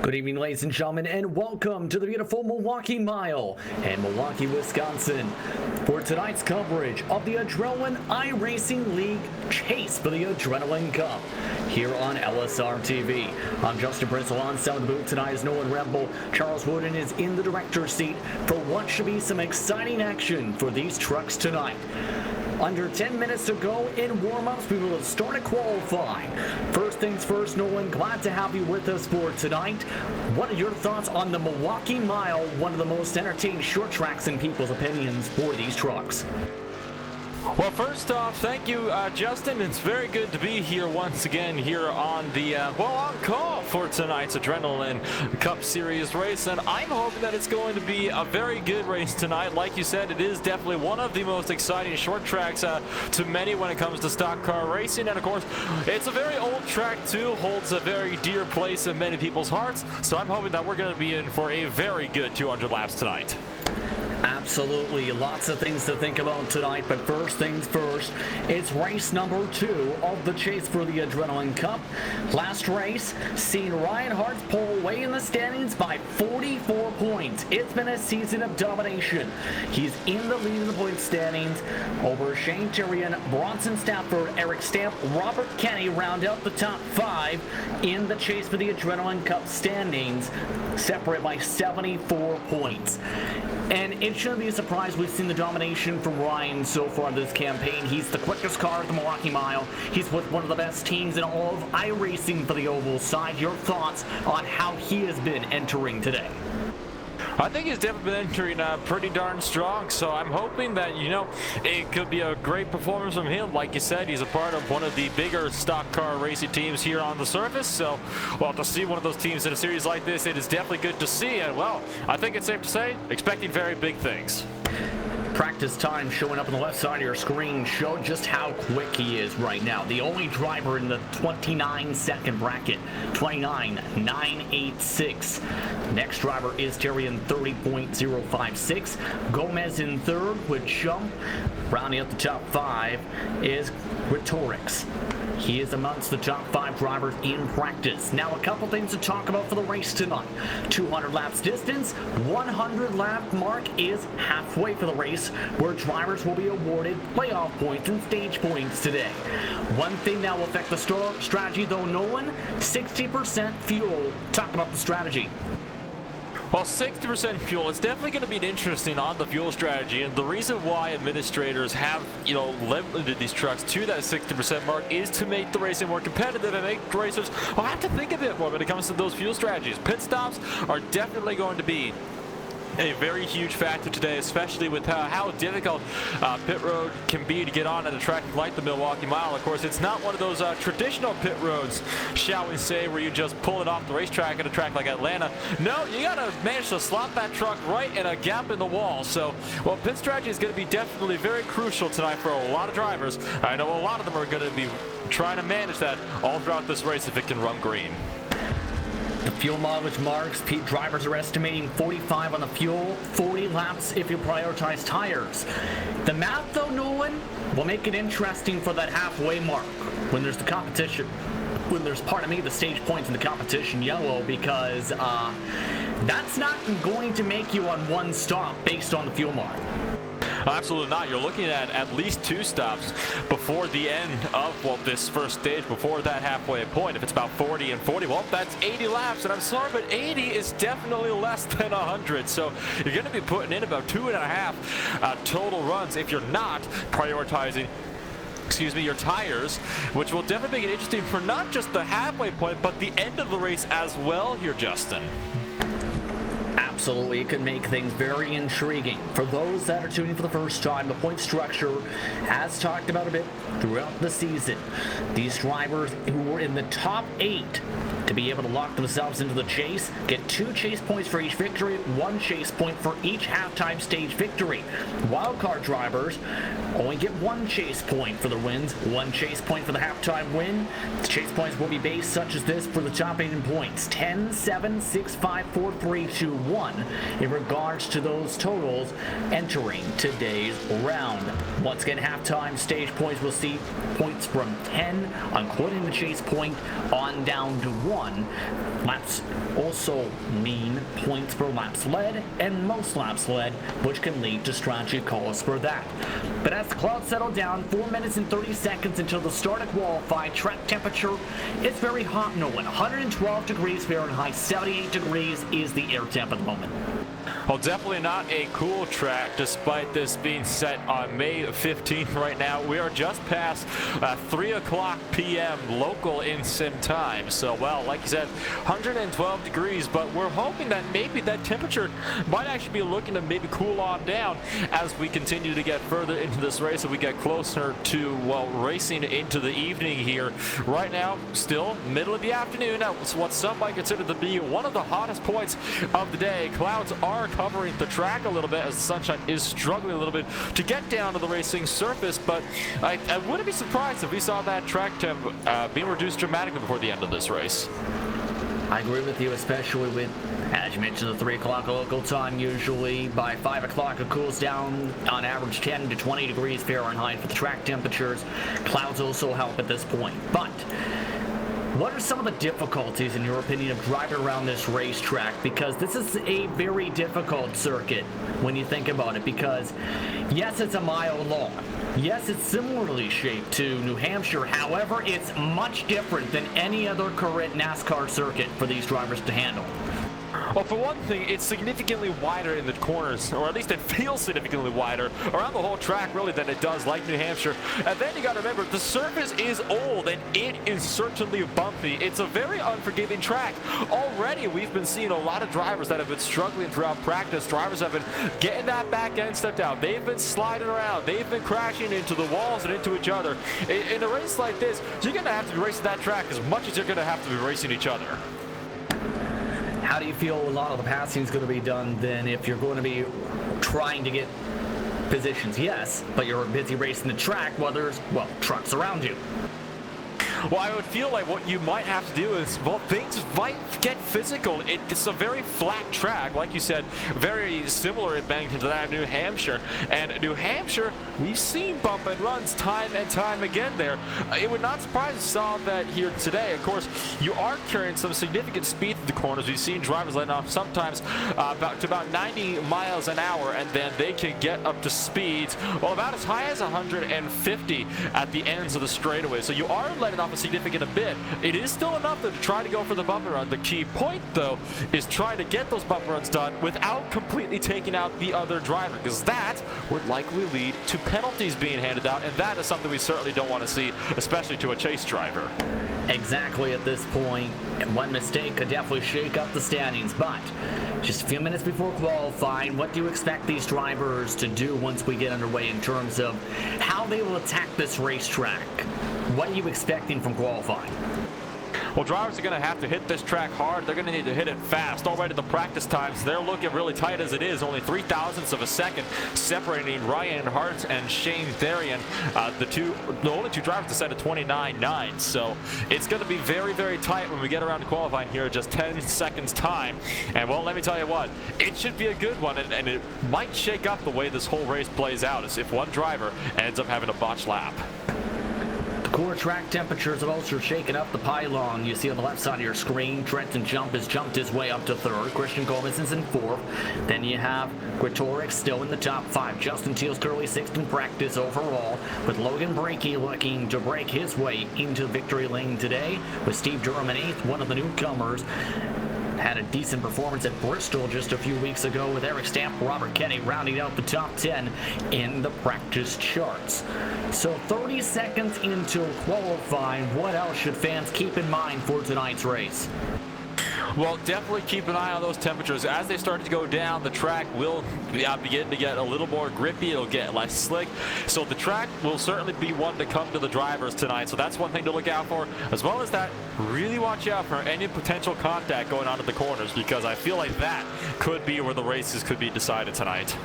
Good evening, ladies and gentlemen, and welcome to the beautiful Milwaukee Mile in Milwaukee, Wisconsin for tonight's coverage of the Adrenaline iRacing League Chase for the Adrenaline Cup here on LSR TV. I'm Justin Bristol. On sound of the booth tonight is Nolan Rebel. Charles Wooden is in the director's seat for what should be some exciting action for these trucks tonight. Under 10 minutes to go in warm-ups, we will start to qualify. First things first, Nolan, glad to have you with us for tonight. What are your thoughts on the Milwaukee Mile, one of the most entertaining short tracks in people's opinions for these trucks? Well, first off, thank you, Justin. It's very good to be here once again here on the, on call for tonight's Adrenaline Cup Series race, and I'm hoping that it's going to be a very good race tonight. Like you said, it is definitely one of the most exciting short tracks to many when it comes to stock car racing, and of course, it's a very old track too, holds a very dear place in many people's hearts, so I'm hoping that we're going to be in for a very good 200 laps tonight. Absolutely, lots of things to think about tonight, but first things first, it's race number 2 of the chase for the Adrenaline Cup. Last race, seen Ryan Hart's pull away in the standings by 44 points. It's been a season of domination. He's in the lead in the point standings over Shane Tyrion, Bronson Stafford, Eric Stamp, Robert Kenny round out the top 5 in the chase for the Adrenaline Cup standings, separate by 74 points. And it shouldn't be a surprise we've seen the domination from Ryan so far this campaign. He's the quickest car at the Milwaukee Mile. He's with one of the best teams in all of iRacing for the oval side. Your thoughts on how he has been entering today? I think he's definitely been entering pretty darn strong, so I'm hoping that, it could be a great performance from him. Like you said, he's a part of one of the bigger stock car racing teams here on the surface, so, well, to see one of those teams in a series like this, it is definitely good to see, and, well, I think it's safe to say, expecting very big things. Practice time showing up on the left side of your screen showed just how quick he is right now. The only driver in the 29-second bracket, 29.986. Next driver is Tyrion, 30.056. Gomez in third with Chump. Rounding out the top 5 is Rhetorix. He is amongst the top 5 drivers in practice. Now, a couple things to talk about for the race tonight. 200 laps distance, 100 lap mark is halfway for the race, where drivers will be awarded playoff points and stage points today. One thing that will affect the strategy, though, Nolan, 60% fuel. Talk about the strategy. Well, 60% fuel, it's definitely going to be interesting on the fuel strategy, and the reason why administrators have, limited these trucks to that 60% mark is to make the racing more competitive and make racers have to think a bit more when it comes to those fuel strategies. Pit stops are definitely going to be a very huge factor today, especially with how difficult pit road can be to get on at a track like the Milwaukee Mile. Of course, it's not one of those traditional pit roads, shall we say, where you just pull it off the racetrack at a track like Atlanta. No, you got to manage to slot that truck right in a gap in the wall. So, well, pit strategy is going to be definitely very crucial tonight for a lot of drivers. I know a lot of them are going to be trying to manage that all throughout this race if it can run green. The fuel mileage marks, Pete drivers are estimating 45 on the fuel, 40 laps if you prioritize tires. The math, though, Nolan, will make it interesting for that halfway mark when there's the competition. When there's, the stage points in the competition yellow, because that's not going to make you on one stop based on the fuel mark. Absolutely not. You're looking at least 2 stops before the end of, this first stage, before that halfway point. If it's about 40 and 40, well, that's 80 laps. And I'm sorry, but 80 is definitely less than 100. So you're going to be putting in about 2.5 total runs if you're not prioritizing your tires, which will definitely make it interesting for not just the halfway point, but the end of the race as well here, Justin. Absolutely, it could make things very intriguing. For those that are tuning for the first time, the point structure, as talked about a bit throughout the season, these drivers who were in the top 8 to be able to lock themselves into the chase get 2 chase points for each victory, 1 chase point for each halftime stage victory. Wildcard drivers only get 1 chase point for the wins, 1 chase point for the halftime win. The chase points will be based such as this for the top 8 in points: 10, 7, 6, 5, 4, 3, 2, 1. 1 in regards to those totals entering today's round. Once again, halftime stage points will see points from 10, including the chase point, on down to 1. Laps also mean points for laps led and most laps led, which can lead to strategy calls for that. But as the clouds settle down, 4 minutes and 30 seconds until the start of qualifying, track temperature is very hot and 112 degrees Fahrenheit, 78 degrees is the air temp at the moment. Well, definitely not a cool track, despite this being set on May 15th right now. We are just past 3 o'clock p.m. local in sim time. So, well, like you said, 112 degrees, but we're hoping that maybe that temperature might actually be looking to maybe cool on down as we continue to get further into this race and we get closer to, well, racing into the evening here. Right now, still middle of the afternoon. That's what some might consider to be one of the hottest points of the day. Clouds are covering the track a little bit as the sunshine is struggling a little bit to get down to the racing surface, but I wouldn't be surprised if we saw that track temp being reduced dramatically before the end of this race. I agree with you, especially with, as you mentioned, the 3 o'clock local time. Usually by 5 o'clock it cools down on average 10 to 20 degrees Fahrenheit for the track temperatures. Clouds also help at this point, but what are some of the difficulties, in your opinion, of driving around this racetrack? Because this is a very difficult circuit when you think about it, because yes, it's a mile long. Yes, it's similarly shaped to New Hampshire. However, it's much different than any other current NASCAR circuit for these drivers to handle. Well, for one thing, it's significantly wider in the corners, or at least it feels significantly wider around the whole track, really, than it does like New Hampshire. And then you got to remember, the surface is old, and it is certainly bumpy. It's a very unforgiving track. Already, we've been seeing a lot of drivers that have been struggling throughout practice. Drivers have been getting that back end stepped out. They've been sliding around. They've been crashing into the walls and into each other. In a race like this, you're going to have to be racing that track as much as you're going to have to be racing each other. How do you feel a lot of the passing is going to be done then if you're going to be trying to get positions? Yes, but you're busy racing the track while there's, well, trucks around you. Well, I would feel like what you might have to do is, well, things might get physical. It's a very flat track, like you said, very similar in Bennington to that of New Hampshire. And New Hampshire, we've seen bump and runs time and time again there. It would not surprise us to saw that here today. Of course, you are carrying some significant speed through the corners. We've seen drivers letting off sometimes about 90 miles an hour, and then they can get up to speeds, well, about as high as 150 at the ends of the straightaway. So you are letting off a significant bit. It is still enough to try to go for the bumper run. The key point, though, is trying to get those bumper runs done without completely taking out the other driver, because that would likely lead to penalties being handed out, and that is something we certainly don't want to see, especially to a chase driver. Exactly at this point, one mistake could definitely shake up the standings, but just a few minutes before qualifying, what do you expect these drivers to do once we get underway in terms of how they will attack this racetrack? What are you expecting from qualifying? Well, drivers are going to have to hit this track hard. They're going to need to hit it fast. Already the practice times, they're looking really tight as it is. Only 0.03 of a second separating Ryan Hart and Shane Therian, the only two drivers to set a 29.9. So it's going to be very, very tight when we get around to qualifying here in just 10 seconds time. And well, let me tell you what, it should be a good one, and it might shake up the way this whole race plays out, as if one driver ends up having a botched lap. Core track temperatures have also shaken up the pylon. You see on the left side of your screen, Trenton Jump has jumped his way up to third. Christian Colvinson's in fourth. Then you have Gretorix still in the top five. Justin Teal's currently sixth in practice overall, with Logan Brakey looking to break his way into victory lane today, with Steve Durham in eighth, one of the newcomers. Had a decent performance at Bristol just a few weeks ago, with Eric Stamp, Robert Kenny rounding out the top 10 in the practice charts. So 30 seconds into qualifying, what else should fans keep in mind for tonight's race? Well, definitely keep an eye on those temperatures. As they start to go down, the track will begin to get a little more grippy. It'll get less slick. So the track will certainly be one to come to the drivers tonight. So that's one thing to look out for, as well as that really watch out for any potential contact going on at the corners, because I feel like that could be where the races could be decided tonight.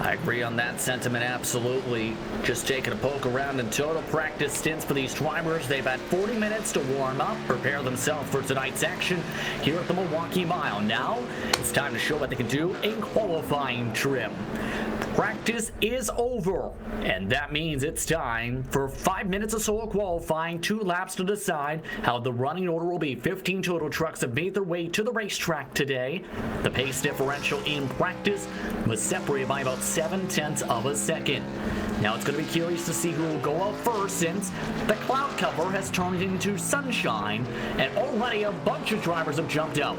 I agree on that sentiment, absolutely. Just taking a poke around in total practice stints for these drivers. They've had 40 minutes to warm up, prepare themselves for tonight's action here at the Milwaukee Mile. Now, it's time to show what they can do in qualifying trim. Practice is over, and that means it's time for 5 minutes of solo qualifying, 2 laps to decide how the running order will be. 15 total trucks have made their way to the racetrack today. The pace differential in practice was separated by about 0.7 of a second. Now it's going to be curious to see who will go out first, since the cloud cover has turned into sunshine, and already a bunch of drivers have jumped out.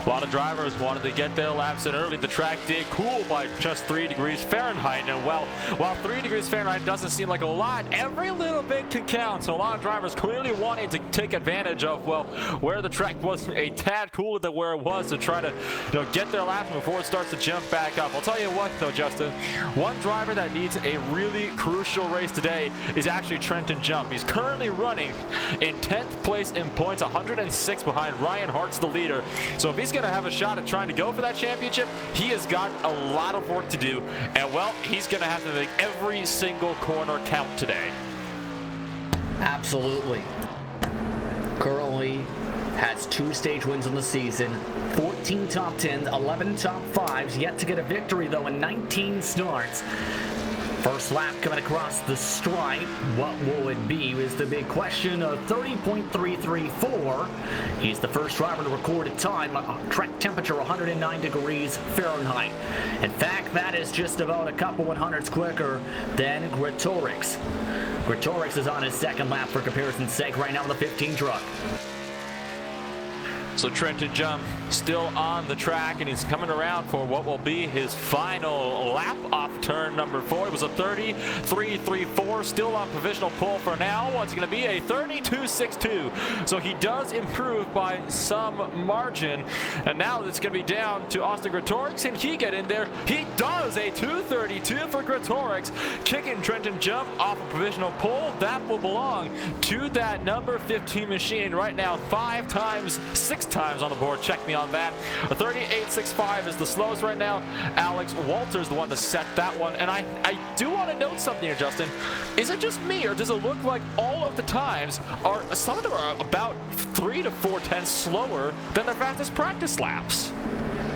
A lot of drivers wanted to get their laps in early. The track did cool by just 3 degrees Fahrenheit. And while 3 degrees Fahrenheit doesn't seem like a lot, every little bit can count. So a lot of drivers clearly wanting to take advantage of, well, where the track was a tad cooler than where it was, to try to get their laps before it starts to jump back up. I'll tell you what, though, Justin, one driver that needs a really crucial race today is actually Trenton Jump. He's currently running in 10th place in points, 106 behind Ryan Hart's the leader. So if he's going to have a shot at trying to go for that championship, he has got a lot of work to do, and well, he's going to have to make every single corner count today. Absolutely. Currently has 2 stage wins in the season, 14 top 10s, 11 top 5s, yet to get a victory though in 19 starts. First lap coming across the stripe. What will it be is the big question. Of 30.334. He's the first driver to record a time, track temperature 109 degrees Fahrenheit. In fact, that is just about a couple 100s quicker than Gretorix. Gretorix is on his second lap for comparison's sake right now in the 15 truck. So Trenton Jump still on the track, and he's coming around for what will be his final lap off turn number 4. It was a 33.34, still on provisional pole for now. It's going to be a 32.62. So he does improve by some margin. And now it's going to be down to Austin Gretorix. Can he get in there? He does, a 2.32 for Gretorix, kicking Trenton Jump off a provisional pole. That will belong to that number 15 machine right now. 6 times on the board. Check me on that. A 38.65 is the slowest right now. Alex Walter's the one to set that one. And I do want to note something here, Justin. Is it just me, or does it look like all of the times some of them are about 3 to 4 tenths slower than their fastest practice laps?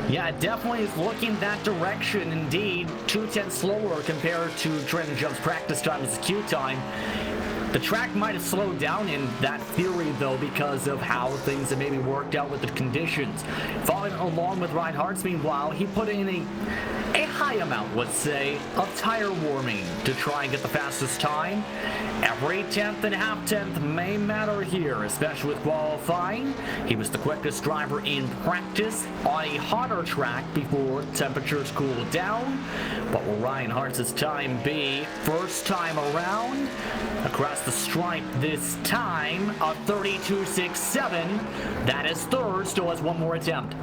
Yeah, it definitely is looking that direction. Indeed, 2 tenths slower compared to Trenton Jump's practice time as Q time. The track might have slowed down in that theory, though, because of how things have maybe worked out with the conditions. Following along with Ryan Hartz, meanwhile, he put in a high amount, let's say, of tire warming to try and get the fastest time. Every tenth and half tenth may matter here, especially with qualifying. He was the quickest driver in practice on a hotter track before temperatures cooled down. What will Ryan Hartz's time be first time around? Across the stripe this time, a 32.67. That is third, still has one more attempt.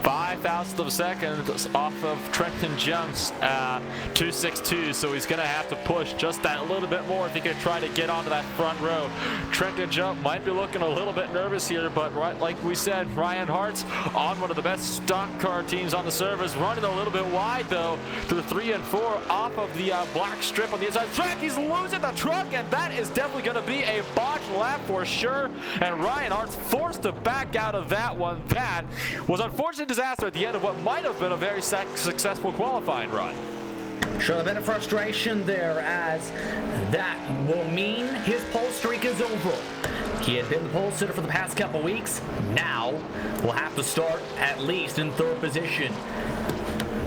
5 thousandths of a second off of Trenton Jump's 2.62, so he's going to have to push just that little bit more if he can try to get onto that front row. Trenton Jump might be looking a little bit nervous here, but right, like we said, Ryan Hartz on one of the best stock car teams on the service, running a little bit wide though through 3 and 4 off of the black strip on the inside track. He's losing the truck, and that is definitely going to be a botched lap for sure, and Ryan Hartz forced to back out of that one. That was unfortunate disaster at the end of what might have been a very successful qualifying run. Sure, a bit of frustration there, as that will mean his pole streak is over. He had been the pole sitter for the past couple weeks. Now we'll have to start at least in third position.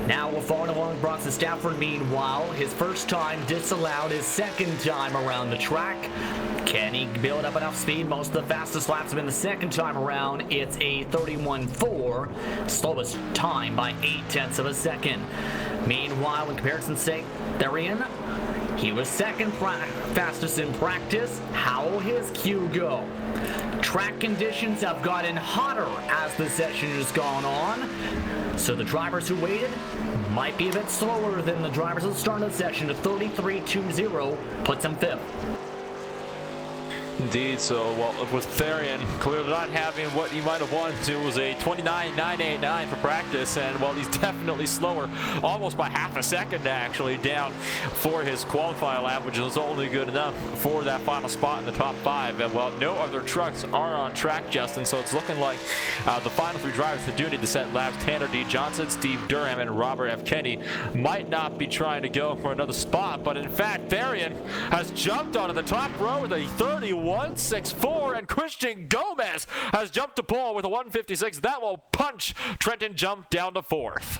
Now we're following along Bronson Stafford. Meanwhile, his first time disallowed, his second time around the track. Can he build up enough speed? Most of the fastest laps have been the second time around. It's a 31.4, slowest time by 8 tenths of a second. Meanwhile, in comparison's sake, they're in. He was second fastest in practice. How will his Q go? Track conditions have gotten hotter as the session has gone on, so the drivers who waited might be a bit slower than the drivers at the start of the session. A 33.20 puts him fifth. Indeed, so, well, with Therian clearly not having what he might have wanted to, was a 29.989 for practice, and, well, he's definitely slower, almost by half a second, actually, down for his qualifier lap, which is only good enough for that final spot in the top 5, and, well, no other trucks are on track, Justin, so it's looking like the final 3 drivers that do need to set laps, Tanner D. Johnson, Steve Durham, and Robert F. Kenny, might not be trying to go for another spot, but in fact, Therian has jumped onto the top row with a 31.64, and Christian Gomez has jumped to pole with a 1:56. That will punch Trenton Jump down to 4th.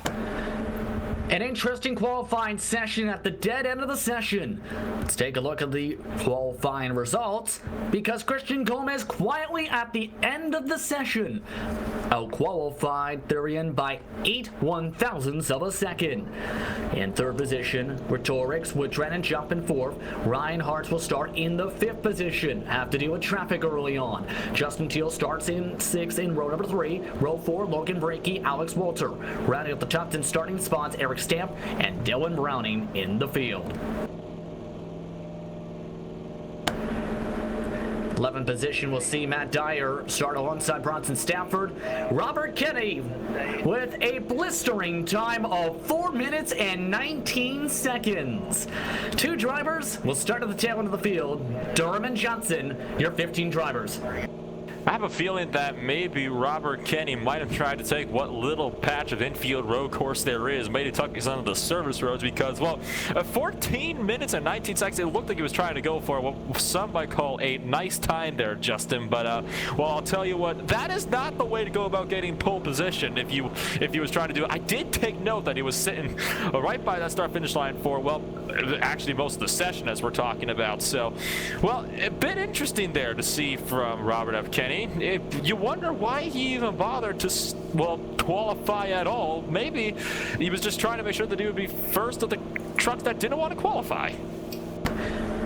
An interesting qualifying session at the dead end of the session. Let's take a look at the qualifying results, because Christian Gomez quietly at the end of the session out-qualified Therian by 8/1,000ths of a second. In 3rd position, Rhetorics with Trenton Jump in 4th. Ryan Hartz will start in the 5th position. Have to deal with traffic early on. Justin Teal starts in 6th in row number 3. Row 4, Logan Brakey, Alex Walter. Rounding up the top 10 starting spots, Eric Stamp and Dylan Browning in the field. 11th position will see Matt Dyer start alongside Bronson Stafford. Robert Kenny with a blistering time of 4 minutes and 19 seconds. 2 drivers will start at the tail end of the field. Durham and Johnson, your 15 drivers. I have a feeling that maybe Robert Kenny might have tried to take what little patch of infield road course there is, maybe tuck some of the service roads, because, well, 14 minutes and 19 seconds, it looked like he was trying to go for what some might call a nice time there, Justin. But, well, I'll tell you what, that is not the way to go about getting pole position if he was trying to do it. I did take note that he was sitting right by that start-finish line for, well, actually most of the session as we're talking about. So, well, a bit interesting there to see from Robert F. Kenny. You wonder why he even bothered to, well, qualify at all. Maybe he was just trying to make sure that he would be first of the trucks that didn't want to qualify.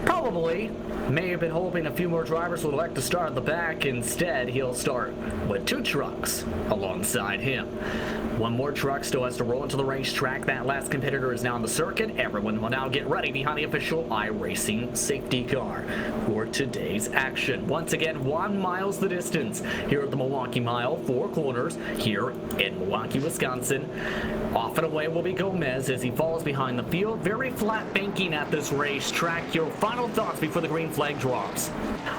Probably. May have been hoping a few more drivers would elect to start at the back. Instead, he'll start with 2 trucks alongside him. 1 more truck still has to roll into the racetrack. That last competitor is now on the circuit. Everyone will now get ready behind the official iRacing safety car for today's action. Once again, 1 mile's the distance here at the Milwaukee Mile, 4 corners here in Milwaukee, Wisconsin. Off and away will be Gomez as he falls behind the field. Very flat banking at this racetrack. Your final thoughts before the green flag drops?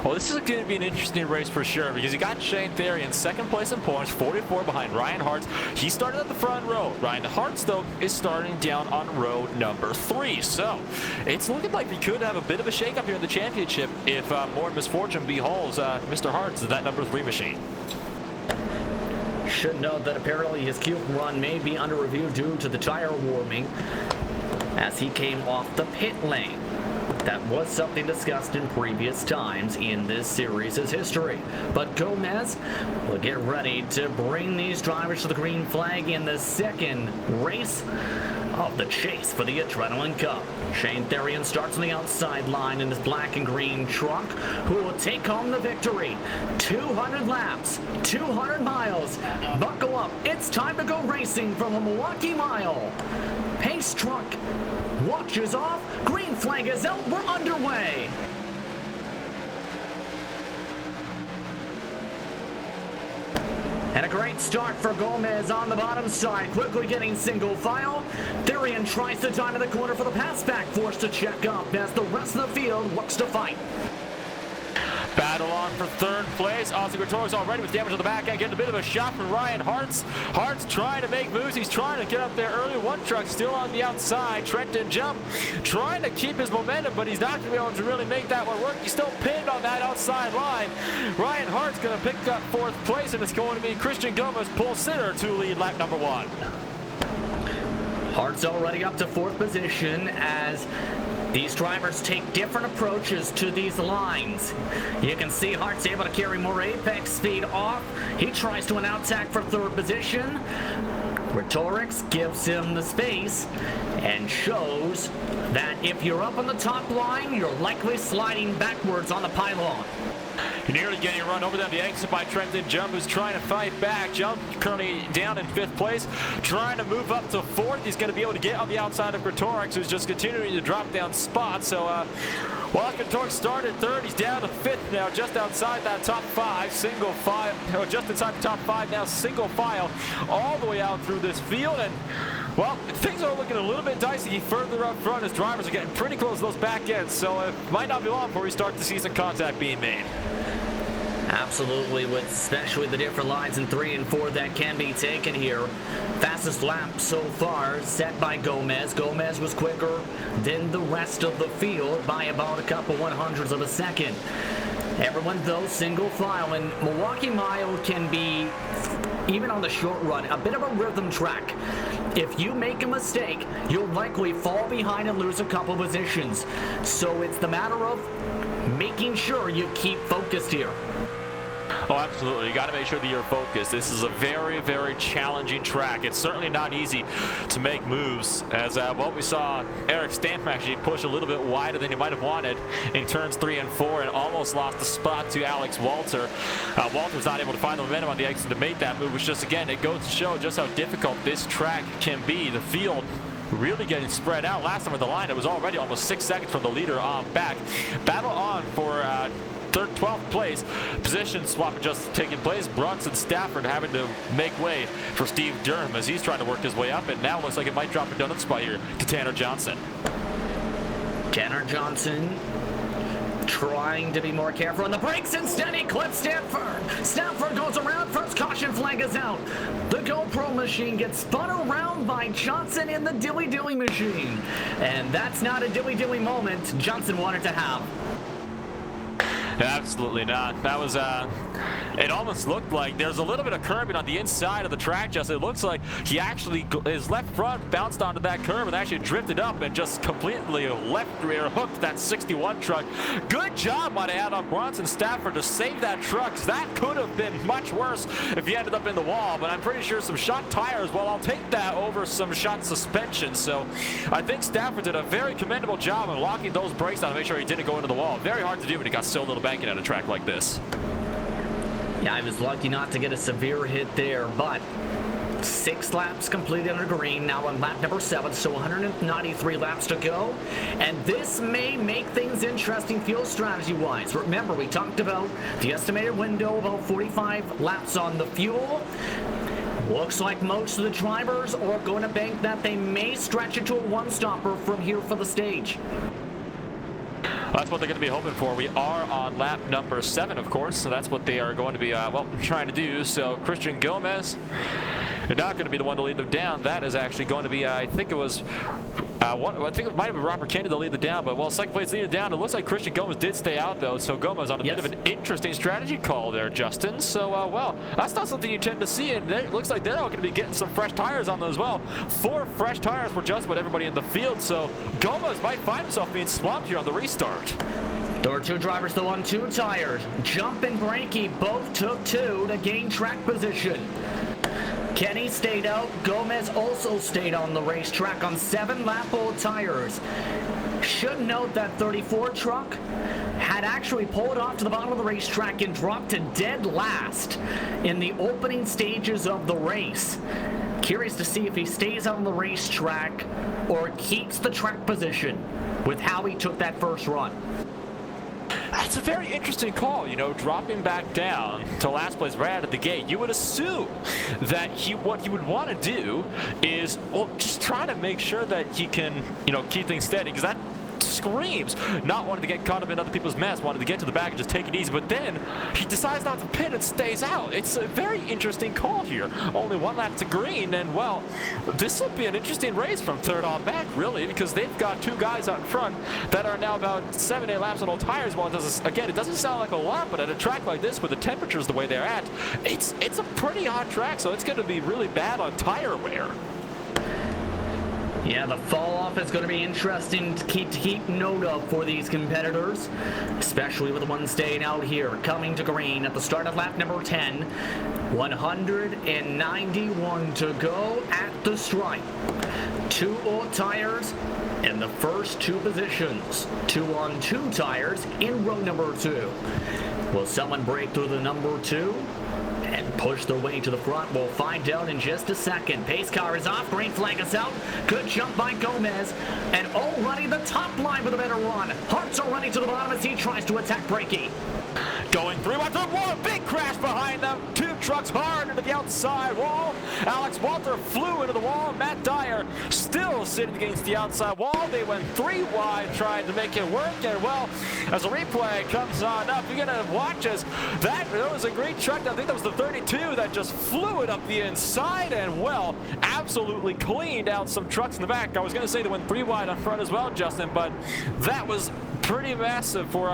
Well, this is going to be an interesting race for sure, because you got Shane Therian in 2nd place in points, 44 behind Ryan Hartz. He started at the front row. Ryan Hartz, though, is starting down on row number 3. So it's looking like we could have a bit of a shakeup here in the championship if more misfortune beholds Mr. Hartz, that number 3 machine. Should note that apparently his Cube run may be under review due to the tire warming as he came off the pit lane. That was something discussed in previous times in this series' history. But Gomez will get ready to bring these drivers to the green flag in the 2nd race of the chase for the Adrenaline Cup. Shane Therian starts on the outside line in his black and green truck, who will take home the victory. 200 laps, 200 miles. Buckle up, it's time to go racing from the Milwaukee Mile. Pace truck, watch is off, green flag is out, we're underway. And a great start for Gomez on the bottom side, quickly getting single file. Therian tries to time in the corner for the pass back, forced to check up as the rest of the field looks to fight. Battle on for 3rd place. Austin Gregorius already with damage on the back end, getting a bit of a shot from Ryan Hartz. Hartz trying to make moves. He's trying to get up there early. 1 truck still on the outside. Trenton Jump trying to keep his momentum, but he's not going to be able to really make that one work. He's still pinned on that outside line. Ryan Hartz going to pick up 4th place, and it's going to be Christian Gomez, pole sitter, to lead lap number 1. Hartz already up to 4th position as these drivers take different approaches to these lines. You can see Hart's able to carry more apex speed off. He tries to an out-tack for 3rd position. Rhetorics gives him the space and shows that if you're up on the top line, you're likely sliding backwards on the pylon. Nearly getting run over down the exit by Trenton Jump, who's trying to fight back. Jump currently down in 5th place, trying to move up to 4th. He's going to be able to get on the outside of Gretorix, who's just continuing to drop down spots. So while Gretorix started 3rd, he's down to 5th now, just outside that top 5, single file, or just inside the top 5 now, single file, all the way out through this field. And well, things are looking a little bit dicey further up front as drivers are getting pretty close to those back ends, so it might not be long before we start to see some contact being made. Absolutely, with especially the different lines in 3 and 4 that can be taken here. Fastest lap so far set by Gomez. Gomez was quicker than the rest of the field by about a couple 100ths of a second. Everyone, though, single file, and Milwaukee Mile can be, even on the short run, a bit of a rhythm track. If you make a mistake, you'll likely fall behind and lose a couple positions. So it's the matter of making sure you keep focused here. Oh, absolutely. You got to make sure that you're focused. This is a very, very challenging track. It's certainly not easy to make moves, as we saw Eric Stamp actually push a little bit wider than he might have wanted in turns 3 and 4 and almost lost the spot to Alex Walter. Walter's not able to find the momentum on the exit to make that move, which just, again, it goes to show just how difficult this track can be. The field really getting spread out. Last time at the line, it was already almost 6 seconds from the leader on back. Battle on for 12th place. Position swap just taking place. Brunson Stafford having to make way for Steve Durham as he's trying to work his way up, and now looks like it might drop a donut spot here to Tanner Johnson. Tanner Johnson trying to be more careful on the brakes. Instead, he clips Stanford. Stanford goes around. First caution flag is out. The GoPro machine gets spun around by Johnson in the Dilly Dilly machine. And that's not a Dilly Dilly moment Johnson wanted to have. Absolutely not. That was, it almost looked like there's a little bit of curbing on the inside of the track. Just it looks like he actually, his left front bounced onto that curb and actually drifted up and just completely left rear hooked that 61 truck. Good job, might I add, on Bronson Stafford to save that truck, 'cause that could have been much worse if he ended up in the wall. But I'm pretty sure some shot tires, well, I'll take that over some shot suspension. So I think Stafford did a very commendable job of locking those brakes down to make sure he didn't go into the wall. Very hard to do when he got so little banking at a track like this. Yeah, I was lucky not to get a severe hit there, but 6 laps completed under green, now on lap number 7, so 193 laps to go. And this may make things interesting fuel strategy-wise. Remember, we talked about the estimated window, about 45 laps on the fuel. Looks like most of the drivers are going to bank that they may stretch it to a one-stopper from here for the stage. That's what they're going to be hoping for. We are on lap number 7, of course, so that's what they are going to be, trying to do. So Christian Gomez is not going to be the one to lead them down. That is actually going to be, I think it was, I think it might have been Robert Kennedy to lead them down, but second place leading down. It looks like Christian Gomez did stay out, though, so Gomez on a bit of an interesting strategy call there, Justin. So, that's not something you tend to see, and it looks like they're all going to be getting some fresh tires on them as well. 4 fresh tires for just about everybody in the field, so Gomez might find himself being swamped here on the restart. There were 2 drivers though on 2 tires. Jump and Brakey both took 2 to gain track position. Kenny stayed out. Gomez also stayed on the racetrack on 7-lap-old tires. Should note that 34 truck had actually pulled off to the bottom of the racetrack and dropped to dead last in the opening stages of the race. Curious to see if he stays on the racetrack or keeps the track position with how he took that first run. That's a very interesting call, dropping back down to last place right out of the gate. You would assume that what he would want to do is, just try to make sure that he can, keep things steady, because that screams not wanting to get caught up in other people's mess, wanting to get to the back and just take it easy, but then he decides not to pit and stays out. It's a very interesting call here. Only 1 lap to green, and this will be an interesting race from 3rd on back, really, because they've got 2 guys out in front that are now about 7-8 laps on old tires. Well, it doesn't sound like a lot, but at a track like this with the temperatures the way they're at, it's a pretty hot track, so it's going to be really bad on tire wear. Yeah, the fall off is going to be interesting to keep note of for these competitors, especially with the one staying out here. Coming to green at the start of lap number 10, 191 to go at the stripe. 2 old tires in the first 2 positions. 2-on-2 tires in row number 2. Will someone break through the number 2 and push their way to the front? We'll find out in just a second. Pace car is off. Green flag is out. Good jump by Gomez. And already the top line with a better run. Hart's already to the bottom as he tries to attack Brakey. Going through onto the wall, big crash behind them. 2 trucks hard into the outside wall. Alex Walter flew into the wall. Matt Dyer still sitting against the outside wall. They went 3 wide trying to make it work. And well, as a replay comes on up, you're going to watch as that was a great truck. I think that was the 32 that just flew it up the inside and well, absolutely cleaned out some trucks in the back. I was going to say they went 3 wide up front as well, Justin, but that was pretty massive for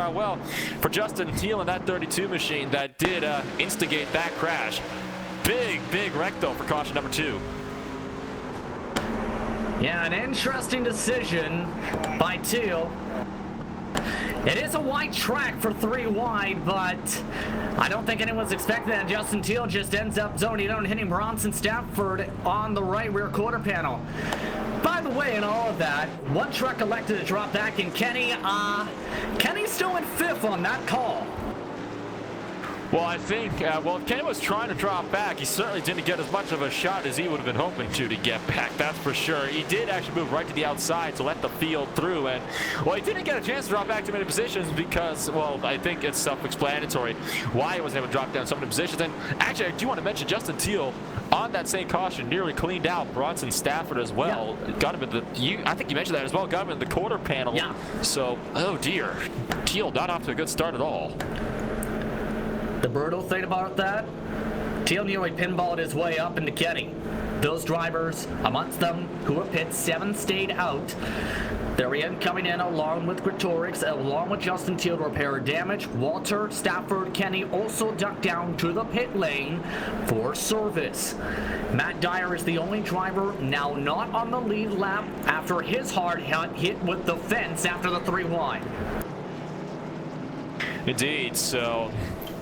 for Justin Teal and that 32 machine that did instigate that crash. Big wreck though for caution number 2. Yeah, an interesting decision by Teal. It is a wide track for 3 wide, but I don't think anyone's expecting that. Justin Teal just ends up zoning out and hitting Bronson Stafford on the right rear quarter panel. By the way, in all of that, 1 truck elected to drop back, and Kenny's still in 5th on that call. Well, I think, if Kenny was trying to drop back, he certainly didn't get as much of a shot as he would have been hoping to get back, that's for sure. He did actually move right to the outside to let the field through, and, well, he didn't get a chance to drop back to many positions because, well, I think it's self-explanatory why he wasn't able to drop down so many positions. And actually, I do want to mention Justin Teal on that same caution nearly cleaned out Bronson Stafford as well. Yeah. Got him in the, I think you mentioned that as well, got him in the quarter panel. Yeah. So, oh dear, Teal not off to a good start at all. The brutal thing about that, Teal nearly pinballed his way up into Kenny. Those drivers, amongst them who were pit, 7 stayed out. They're coming in along with Gretorix, along with Justin Teal to repair damage. Walter, Stafford, Kenny also ducked down to the pit lane for service. Matt Dyer is the only driver now not on the lead lap after his hard hit with the fence after the 3 wide. Indeed, so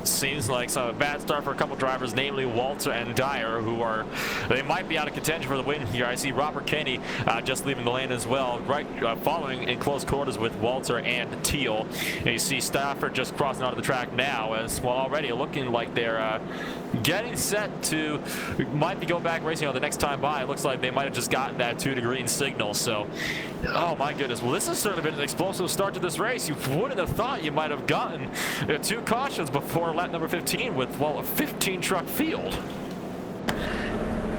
seems like a bad start for a couple drivers, namely Walter and Dyer, they might be out of contention for the win here. I see Robert Kenny just leaving the lane as well, right following in close quarters with Walter and Teal. And you see Stafford just crossing onto the track now, as well already looking like they're getting set to might be go back racing on the next time by. It looks like they might have just gotten that 2 to green signal. So, oh my goodness. Well, this has certainly been an explosive start to this race. You wouldn't have thought you might have gotten 2 cautions before lap number 15 with, well, a 15 truck field.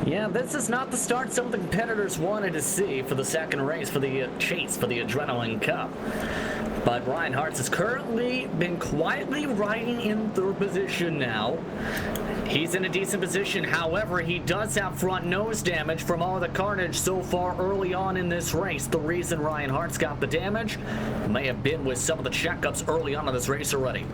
Yeah, this is not the start some of the competitors wanted to see for the second race, for the chase for the Adrenaline Cup. But Ryan Hartz has currently been quietly riding in 3rd position now. He's in a decent position. However, he does have front nose damage from all of the carnage so far early on in this race. The reason Ryan Hartz got the damage may have been with some of the checkups early on in this race already.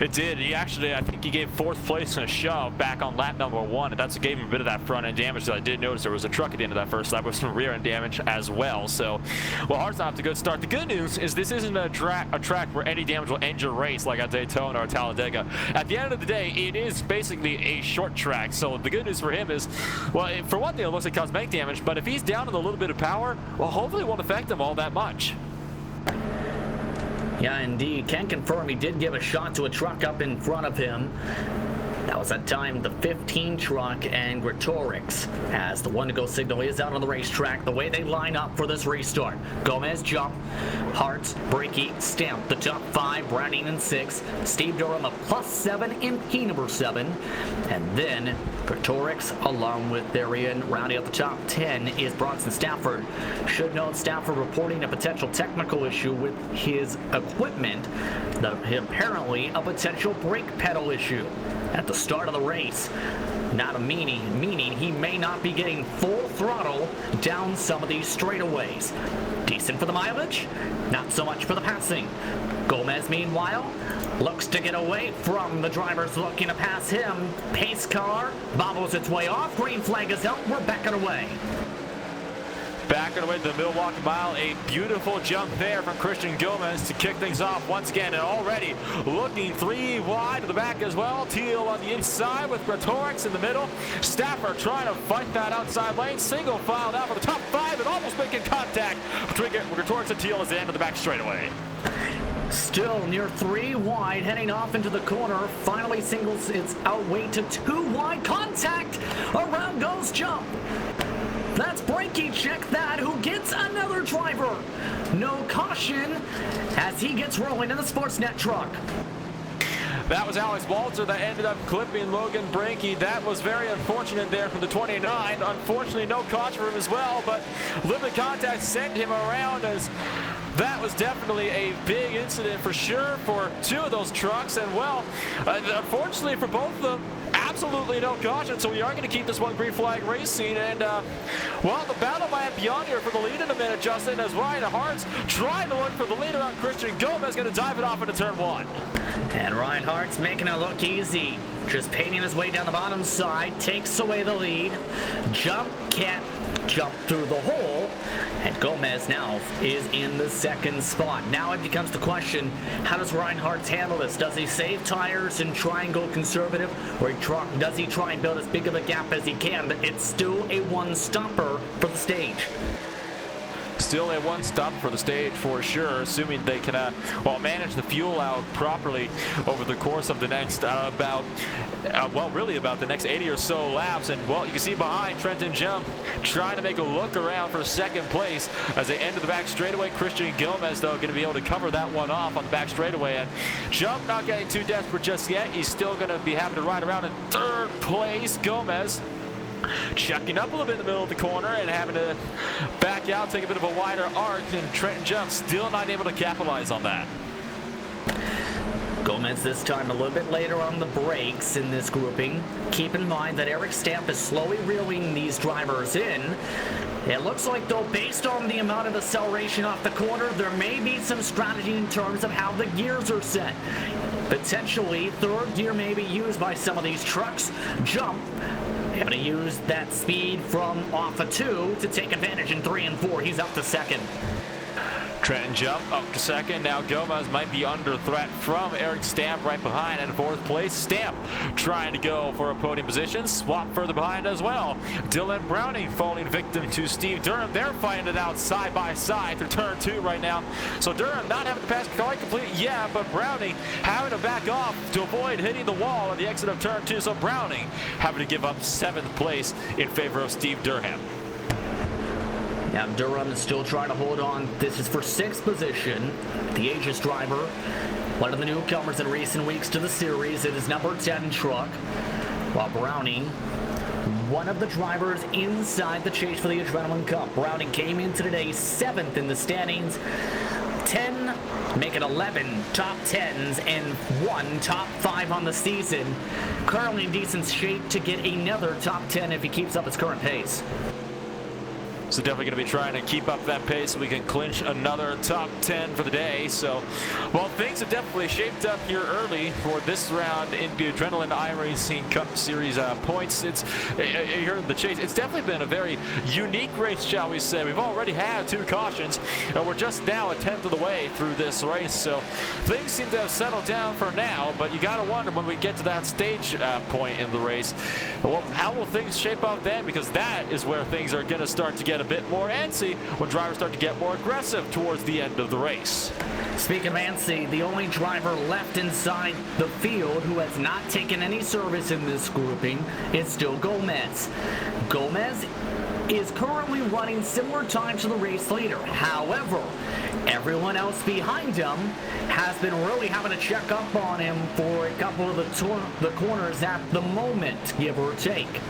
It did. He actually, I think he gave 4th place in a shove back on lap number 1, and that's what gave him a bit of that front end damage. So I did notice there was a truck at the end of that first lap with some rear end damage as well. So, well, Hart's off to a good start. The good news is this isn't a track where any damage will end your race like at Daytona or Talladega. At the end of the day, it is basically a short track. So the good news for him is, well, for one thing, it looks like cosmetic damage, but if he's down in a little bit of power, well, hopefully it won't affect him all that much. Yeah, indeed. Can confirm he did give a shot to a truck up in front of him. That was that time the 15 truck and Gretorix as the 1 to go signal is out on the racetrack. The way they line up for this restart. Gomez jump, Hartz, Brakey, Stamp, the top 5, Browning in 6, Steve Durham a +7 in P number 7, and then Gretorix along with Darian rounding out the top 10 is Bronson Stafford. Should note Stafford reporting a potential technical issue with his equipment, apparently a potential brake pedal issue at the start of the race. Not a meaning he may not be getting full throttle down some of these straightaways. Decent for the mileage, not so much for the passing. Gomez, meanwhile, looks to get away from the drivers looking to pass him. Pace car bobbles its way off. Green flag is out. We're backing away. Back on the way to the Milwaukee Mile. A beautiful jump there from Christian Gomez to kick things off once again. And already looking 3 wide to the back as well. Teal on the inside with Gretorix in the middle. Stafford trying to fight that outside lane. Single file down for the top 5 and almost making contact between Gretorix and Teal as they enter the back straightaway. Still near 3 wide, heading off into the corner. Finally singles its outweight to 2 wide. Contact! Around goes Jump. That's Brakey, check that, who gets another driver. No caution as he gets rolling in the Sportsnet truck. That was Alex Walter that ended up clipping Logan Brakey. That was very unfortunate there from the 29. Unfortunately, no caution for him as well, but limited contact sent him around as that was definitely a big incident for sure for 2 of those trucks. And, well, unfortunately for both of them, absolutely no caution. So we are going to keep this one green flag racing. And, well, the battle might be on here for the lead in a minute, Justin, as Ryan Hart's trying to look for the lead around Christian Gomez, going to dive it off into turn 1. And Ryan Hart's making it look easy. Just painting his way down the bottom side, takes away the lead. Jump can't jump through the hole. And Gomez now is in the 2nd spot. Now it becomes the question, how does Ryan Hart's handle this? Does he save tires and try and go conservative? Or does he try and build as big of a gap as he can? But it's still a one-stopper for the stage. Still a one-stop for the stage for sure, assuming they can manage the fuel out properly over the course of the next about the next 80 or so laps. And, well, you can see behind Trenton Jump trying to make a look around for 2nd place as they enter the back straightaway. Christian Gomez, though, going to be able to cover that one off on the back straightaway. And Jump not getting too desperate just yet. He's still going to be having to ride around in 3rd place. Gomez checking up a little bit in the middle of the corner and having to back out, take a bit of a wider arc, and Trenton Jump still not able to capitalize on that. Gomez this time a little bit later on the brakes in this grouping. Keep in mind that Eric Stamp is slowly reeling these drivers in. It looks like, though, based on the amount of acceleration off the corner, there may be some strategy in terms of how the gears are set. Potentially, 3rd gear may be used by some of these trucks. Jump able to use that speed from off of 2 to take advantage in 3 and 4. He's up to 2nd. Trenton Jump up to 2nd. Now Gomez might be under threat from Eric Stamp right behind. And 4th place, Stamp trying to go for a podium position. Swap further behind as well. Dylan Browning falling victim to Steve Durham. They're fighting it out side by side through turn 2 right now. So Durham not having to pass quite complete yet, but Browning having to back off to avoid hitting the wall at the exit of turn 2. So Browning having to give up 7th place in favor of Steve Durham. Now Durham is still trying to hold on. This is for 6th position. The Aegis driver, one of the newcomers in recent weeks to the series. It is number 10 truck. While Browning, one of the drivers inside the chase for the Adrenaline Cup. Browning came into today 7th in the standings. 10, making 11 top 10s and 1 top 5 on the season. Currently in decent shape to get another top 10 if he keeps up his current pace. So definitely going to be trying to keep up that pace so we can clinch another top 10 for the day. So, well, things have definitely shaped up here early for this round in the Adrenaline iRacing Cup Series points. It's here in the chase. It's definitely been a very unique race, shall we say. We've already had 2 cautions, and we're just now a 10th of the way through this race. So things seem to have settled down for now, but you got to wonder when we get to that stage point in the race, well, how will things shape up then? Because that is where things are going to start to get a bit more antsy when drivers start to get more aggressive towards the end of the race. Speaking of antsy, the only driver left inside the field who has not taken any service in this grouping is still Gomez. Gomez is currently running similar times to the race leader. However, everyone else behind him has been really having to check up on him for a couple of the corners at the moment, give or take.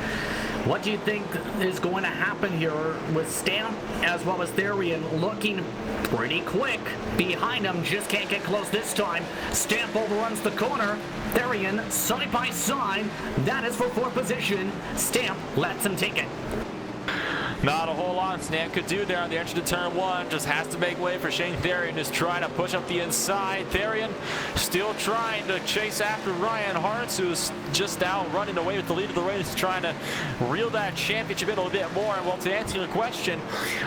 What do you think is going to happen here with Stamp as well as Therian looking pretty quick behind him? Just can't get close this time. Stamp overruns the corner. Therian side by side. That is for 4th position. Stamp lets him take it. Not a whole lot Stam could do there on the entry to turn one. Just has to make way for Shane Therian, who's trying to push up the inside. Therian still trying to chase after Ryan Hartz, who's just now running away with the lead of the race, trying to reel that championship in a little bit more. And well, to answer your question,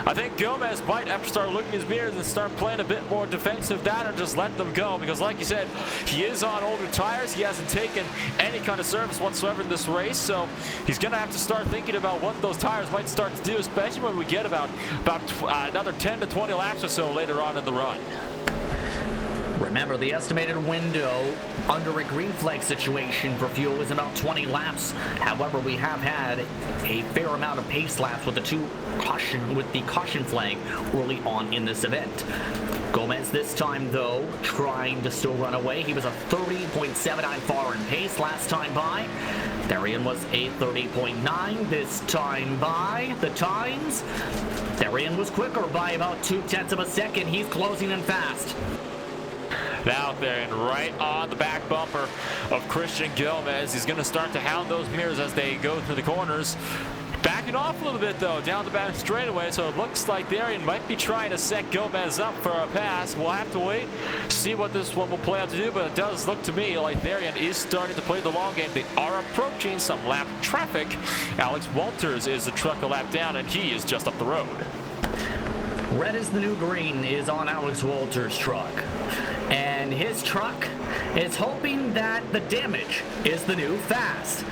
I think Gomez might have to start looking his mirrors and start playing a bit more defensive down and just let them go. Because like you said, he is on older tires. He hasn't taken any kind of service whatsoever in this race. So he's going to have to start thinking about what those tires might start to do, especially when we get about another 10 to 20 laps or so later on in the run. Remember, the estimated window under a green flag situation for fuel is about 20 laps. However, we have had a fair amount of pace laps with the caution flag early on in this event. Gomez this time, though, trying to still run away. He was a 30.79 far in pace last time by. Therian was a 30.9 this time by. The times, Therian was quicker by about 0.2 of a second. He's closing in fast. Now there and right on the back bumper of Christian Gomez. He's going to start to hound those mirrors as they go through the corners. Backing off a little bit, though, down the back straightaway, so it looks like Therian might be trying to set Gomez up for a pass. We'll have to wait, see what this one will play out to do, but it does look to me like Therian is starting to play the long game. They are approaching some lap traffic. Alex Walters is the truck a lap down, and he is just up the road. Red is the new green is on Alex Walters' truck. And his truck is hoping that the damage is the new fast.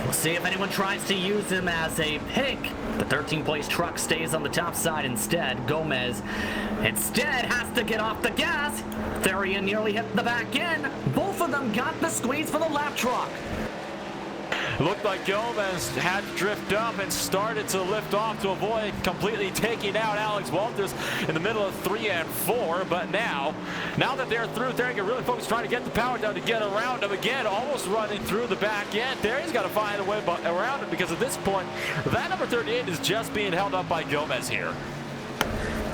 We'll see if anyone tries to use him as a pick. The 13th place truck stays on the top side instead. Gomez instead has to get off the gas. Therian nearly hit the back end. Both of them got the squeeze for the lap truck. Looked like Gomez had to drift up and started to lift off to avoid completely taking out Alex Walters in the middle of 3 and 4. But now that they're through, they're going to really focus trying to get the power down to get around him again, almost running through the back end. There he's got to find a way around him because at this point, that number 38 is just being held up by Gomez here.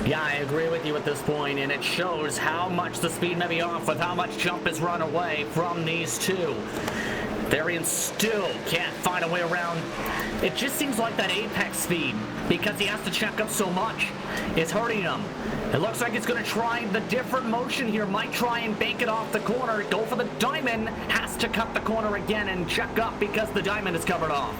Yeah, I agree with you at this point, and it shows how much the speed may be off with how much jump is run away from these two. Therian still can't find a way around. It just seems like that apex speed, because he has to check up so much, is hurting him. It looks like he's going to try the different motion here. Might try and bank it off the corner. Go for the diamond. Has to cut the corner again and check up because the diamond is covered off.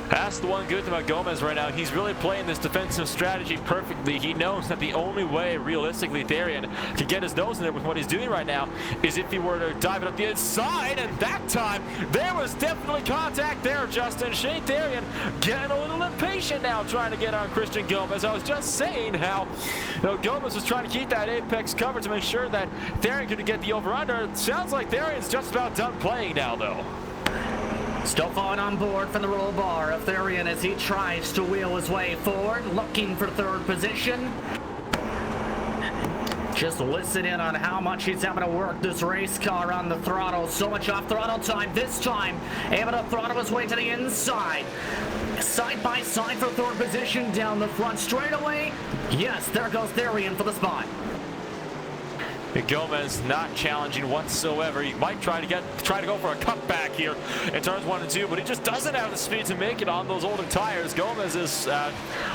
That's the one good thing about Gomez right now. He's really playing this defensive strategy perfectly. He knows that the only way, realistically, Therian can get his nose in there with what he's doing right now is if he were to dive it up the inside. And that time, there was definitely contact there, Justin. Shane Therian getting a little impatient now, trying to get on Christian Gomez. I was just saying how Gomez was trying to keep that apex covered to make sure that Therian could get the over-under. It sounds like Therian's just about done playing now, though. Still falling on board from the roll bar of Therian as he tries to wheel his way forward, looking for third position. Just listen in on how much he's having to work this race car on the throttle. So much off throttle time this time. Able to throttle his way to the inside. Side by side for third position down the front straightaway. Yes, there goes Therian for the spot. Gomez not challenging whatsoever. He might try to go for a cutback here in turns 1 and 2, but he just doesn't have the speed to make it on those older tires. Gomez is,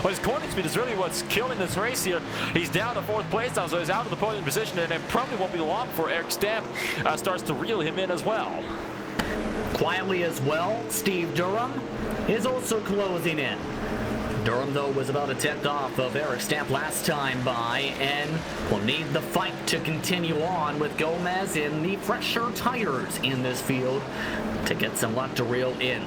his cornering speed is really what's killing this race here. He's down to 4th place now, so he's out of the podium position, and it probably won't be long before Eric Stamp starts to reel him in as well. Quietly as well, Steve Durham is also closing in. Durham, though, was about a 10th off of Eric Stamp last time by, and will need the fight to continue on with Gomez in the fresher tires in this field to get some luck to reel in.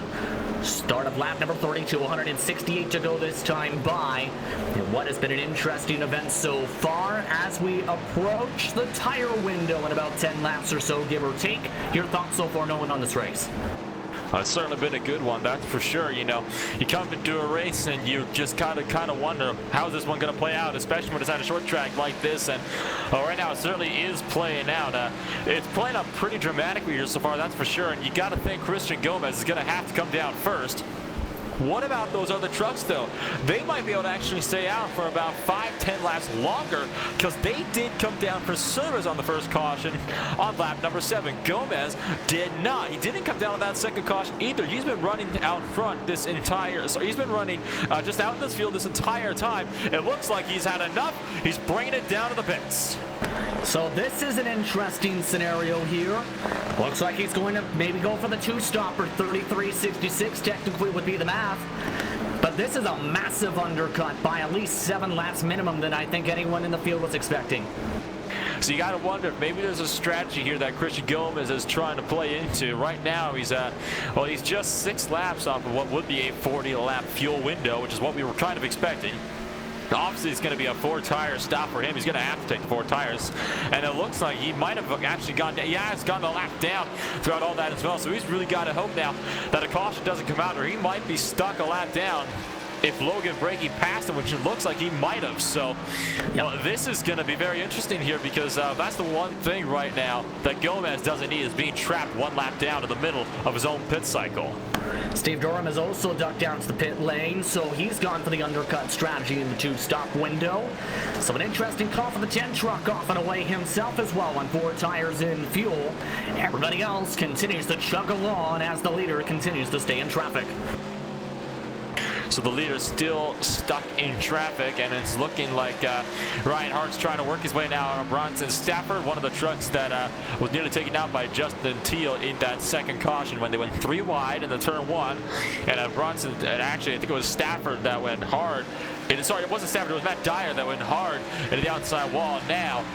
Start of lap number 32, 168 to go this time by. And what has been an interesting event so far as we approach the tire window in about 10 laps or so, give or take. Your thoughts so far, Nolan, on this race? It's certainly been a good one, that's for sure. You come into a race and you just kind of wonder, how's this one going to play out, especially when it's at a short track like this. And right now it certainly is playing out. It's playing out pretty dramatically here so far, that's for sure. And you got to think Christian Gomez is going to have to come down first. What about those other trucks, though? They might be able to actually stay out for about 5-10 laps longer, because they did come down for service on the first caution on lap number 7. Gomez did not. He didn't come down on that second caution either. He's been running out front this entire, so he's been running just out in this field this entire time. It looks like he's had enough. He's bringing it down to the pits. So this is an interesting scenario here. Looks like he's going to maybe go for the two-stopper. 33.66 technically would be the math. But this is a massive undercut by at least 7 laps minimum than I think anyone in the field was expecting. So you got to wonder if maybe there's a strategy here that Christian Gomez is trying to play into. Right now, he's just 6 laps off of what would be a 40-lap fuel window, which is what we were kind of expecting. Obviously, it's going to be a 4-tire stop for him. He's going to have to take the 4 tires. And it looks like he might have actually gone down. Yeah, it's gone the lap down throughout all that as well. So he's really got to hope now that a caution doesn't come out, or he might be stuck a lap down if Logan Breaky passed him, which it looks like he might have. So this is going to be very interesting here, because that's the one thing right now that Gomez doesn't need, is being trapped 1 lap down in the middle of his own pit cycle. Steve Durham has also ducked down to the pit lane, so he's gone for the undercut strategy in the 2-stop window. So an interesting call for the 10 truck off and away himself as well on 4 tires in fuel. Everybody else continues to chug along as the leader continues to stay in traffic. So the leader's still stuck in traffic, and it's looking like Ryan Hart's trying to work his way now on Bronson Stafford, one of the trucks that was nearly taken out by Justin Teal in that second caution when they went 3 wide in the turn 1. And Bronson, and actually I think it was Stafford that went hard. Sorry, it wasn't Stafford, it was Matt Dyer that went hard into the outside wall. Now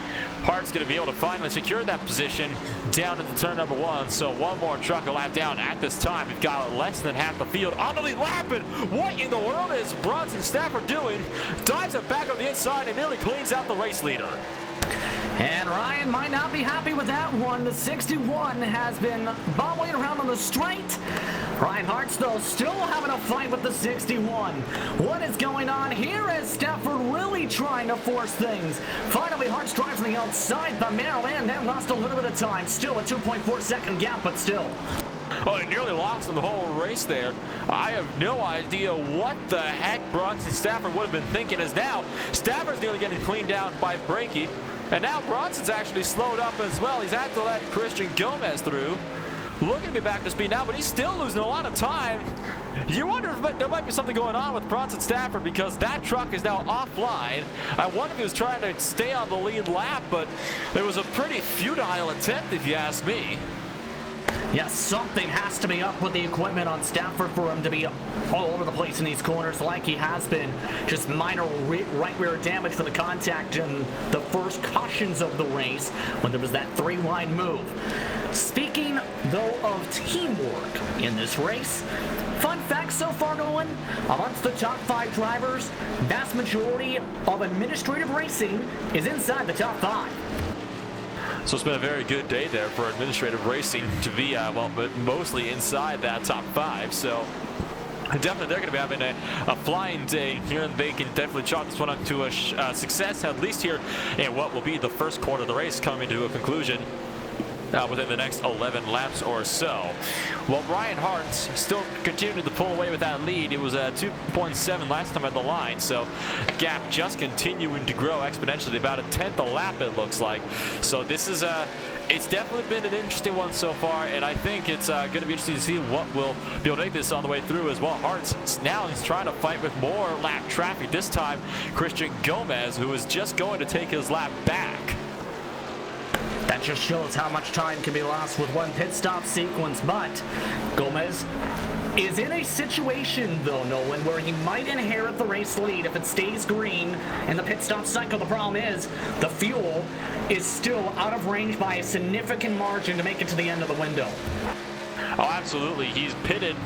Hart's going to be able to finally secure that position down into turn number 1. So one more truck a lap down at this time. We've got less than half the field on the lead lap. And what in the world is Bronson Stafford doing? Dives it back on the inside and nearly cleans out the race leader. And Ryan might not be happy with that one. The 61 has been bobbling around on the straight. Ryan Hart's, though, still having a fight with the 61. What is going on here? Is Stafford really trying to force things? Finally, Hart's drives on the outside, but man, they lost a little bit of time. Still a 2.4-second gap, but still. Oh, he nearly lost in the whole race there. I have no idea what the heck Bronson Stafford would have been thinking, as now Stafford's nearly getting cleaned down by Breaky. And now Bronson's actually slowed up as well. He's had to let Christian Gomez through. Looking to be back to speed now, but he's still losing a lot of time. You wonder if there might be something going on with Bronson Stafford, because that truck is now offline. I wonder if he was trying to stay on the lead lap, but it was a pretty futile attempt, if you ask me. Yes, something has to be up with the equipment on Stafford for him to be all over the place in these corners like he has been. Just minor right rear damage for the contact in the first cautions of the race when there was that 3-wide move. Speaking, though, of teamwork in this race, fun fact so far going, amongst the top 5 drivers, vast majority of administrative racing is inside the top 5. So it's been a very good day there for administrative racing to be, but mostly inside that top 5. So definitely they're going to be having a flying day here, and they can definitely chalk this one up to a success, at least here in what will be the first quarter of the race coming to a conclusion within the next 11 laps or so. Well, Ryan Hart's still continuing to pull away with that lead. It was 2.7 last time at the line, so gap just continuing to grow exponentially, about a 10th a lap it looks like. So this is it's definitely been an interesting one so far, and I think it's going to be interesting to see what will be able to make this all the way through as well. Hart's now he's trying to fight with more lap traffic. This time, Christian Gomez, who is just going to take his lap back. That just shows how much time can be lost with one pit stop sequence, but Gomez is in a situation, though, Nolan, where he might inherit the race lead if it stays green in the pit stop cycle. The problem is the fuel is still out of range by a significant margin to make it to the end of the window. Oh, absolutely. He's pitted,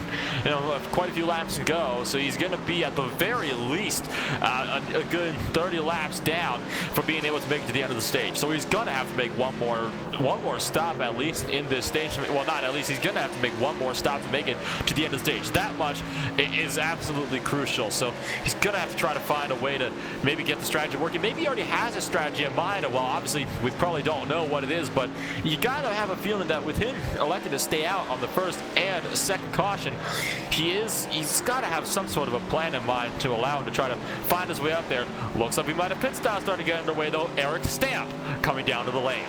quite a few laps to go, so he's going to be at the very least a good 30 laps down for being able to make it to the end of the stage. So he's going to have to make one more stop at least in this stage. Well, not at least. He's going to have to make one more stop to make it to the end of the stage. That much is absolutely crucial. So he's going to have to try to find a way to maybe get the strategy working. Maybe he already has a strategy in mind. Well, obviously, we probably don't know what it is, but you got to have a feeling that with him electing to stay out on the first and second caution. He's got to have some sort of a plan in mind to allow him to try to find his way up there. Looks like we might have pit stop starting to get underway though. Eric Stamp coming down to the lane.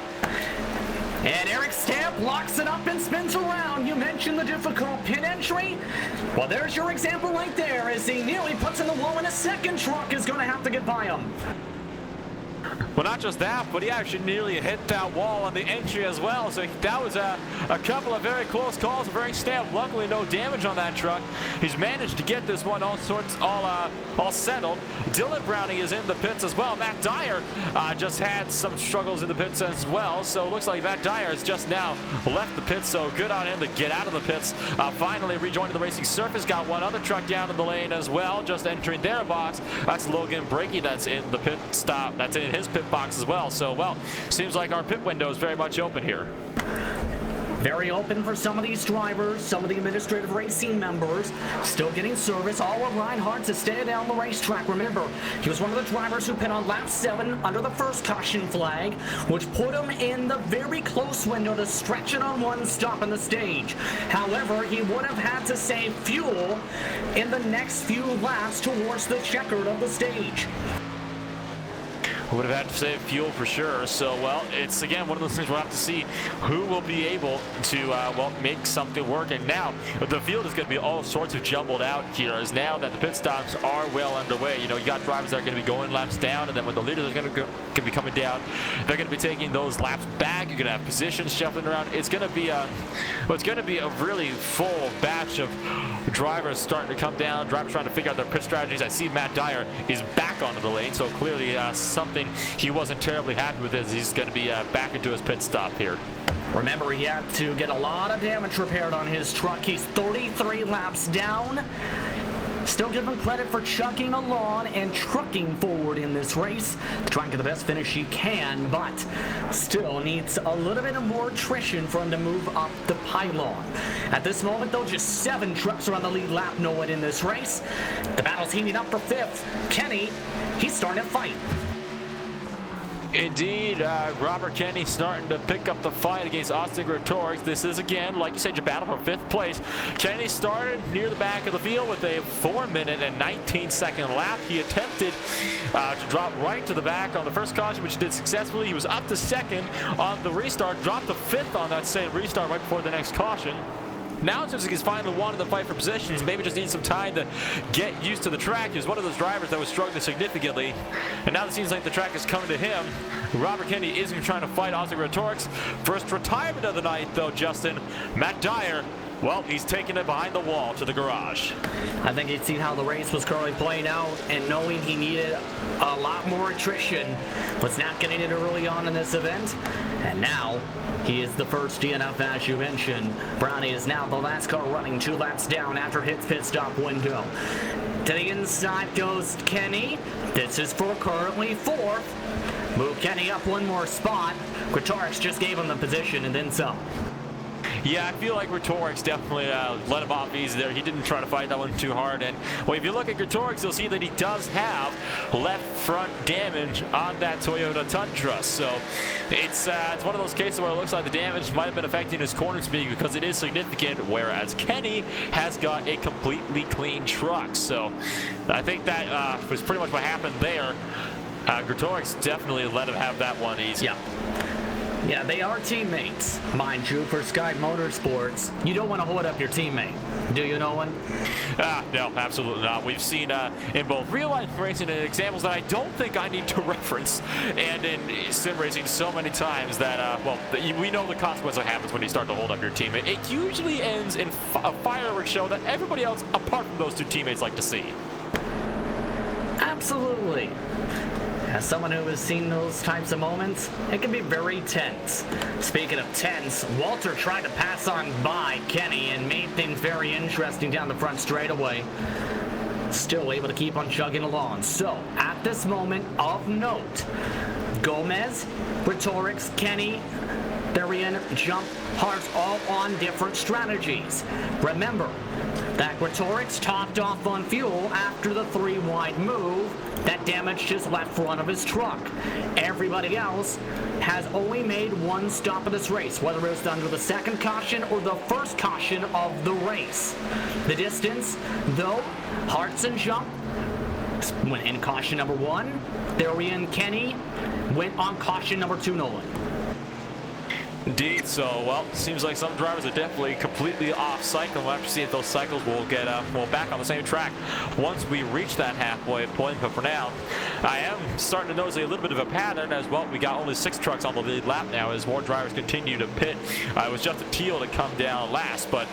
And Eric Stamp locks it up and spins around. You mentioned the difficult pit entry. Well, there's your example right there as he nearly puts in the wall and a second truck is going to have to get by him. Well, not just that, but he actually nearly hit that wall on the entry as well. So that was a couple of very close calls for Eric Stamp. Luckily, no damage on that truck. He's managed to get this one all settled. Dylan Browning is in the pits as well. Matt Dyer just had some struggles in the pits as well. So it looks like Matt Dyer has just now left the pits. So good on him to get out of the pits. Finally rejoining the racing surface. Got one other truck down in the lane as well, just entering their box. That's Logan Breaky that's in the pit stop. That's in his pit box as well. So, well, seems like our pit window is very much open here. Very open for some of these drivers, some of the administrative racing members. Still getting service. All of Reinhardt to stay down the racetrack. Remember, he was one of the drivers who pit on lap 7 under the first caution flag, which put him in the very close window to stretch it on one stop in the stage. However, he would have had to save fuel in the next few laps towards the checkered of the stage. Would have had to save fuel for sure. So, well, it's again one of those things we'll have to see who will be able to, well, make something work. And now the field is going to be all sorts of jumbled out here, as now that the pit stops are well underway. You know, you got drivers that are going to be going laps down, and then when the leaders are going to be coming down, they're going to be taking those laps back. You're going to have positions shuffling around. It's going to be well, it's going to be a really full batch of drivers starting to come down. Drivers trying to figure out their pit strategies. I see Matt Dyer is back onto the lane, so clearly something he wasn't terribly happy with as he's going to be back into his pit stop here. Remember, he had to get a lot of damage repaired on his truck. He's 33 laps down. Still give him credit for chugging along and trucking forward in this race, trying to get the best finish he can, but still needs a little bit of more attrition for him to move up the pylon. At this moment, though, just 7 trucks are on the lead lap, no one in this race. The battle's heating up for 5th. Kenny, he's starting to fight. Indeed, Robert Kenny starting to pick up the fight against Austin Gretorix. This is, again, like you said, your battle for 5th place. Kenny started near the back of the field with a 4-minute and 19-second lap. He attempted to drop right to the back on the first caution, which he did successfully. He was up to 2nd on the restart, dropped to 5th on that same restart right before the next caution. Now it seems like he's finally wanted to fight for positions. Maybe just needs some time to get used to the track. He was one of those drivers that was struggling significantly. And now it seems like the track is coming to him. Robert Kennedy isn't trying to fight Austin Gretorix. First retirement of the night, though, Justin. Matt Dyer, well, he's taking it behind the wall to the garage. I think he'd seen how the race was currently playing out, and knowing he needed a lot more attrition, was not getting it early on in this event. And now he is the first DNF, as you mentioned. Brownie is now the last car running 2 laps down after his pit stop window. To the inside goes Kenny. This is for currently 4th. Move Kenny up 1 more spot. Gretorix just gave him the position and then some. Yeah, I feel like Gretorix definitely let him off easy there. He didn't try to fight that one too hard. And well, if you look at Gretorix, you'll see that he does have left front damage on that Toyota Tundra. So it's one of those cases where it looks like the damage might have been affecting his corner speed because it is significant, whereas Kenny has got a completely clean truck. So I think that was pretty much what happened there. Gretorix definitely let him have that one easy. Yeah, they are teammates, mind you, for Sky Motorsports. You don't want to hold up your teammate, do you, Nolan? No, absolutely not. We've seen in both real-life racing and examples that I don't think I need to reference, and in sim racing so many times that, well, we know the consequence that happens when you start to hold up your teammate. It usually ends in a fireworks show that everybody else, apart from those 2 teammates, like to see. Absolutely. As someone who has seen those types of moments, it can be very tense. Speaking of tense, Walter tried to pass on by Kenny and made things very interesting down the front straightaway. Still able to keep on chugging along. So, at this moment of note, Gomez, Gretorix, Kenny, they're in jump hearts all on different strategies. Remember that Gretorix topped off on fuel after the 3 wide move, that damaged his left front of his truck. Everybody else has only made one stop of this race, whether it was under the second caution or the first caution of the race. The distance, though, Hartz and Jump went in caution number 1. Therian Kenny went on caution number 2, Nolan. Indeed, so, well, seems like some drivers are definitely completely off cycle. We'll have to see if those cycles will get back on the same track once we reach that halfway point. But for now, I am starting to notice a little bit of a pattern as well. We got only 6 trucks on the lead lap now as more drivers continue to pit. It was just a Teal to come down last, but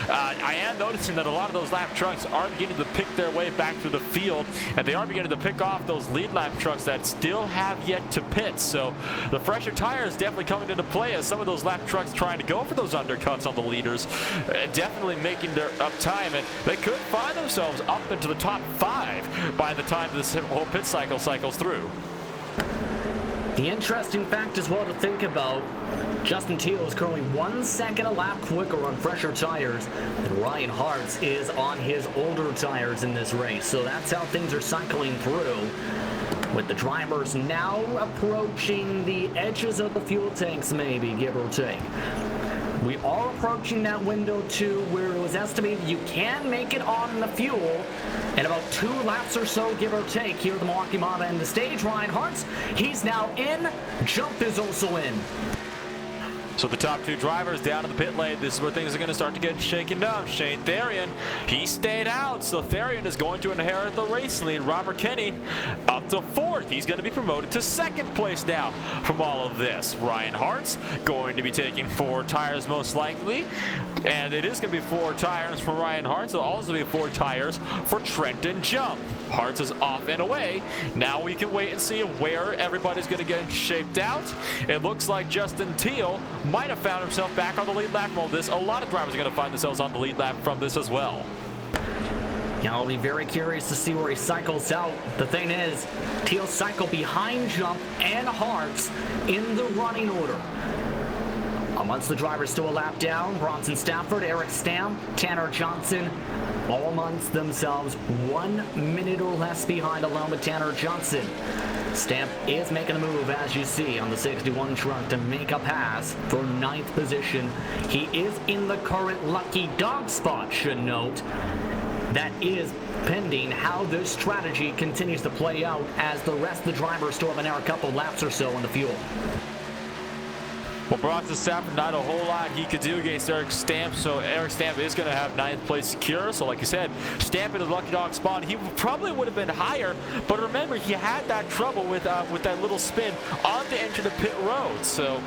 I am noticing that a lot of those lap trucks are beginning to pick their way back through the field, and they are beginning to pick off those lead lap trucks that still have yet to pit. So the fresher tires definitely coming into play as some of those lap trucks trying to go for those undercuts on the leaders, definitely making their up time, and they could find themselves up into the top 5 by the time this whole pit cycle cycles through. The interesting fact as well to think about, Justin Teal is currently 1 second a lap quicker on fresher tires than Ryan Hartz is on his older tires in this race. So that's how things are cycling through, with the drivers now approaching the edges of the fuel tanks, maybe, give or take. We are approaching that window too, where it was estimated you can make it on the fuel in about 2 laps or so, give or take. Here the Milwaukee Mata in the stage. Ryan Hartz, he's now in. Jump is also in. So the top 2 drivers down in the pit lane. This is where things are going to start to get shaken down. Shane Therian, he stayed out, so Therian is going to inherit the race lead. Robert Kenny up to 4th. He's going to be promoted to 2nd place now from all of this. Ryan Hartz going to be taking 4 tires most likely, and it is going to be 4 tires for Ryan Hartz. It'll also be 4 tires for Trenton Jump. Hartz is off and away. Now we can wait and see where everybody's going to get shaped out. It looks like Justin Teal might have found himself back on the lead lap from this. A lot of drivers are going to find themselves on the lead lap from this as well. Yeah, I'll be very curious to see where he cycles out. The thing is, Teal cycled behind Jump and Hartz in the running order. Amongst the drivers still a lap down, Bronson Stafford, Eric Stamp, Tanner Johnson, all amongst themselves 1 minute or less behind, along with Tanner Johnson. Stamp is making a move, as you see, on the 61 truck to make a pass for 9th position. He is in the current lucky dog spot, should note. That is pending how this strategy continues to play out as the rest of the drivers still have a couple laps or so on the fuel. Well, Bronson Stafford, not a whole lot he could do against Eric Stamp, so Eric Stamp is going to have 9th place secure. So like you said, Stamp in the lucky dog spot, he probably would have been higher, but remember, he had that trouble with that little spin on the entry to pit road. So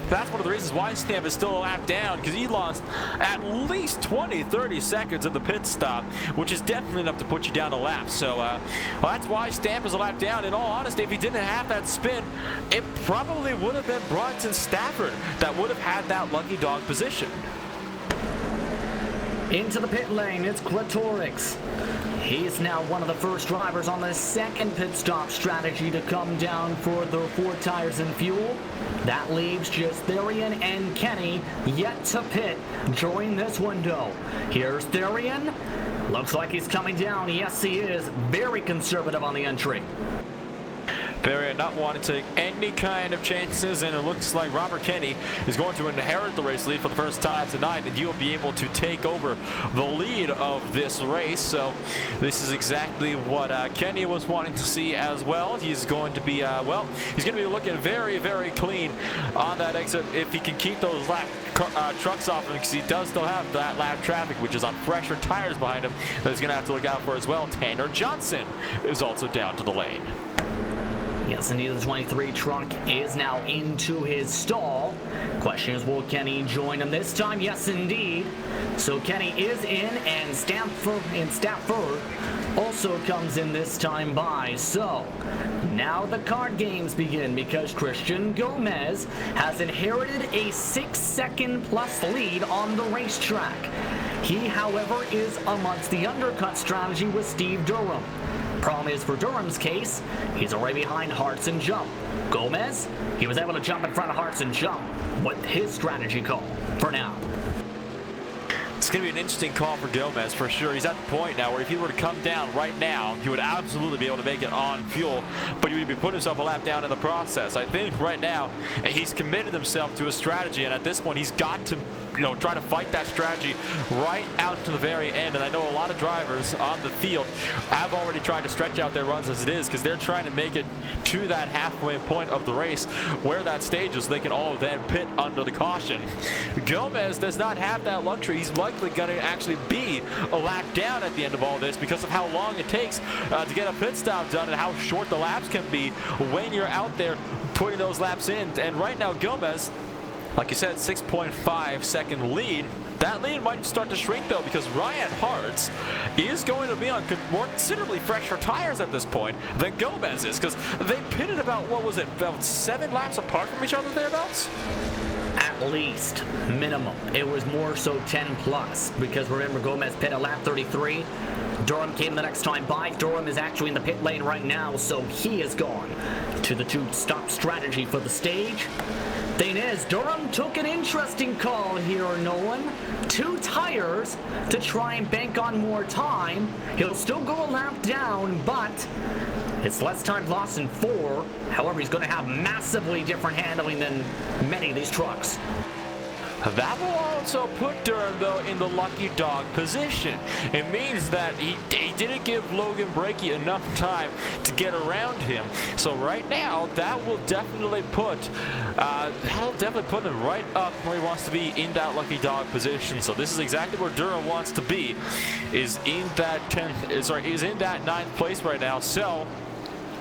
that's one of the reasons why Stamp is still a lap down, because he lost at least 20-30 seconds at the pit stop, which is definitely enough to put you down a lap. So well, that's why Stamp is a lap down. In all honesty, if he didn't have that spin, it probably would have been Bronson Stafford that would have had that lucky dog position. Into the pit lane, it's Clitorix. He's now one of the first drivers on the 2nd pit stop strategy to come down for the 4 tires and fuel. That leaves just Therian and Kenny yet to pit during this window. Here's Therian. Looks like he's coming down. Yes, he is. Very conservative on the entry. Therian not wanting to take any kind of chances, and it looks like Robert Kenny is going to inherit the race lead for the first time tonight, and he'll be able to take over the lead of this race. So this is exactly what Kenny was wanting to see as well. He's going to be he's going to be looking very, very clean on that exit if he can keep those lap trucks off him, because he does still have that lap traffic, which is on fresher tires behind him, that he's going to have to look out for as well. Tanner Johnson is also down to the lane. Yes, indeed, the 23 truck is now into his stall. Question is, will Kenny join him this time? Yes, indeed. So Kenny is in, and Stafford also comes in this time by. So now the card games begin, because Christian Gomez has inherited a 6-second plus lead on the racetrack. He, however, is amongst the undercut strategy with Steve Durham. Problem is, for Durham's case, he's already behind Hartz and Jump. Gomez, he was able to jump in front of Hartz and Jump. What his strategy call for now? It's going to be an interesting call for Gomez for sure. He's at the point now where if he were to come down right now, he would absolutely be able to make it on fuel, but he would be putting himself a lap down in the process. I think right now he's committed himself to a strategy, and at this point he's got to try to fight that strategy right out to the very end. And I know a lot of drivers on the field have already tried to stretch out their runs as it is, because they're trying to make it to that halfway point of the race where that stage is. They can all then pit under the caution. Gomez does not have that luxury. He's likely going to actually be a lap down at the end of all this because of how long it takes to get a pit stop done and how short the laps can be when you're out there putting those laps in. And right now Gomez, like you said, 6.5 second lead. That lead might start to shrink though, because Ryan Hartz is going to be on more considerably fresher tires at this point than Gomez is, because they pitted about, what was it, about 7 laps apart from each other thereabouts? At least, minimum. It was more so 10 plus, because remember Gomez pit at lap 33. Durham came the next time by. Durham is actually in the pit lane right now, so he is gone to the 2-stop strategy for the stage. Thing is, Durham took an interesting call here, Nolan. 2 tires to try and bank on more time. He'll still go a lap down, but it's less time lost in 4. However, he's going to have massively different handling than many of these trucks. That will also put Durham, though, in the lucky dog position. It means that he didn't give Logan Brakey enough time to get around him. So right now, that will definitely put him right up where he wants to be in that lucky dog position. So this is exactly where Durham wants to be, is in that 9th place right now. So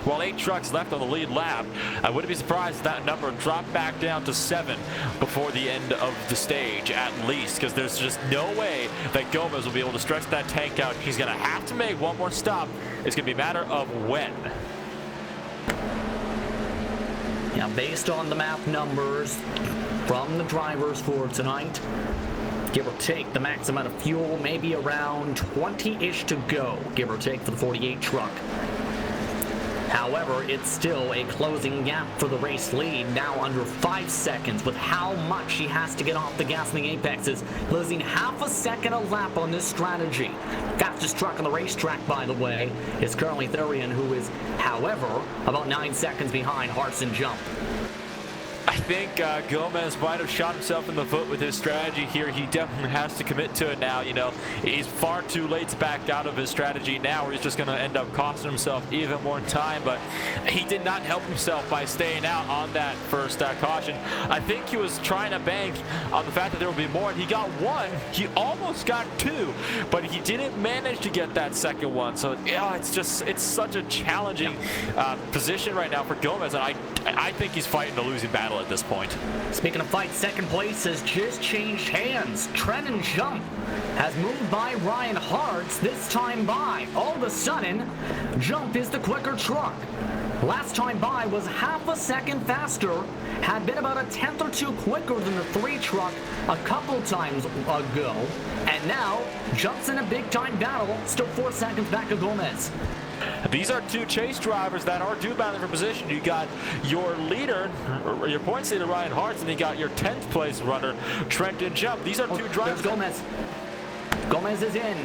while 8 trucks left on the lead lap, I wouldn't be surprised if that number dropped back down to 7 before the end of the stage, at least, because there's just no way that Gomez will be able to stretch that tank out. He's going to have to make one more stop. It's going to be a matter of when. Now, based on the map numbers from the drivers for tonight, give or take the max amount of fuel, maybe around 20-ish to go, give or take, for the 48 truck. However, it's still a closing gap for the race lead, now under 5 seconds, with how much he has to get off the gas in the apexes, losing half a second a lap on this strategy. Fastest truck on the racetrack, by the way, is currently Thurian, who is, however, about 9 seconds behind Hartz and Jump. I think Gomez might have shot himself in the foot with his strategy here. He definitely has to commit to it now. He's far too late to back out of his strategy now, or he's just going to end up costing himself even more time. But he did not help himself by staying out on that first caution. I think he was trying to bank on the fact that there would be more, and he got 1. He almost got 2, but he didn't manage to get that second one. So it's such a challenging position right now for Gomez, and I think he's fighting a losing battle at this point. Speaking of fight, second place has just changed hands. Trenton Jump has moved by Ryan Hartz, this time by. All of a sudden, Jump is the quicker truck. Last time by was half a second faster, had been about a 10th or 2 quicker than the 3 truck a couple times ago, and now Jump's in a big time battle, still 4 seconds back to Gomez. These are 2 chase drivers that are due battling for position. You got your leader, or your points leader, Ryan Hartz, and you got your 10th place runner, Trenton Jump. These are 2 drivers. There's Gomez. Gomez is in.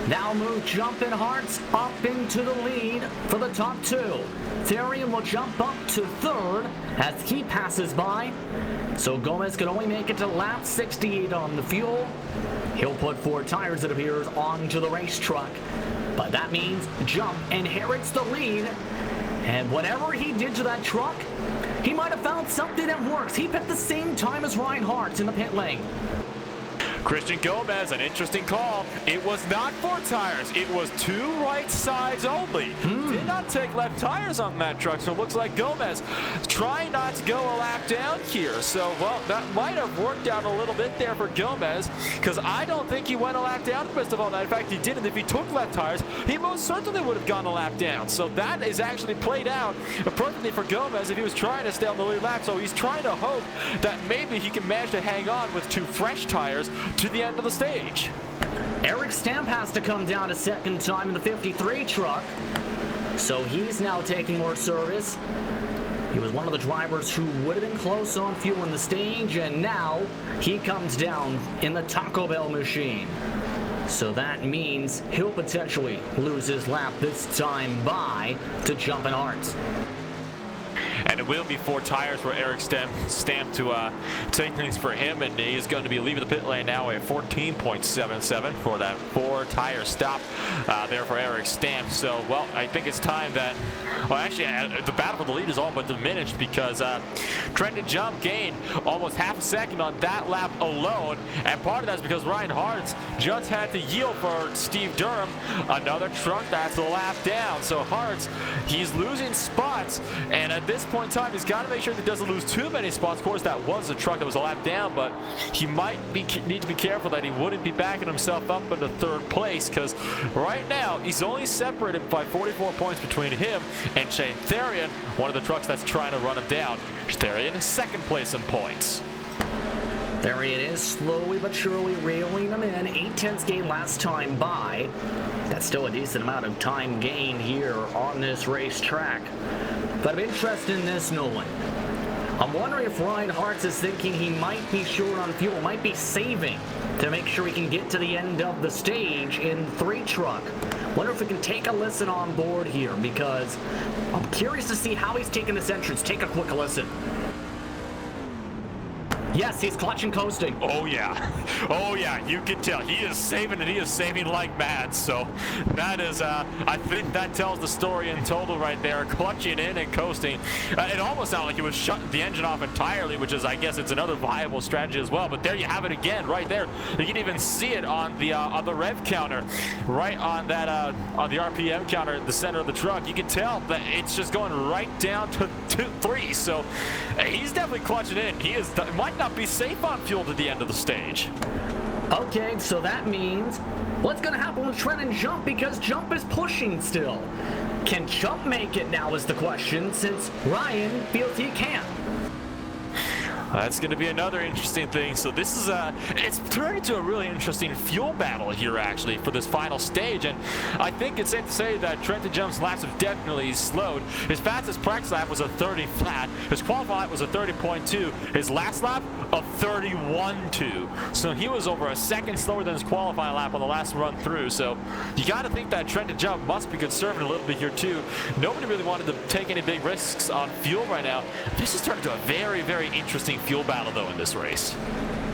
Now move Jump and Hartz up into the lead for the top 2. Therian will jump up to 3rd as he passes by. So Gomez can only make it to lap 68 on the fuel. He'll put 4 tires, it appears, onto the race truck. But that means Jump inherits the lead, and whatever he did to that truck, he might have found something that works. He picked the same time as Ryan Hartz in the pit lane. Christian Gomez, an interesting call. It was not 4 tires. It was 2 right sides only. Did not take left tires on that truck, so it looks like Gomez trying not to go a lap down here. So, well, that might have worked out a little bit there for Gomez, because I don't think he went a lap down the rest of all night. In fact, he didn't. If he took left tires, he most certainly would have gone a lap down. So that is actually played out perfectly for Gomez if he was trying to stay on the lead lap. So he's trying to hope that maybe he can manage to hang on with 2 fresh tires to the end of the stage. Eric Stamp has to come down a second time in the 53 truck, so he's now taking more service. He was one of the drivers who would have been close on fuel in the stage, and now he comes down in the Taco Bell machine. So that means he'll potentially lose his lap this time by to Jumpin' Hearts. And it will be 4 tires for Eric Stamp to take things for him, and he's going to be leaving the pit lane now at 14.77 for that 4-tire stop there for Eric Stamp. So, well, I think it's time that, well, actually, the battle for the lead is all but diminished because Trenton Jump gained almost half a second on that lap alone, and part of that's because Ryan Hartz just had to yield for Steve Durham, another truck that's a lap down. So Hartz, he's losing spots, and at this point in time, he's got to make sure that he doesn't lose too many spots. Of course, that was a truck that was a lap down, but he might need to be careful that he wouldn't be backing himself up into 3rd place, because right now he's only separated by 44 points between him and Shane Therian, one of the trucks that's trying to run him down. Therian in 2nd place in points. There it is, slowly but surely reeling them in. 8/10 gain last time by. That's still a decent amount of time gained here on this racetrack. But I'm interested in this, Nolan. I'm wondering if Ryan Hartz is thinking he might be short on fuel, might be saving to make sure he can get to the end of the stage in 3 truck. Wonder if we can take a listen on board here, because I'm curious to see how he's taking this entrance. Take a quick listen. Yes, he's clutch and coasting. Oh yeah, you can tell he is saving, and he is saving like mad. So that is, I think that tells the story in total right there. Clutching in and coasting. It almost sounded like he was shutting the engine off entirely, which is, I guess, it's another viable strategy as well. But there you have it again, right there. You can even see it on the rev counter, right on that on the RPM counter in the center of the truck. You can tell that it's just going right down to 3. So he's definitely clutching in. He is might not be safe on fuel to the end of the stage. Okay, so that means what's going to happen with Trent and Jump, because Jump is pushing still. Can Jump make it now is the question, since Ryan feels he can. That's going to be another interesting thing. So this is it's turned into a really interesting fuel battle here, actually, for this final stage. And I think it's safe to say that Trenton Jump's laps have definitely slowed. His fastest practice lap was a 30 flat. His qualifying lap was a 30.2. His last lap, a 31.2. So he was over a second slower than his qualifying lap on the last run through. So you got to think that Trenton Jump must be conserving a little bit here too. Nobody really wanted to take any big risks on fuel right now. This has turned into a very, very interesting fuel battle, though, in this race.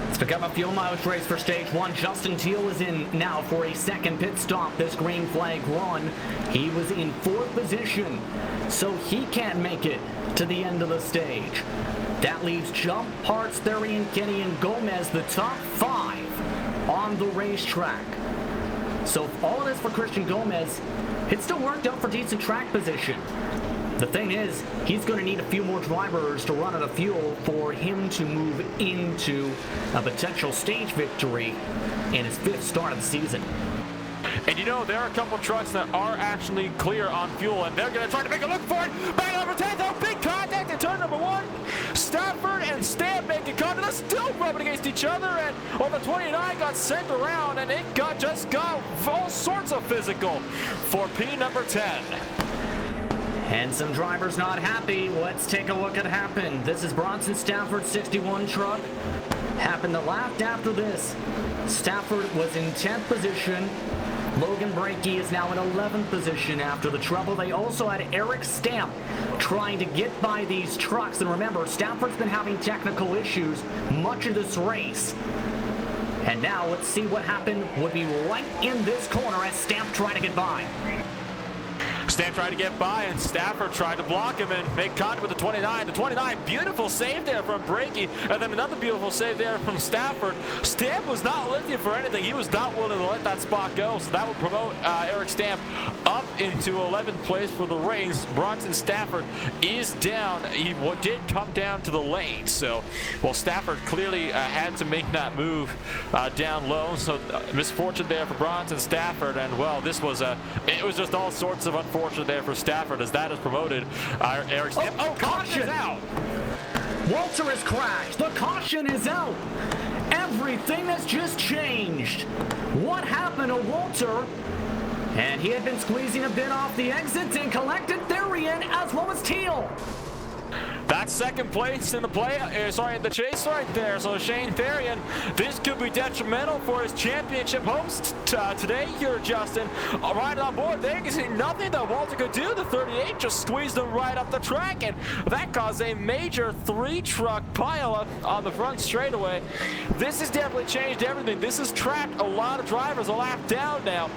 It's become a fuel mileage race for stage 1. Justin Teal is in now for a 2nd pit stop this green flag run. He was in 4th position, so he can't make it to the end of the stage. That leaves Jump, Hartz, Therian, Kenny, and Gomez, the top 5 on the racetrack. So all of this for Christian Gomez, it still worked out for decent track position. The thing is, he's going to need a few more drivers to run out of fuel for him to move into a potential stage victory in his 5th start of the season. And you know, there are a couple trucks that are actually clear on fuel, and they're going to try to make a look for it. Back number 10, though, big contact in turn number 1. Stafford and Stamp making contact. They're still rubbing against each other, and the 29 got sent around, and it just got all sorts of physical for P number 10. And some drivers not happy. Let's take a look at what happened. This is Bronson Stafford's 61 truck. Happened the lap after this. Stafford was in 10th position. Logan Brakey is now in 11th position after the trouble. They also had Eric Stamp trying to get by these trucks. And remember, Stafford's been having technical issues much of this race. And now let's see what happened. Would be right in this corner as Stamp tried to get by. Stamp tried to get by, and Stafford tried to block him and make contact with the 29. The 29, beautiful save there from Brakey, and then another beautiful save there from Stafford. Stamp was not looking for anything. He was not willing to let that spot go, so that would promote Eric Stamp up into 11th place for the race. Bronson Stafford is down. He did come down to the lane, so, well, Stafford clearly had to make that move down low, so misfortune there for Bronson Stafford, and, well, this was it was just all sorts of unfortunate there for Stafford as that is promoted. Eric Stamp. Oh, caution is out. Walter has crashed. The caution is out. Everything has just changed. What happened to Walter? And he had been squeezing a bit off the exits and collected Therian as well as Teal. That's second place in the in the chase right there. So Shane Therian, this could be detrimental for his championship hopes today here, Justin. Right on board, there you can see nothing that Walter could do. The 38 just squeezed him right up the track, and that caused a major 3-truck pileup on the front straightaway. This has definitely changed everything. This has trapped a lot of drivers a lap down now.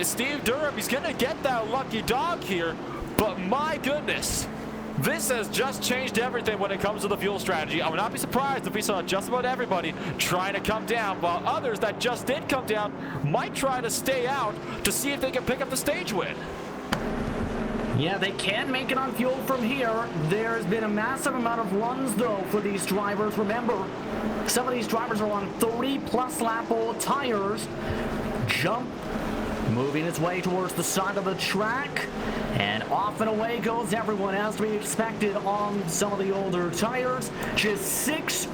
Steve Durham, he's going to get that lucky dog here, but my goodness, this has just changed everything when it comes to the fuel strategy. I would not be surprised if we saw just about everybody trying to come down, while others that just did come down might try to stay out to see if they can pick up the stage win. Yeah, they can make it on fuel from here. There's been a massive amount of runs, though, for these drivers. Remember, some of these drivers are on 30-plus lap old tires. Jump moving its way towards the side of the track, and off and away goes everyone, as we expected on some of the older tires. Just 6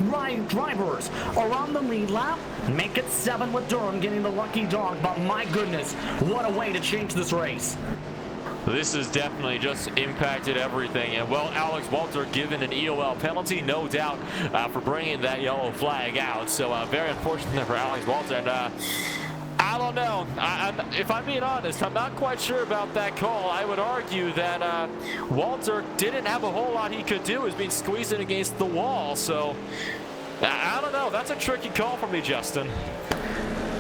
drivers are on the lead lap. Make it 7 with Durham getting the lucky dog, but my goodness, what a way to change this race. This has definitely just impacted everything. And, well, Alex Walter given an EOL penalty, no doubt, for bringing that yellow flag out. So, very unfortunate for Alex Walter. And, I don't know. If I'm being honest, I'm not quite sure about that call. I would argue that Walter didn't have a whole lot he could do. He was being squeezed in against the wall. So, I don't know. That's a tricky call for me, Justin.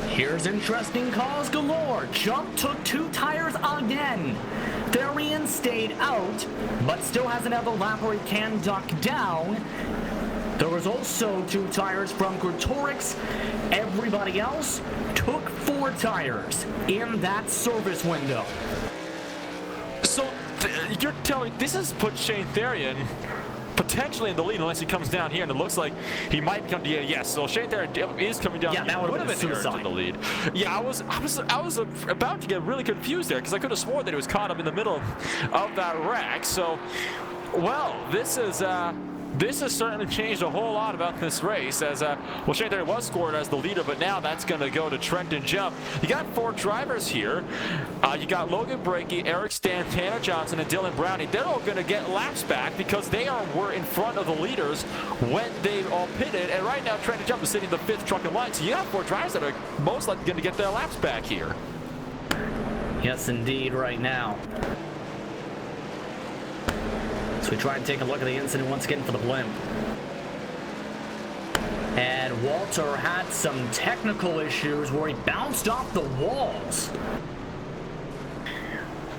Here's interesting calls galore. Jump took 2 tires again. Therian stayed out, but still has another lap where he can duck down. There was also 2 tires from Gretorix. Everybody else took 4 tires in that service window. So you're telling me this has put Shane Therian potentially in the lead unless he comes down here, and it looks like he might come. Yes, so Shane Therian is coming down. Yeah, that would have been suicide in the lead. Yeah, I was about to get really confused there because I could have sworn that he was caught up in the middle of that wreck. So, well, this has certainly changed a whole lot about this race, as well, Shane Therian was scored as the leader, but now that's going to go to Trenton Jump. You got 4 drivers here. You got Logan Brakey, Eric Stan, Tanner Johnson, and Dylan Brownie. They're all going to get laps back because they were in front of the leaders when they all pitted, and right now Trenton Jump is sitting in the 5th truck in line. So you have 4 drivers that are most likely going to get their laps back here. Yes, indeed, right now. So we try and take a look at the incident once again for the blimp. And Walter had some technical issues where he bounced off the walls.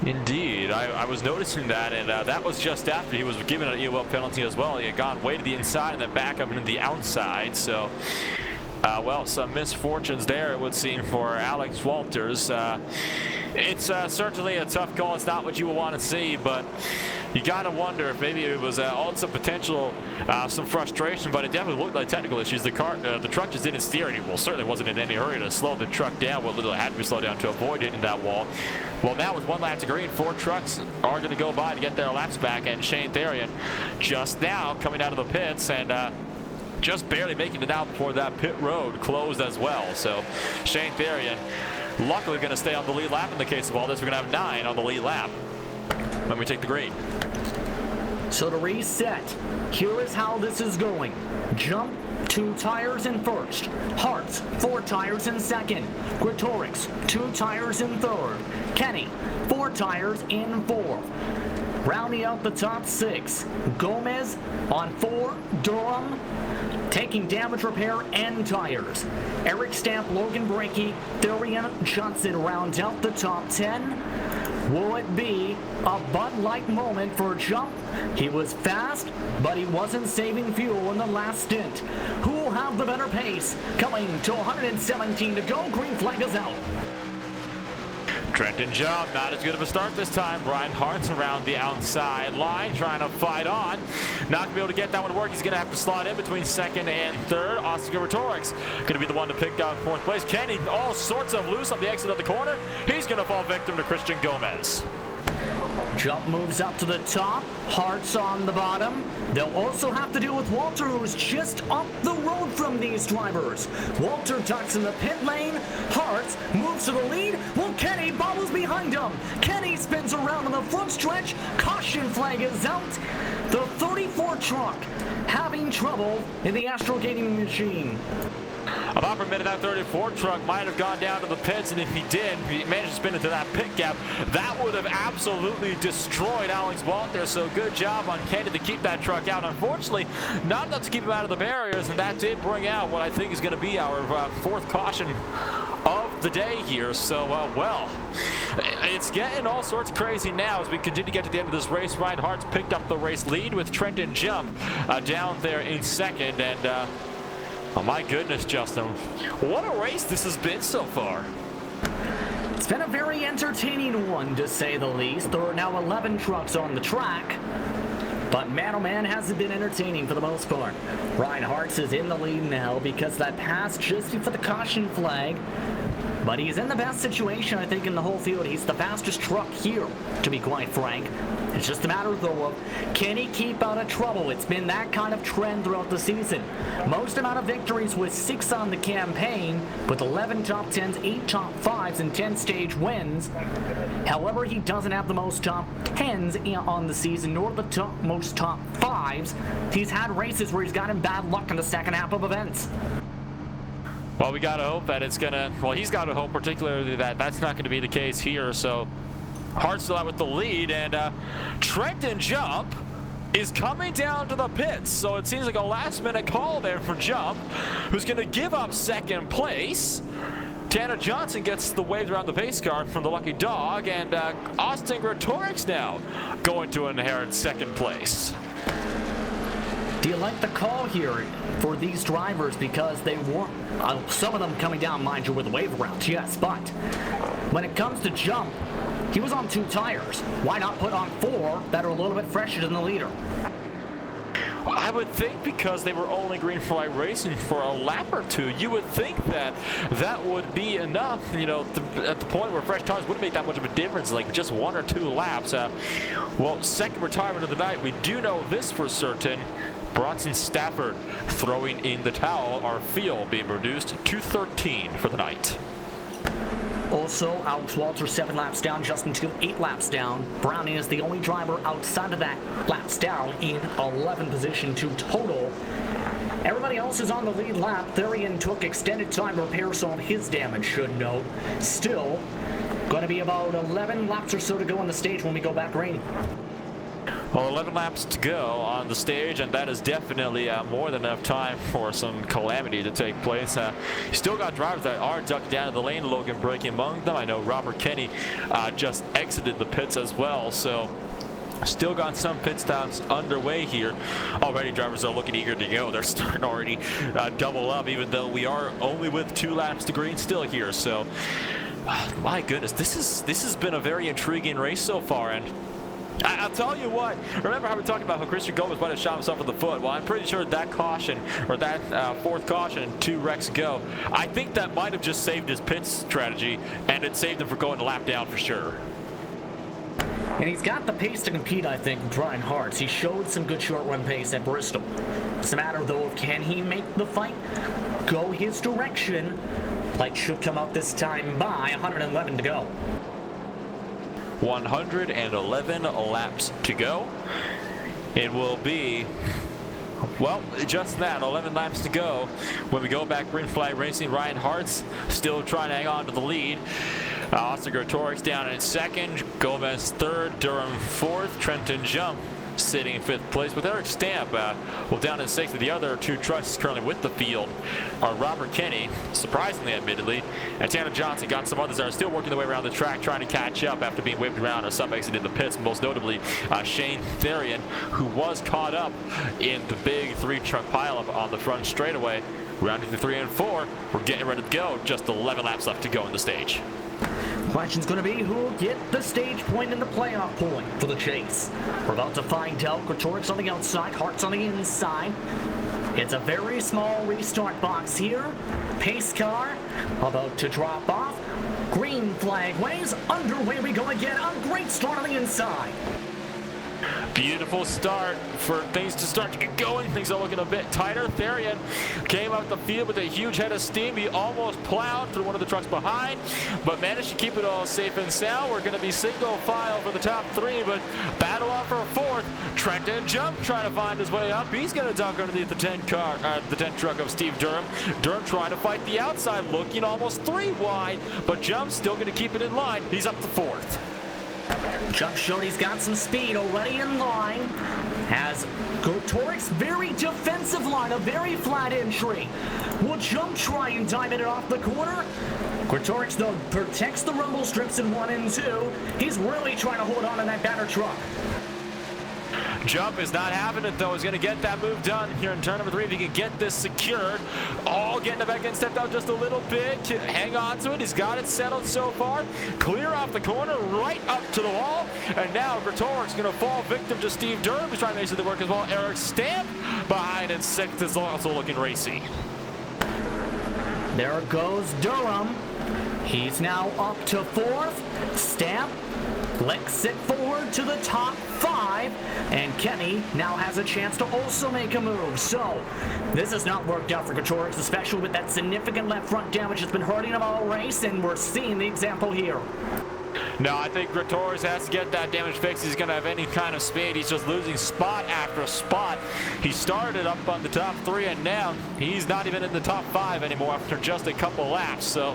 Indeed, I was noticing that, and that was just after he was given an EOL penalty as well. He had gone way to the inside and then back up into the outside. So, well, some misfortunes there, it would seem, for Alex Walters. It's certainly a tough call. It's not what you would want to see, but you got to wonder if maybe it was on some potential, some frustration, but it definitely looked like technical issues. The truck just didn't steer, and he certainly wasn't in any hurry to slow the truck down. What little had to be slowed down to avoid hitting that wall. Well, now with 1 lap to green, 4 trucks are going to go by to get their laps back, and Shane Therian just now coming out of the pits and just barely making it out before that pit road closed as well. So Shane Therian luckily going to stay on the lead lap in the case of all this. We're going to have 9 on the lead lap when we take the green. So to reset, here is how this is going. Jump, 2 tires in first. Hartz, 4 tires in second. Gretorix, 2 tires in third. Kenny, 4 tires in fourth. Rounding out the top 6, Gomez on 4, Durham taking damage repair and tires. Eric Stamp, Logan Brakey, Therian Johnson round out the top 10. Will it be a Bud Light moment for Jump? He was fast, but he wasn't saving fuel in the last stint. Who will have the better pace? Coming to 117 to go, green flag is out. Trenton Jump, not as good of a start this time. Brian Hart's around the outside line, trying to fight on. Not going to be able to get that one to work. He's going to have to slot in between 2nd and 3rd. Oscar Gretorix going to be the one to pick up 4th place. Kenny, all sorts of loose on the exit of the corner. He's going to fall victim to Christian Gomez. Jump moves up to the top. Hart's on the bottom. They'll also have to deal with Walter, who's just up the road from these drivers. Walter ducks in the pit lane. Hart moves to the lead. Well, Kenny bobbles behind him. Kenny spins around on the front stretch. Caution flag is out. The 34 truck having trouble in the astrogating machine. About per minute, that 34 truck might have gone down to the pits, and if he did, he managed to spin into that pit gap, that would have absolutely destroyed Alex Walter. So good job on Kenny to keep that truck out. Unfortunately, not enough to keep him out of the barriers, and that did bring out what I think is going to be our fourth caution of the day here. So, well, it's getting all sorts crazy now as we continue to get to the end of this race. Ryan Hart's picked up the race lead with Trenton Jump down there in second, and oh my goodness, Justin, what a race this has been so far. It's been a very entertaining one, to say the least. There are now 11 trucks on the track, but man, oh man, has it been entertaining for the most part. Ryan Hartz is in the lead now because that pass just before the caution flag, but he's in the best situation, I think, in the whole field. He's the fastest truck here, to be quite frank. It's just a matter, though, of can he keep out of trouble? It's been that kind of trend throughout the season. Most amount of victories with 6 on the campaign, with 11 top 10s, 8 top 5s, and 10 stage wins. However, he doesn't have the most top 10s on the season, nor the most top 5s. He's had races where he's gotten bad luck in the second half of events. Well, we got to hope that it's going to, well, he's got to hope particularly that that's not going to be the case here. So Hart still out with the lead, and Trenton Jump is coming down to the pits. So it seems like a last-minute call there for Jump, who's going to give up second place. Tanner Johnson gets the waves around the pace car from the Lucky Dog, and Austin Gretorix now going to inherit second place. Do you like the call here for these drivers? Because they weren't, some of them coming down, mind you, with the wave around, yes, but when it comes to Jump, he was on 2 tires. Why not put on 4 that are a little bit fresher than the leader? I would think because they were only green flag racing for a lap or 2, you would think that that would be enough, you know, at the point where fresh tires wouldn't make that much of a difference, like just 1 or 2 laps. Well, second retirement of the night, we do know this for certain. Bronson Stafford throwing in the towel. Our field being reduced to 13 for the night. Also, Alex Walter 7 laps down, Justin Teal 8 laps down. Browning is the only driver outside of that laps down in 11th position to total. Everybody else is on the lead lap. Therian took extended time to repair some of his damage, should note. Still, going to be about 11 laps or so to go on the stage when we go back raining. Well, 11 laps to go on the stage, and that is definitely more than enough time for some calamity to take place. Still got drivers that are ducked down to the lane, Logan breaking among them. I know Robert Kenny just exited the pits as well, so still got some pit stops underway here. Already drivers are looking eager to go. They're starting to already double up, even though we are only with 2 laps to green still here. So, my goodness, this has been a very intriguing race so far, and I'll tell you what, remember how we talked about how Christian Gomez might have shot himself in the foot? Well, I'm pretty sure that caution, or that 4th caution, 2 wrecks ago, I think that might have just saved his pit strategy, and it saved him from going a lap down for sure. And he's got the pace to compete, I think, with Ryan Hartz. He showed some good short-run pace at Bristol. It's a matter, though, of can he make the fight go his direction? Light should come out this time by 111 to go. 111 laps to go. It will be, well, just that, 11 laps to go. When we go back green flag racing, Ryan Hartz still trying to hang on to the lead. Austin Gretorix down in 2nd, Gomez 3rd, Durham 4th, Trenton Jump sitting in 5th place with Eric Stamp well down in 6th. The other 2 trucks currently with the field are Robert Kenny, surprisingly admittedly, and Tanner Johnson. Got some others that are still working their way around the track trying to catch up after being waved around or some exited the pits, most notably Shane Therian, who was caught up in the big 3-truck pileup on the front straightaway. Rounding to 3 and 4, we're getting ready to go. Just 11 laps left to go in the stage. Question's going to be who will get the stage point and the playoff point for the chase. We're about to find out. Gretorix on the outside, Hartz on the inside. It's a very small restart box here. Pace car about to drop off. Green flag waves. Underway we go again. A great start on the inside. Beautiful start for things to start to get going. Things are looking a bit tighter. Therian came out the field with a huge head of steam. He almost plowed through one of the trucks behind, but managed to keep it all safe and sound. We're going to be single file for the top 3, but battle on for 4th. Trenton Jump trying to find his way up. He's going to duck underneath the 10 truck of Steve Durham. Durham trying to fight the outside, looking almost 3 wide, but Jump still going to keep it in line. He's up to 4th. Jump showed he's got some speed already in line. Has Gotoric's very defensive line, a very flat entry. Will Jump try and diamond it off the corner? Gotoric's, though, protects the rumble strips in 1 and 2. He's really trying to hold on to that batter truck. Jump is not having it, though. He's going to get that move done here in turn number 3 if he can get this secured. Oh, getting it back in, stepped out just a little bit. Hang on to it. He's got it settled so far. Clear off the corner, right up to the wall. And now Gotoric's going to fall victim to Steve Durham. He's trying to make it work as well. Eric Stamp behind in 6th is also looking racy. There goes Durham. He's now up to 4th. Stamp flicks it forward to the top 5, and Kenny now has a chance to also make a move. So this has not worked out for Gotoric's, especially with that significant left front damage that's been hurting him all race, and we're seeing the example here. No, I think Gotoric's has to get that damage fixed. He's going to have any kind of speed. He's just losing spot after spot. He started up on the top 3, and now he's not even in the top 5 anymore after just a couple laps. So,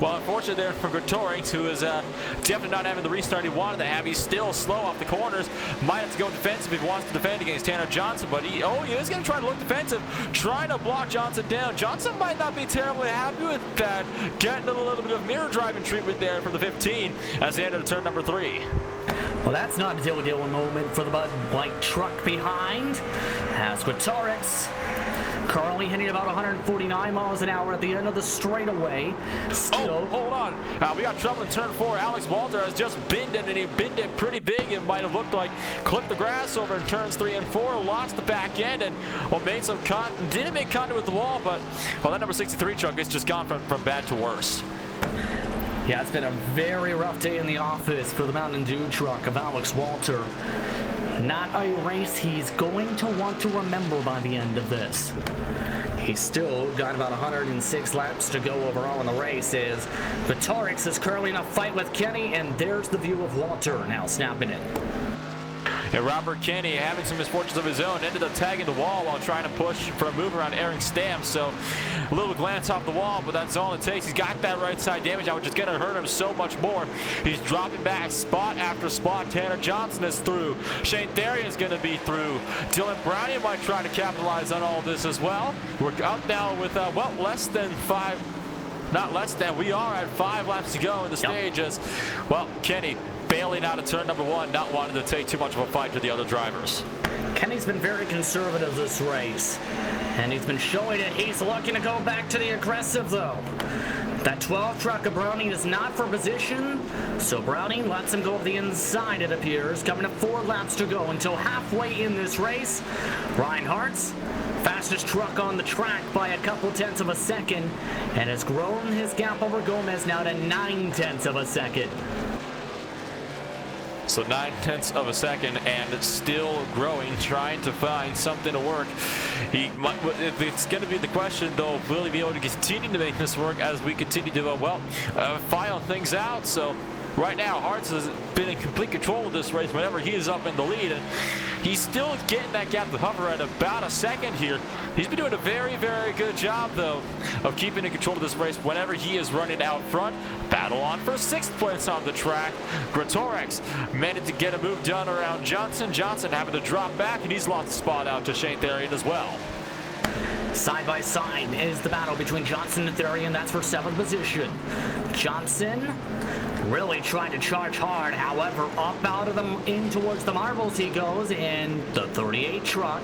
well, unfortunately there for Gotoric's, who is definitely not having the restart he wanted to have. He's still slow off the corners. Might have to go defensive if he wants to defend against Tanner Johnson, but he is going to try to look defensive, trying to block Johnson down. Johnson might not be terribly happy with that, getting a little bit of mirror driving treatment there for the 15 as they enter turn number 3. Well, that's not a deal moment for the Bud White truck behind, as Gotoric's currently hitting about 149 miles an hour at the end of the straightaway. Still, hold on. We got trouble in turn 4. Alex Walter has just binned it, and he binned it pretty big. It might have looked like clipped the grass over in turns 3 and 4, lost the back end, and made some didn't make contact with the wall, but that number 63 truck has just gone from bad to worse. Yeah, it's been a very rough day in the office for the Mountain Dew truck of Alex Walter. Not a race he's going to want to remember by the end of this. He's still got about 106 laps to go overall in the race. Gotoric's is currently in a fight with Kenny, and there's the view of Walter now snapping it. And Robert Kenny, having some misfortunes of his own, ended up tagging the wall while trying to push for a move around Eric Stamp. So a little glance off the wall, but that's all it takes. He's got that right side damage now, which is going to hurt him so much more. He's dropping back spot after spot. Tanner Johnson is through. Shane Therian is going to be through. Dylan Browning might try to capitalize on all this as well. We're out now with, less than 5. Not less than. We are at 5 laps to go in the stage as, Kenny bailing out of turn number 1, not wanting to take too much of a fight to the other drivers. Kenny's been very conservative this race, and he's been showing it. He's looking to go back to the aggressive, though. That 12 truck of Browning is not for position, so Browning lets him go up the inside, it appears. Coming up 4 laps to go until halfway in this race. Reinhardt's fastest truck on the track by a couple tenths of a second, and has grown his gap over Gomez now to 9 tenths of a second. So 9 tenths of a second, and it's still growing, trying to find something to work. It's going to be the question, though, will he be able to continue to make this work as we continue to, file things out? So right now, Hartz has been in complete control of this race whenever he is up in the lead, and he's still getting that gap to hover at about a second here. He's been doing a very, very good job, though, of keeping in control of this race whenever he is running out front. Battle on for 6th place on the track. Gotoric's managed to get a move done around Johnson. Johnson having to drop back, and he's lost the spot out to Shane Therian as well. Side by side is the battle between Johnson and Therian. That's for 7th position. Johnson really trying to charge hard. However, up out of them in towards the marbles he goes, and the 38 truck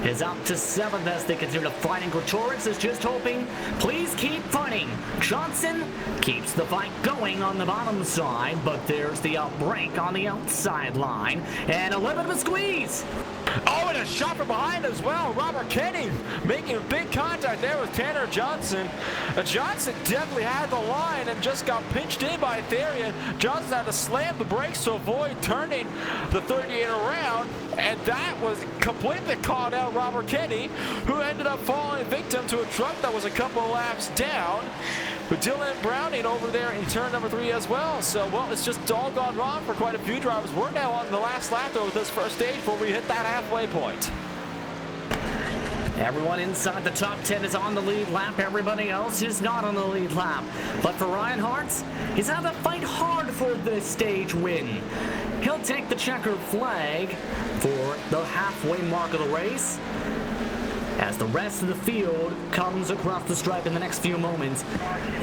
is up to 7th as they continue to fight. And Gotoric's is just hoping, please keep fighting. Johnson keeps the fight going on the bottom side, but there's the outbreak on the outside line, and a little bit of a squeeze. Oh, and a shot from behind as well. Robert Kenny making a big contact there with Tanner Johnson. Johnson definitely had the line and just got pinched in by Therian. Johnson had to slam the brakes to avoid turning the 38 around, and that was completely caught out Robert Kenny, who ended up falling victim to a truck that was a couple of laps down. with Dylan Browning over there in turn number 3 as well. So, well, it's just all gone wrong for quite a few drivers. We're now on the last lap, though, with this first stage before we hit that halfway point. Everyone inside the top 10 is on the lead lap. Everybody else is not on the lead lap. But for Ryan Hartz, he's had to fight hard for this stage win. He'll take the checkered flag for the halfway mark of the race, as the rest of the field comes across the stripe in the next few moments.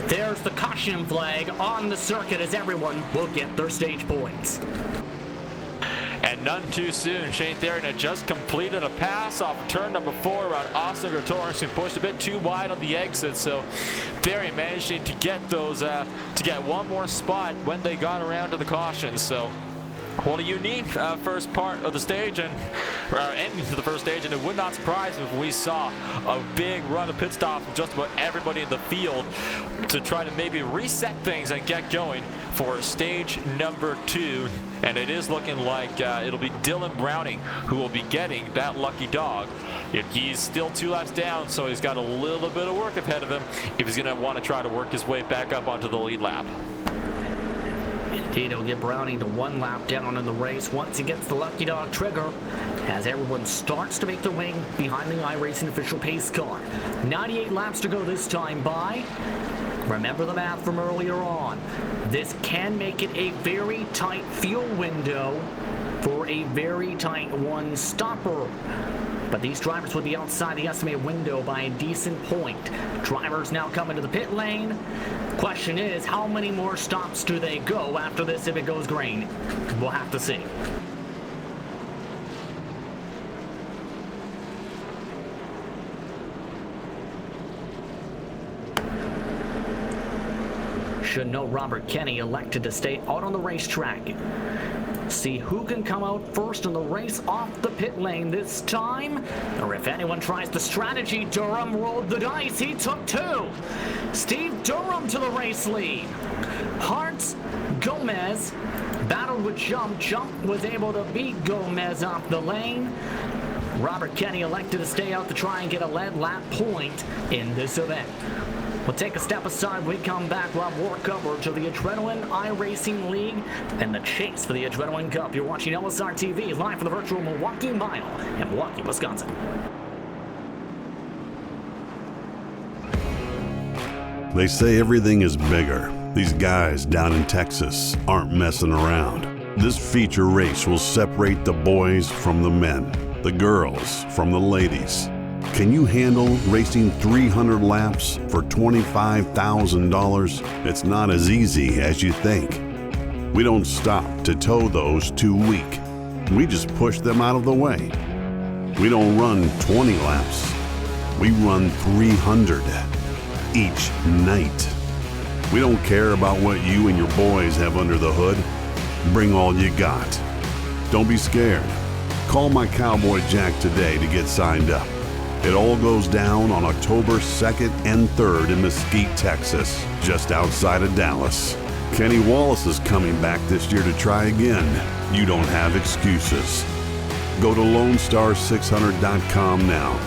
There's the caution flag on the circuit, as everyone will get their stage points. And none too soon. Shane Therian had just completed a pass off of turn number 4 around Austin Gregorius, and pushed a bit too wide on the exit. So Therian managing to get those, to get one more spot when they got around to the cautions. So, well, a unique first part of the stage, and ending to the first stage, and it would not surprise me if we saw a big run of pit stops from just about everybody in the field to try to maybe reset things and get going for stage number 2. And it is looking like it'll be Dylan Browning who will be getting that lucky dog. He's still 2 laps down, so he's got a little bit of work ahead of him if he's going to want to try to work his way back up onto the lead lap. Indeed, he'll get Browning to 1 lap down in the race once he gets the lucky dog trigger, as everyone starts to make their way behind the iRacing official pace car. 98 laps to go this time by. Remember the math from earlier on. This can make it a very tight fuel window for a very tight one stopper. But these drivers will be outside the estimated window by a decent point. Drivers now come into the pit lane. Question is, how many more stops do they go after this if it goes green? We'll have to see. Should know Robert Kenny elected to stay out on the racetrack. See who can come out first in the race off the pit lane this time. Or if anyone tries the strategy, Durham rolled the dice. He took 2. Steve Durham to the race lead. Hartz, Gomez battled with Jump. Jump was able to beat Gomez off the lane. Robert Kenny elected to stay out to try and get a lead lap point in this event. We'll take a step aside. When we come back, we'll have more coverage of the Adrenaline iRacing League and the chase for the Adrenaline Cup. You're watching LSR TV live from the virtual Milwaukee Mile in Milwaukee, Wisconsin. They say everything is bigger. These guys down in Texas aren't messing around. This feature race will separate the boys from the men, the girls from the ladies. Can you handle racing 300 laps for $25,000? It's not as easy as you think. We don't stop to tow those too weak. We just push them out of the way. We don't run 20 laps. We run 300 each night. We don't care about what you and your boys have under the hood. Bring all you got. Don't be scared. Call my Cowboy Jack today to get signed up. It all goes down on October 2nd and 3rd in Mesquite, Texas, just outside of Dallas. Kenny Wallace is coming back this year to try again. You don't have excuses. Go to LoneStar600.com now.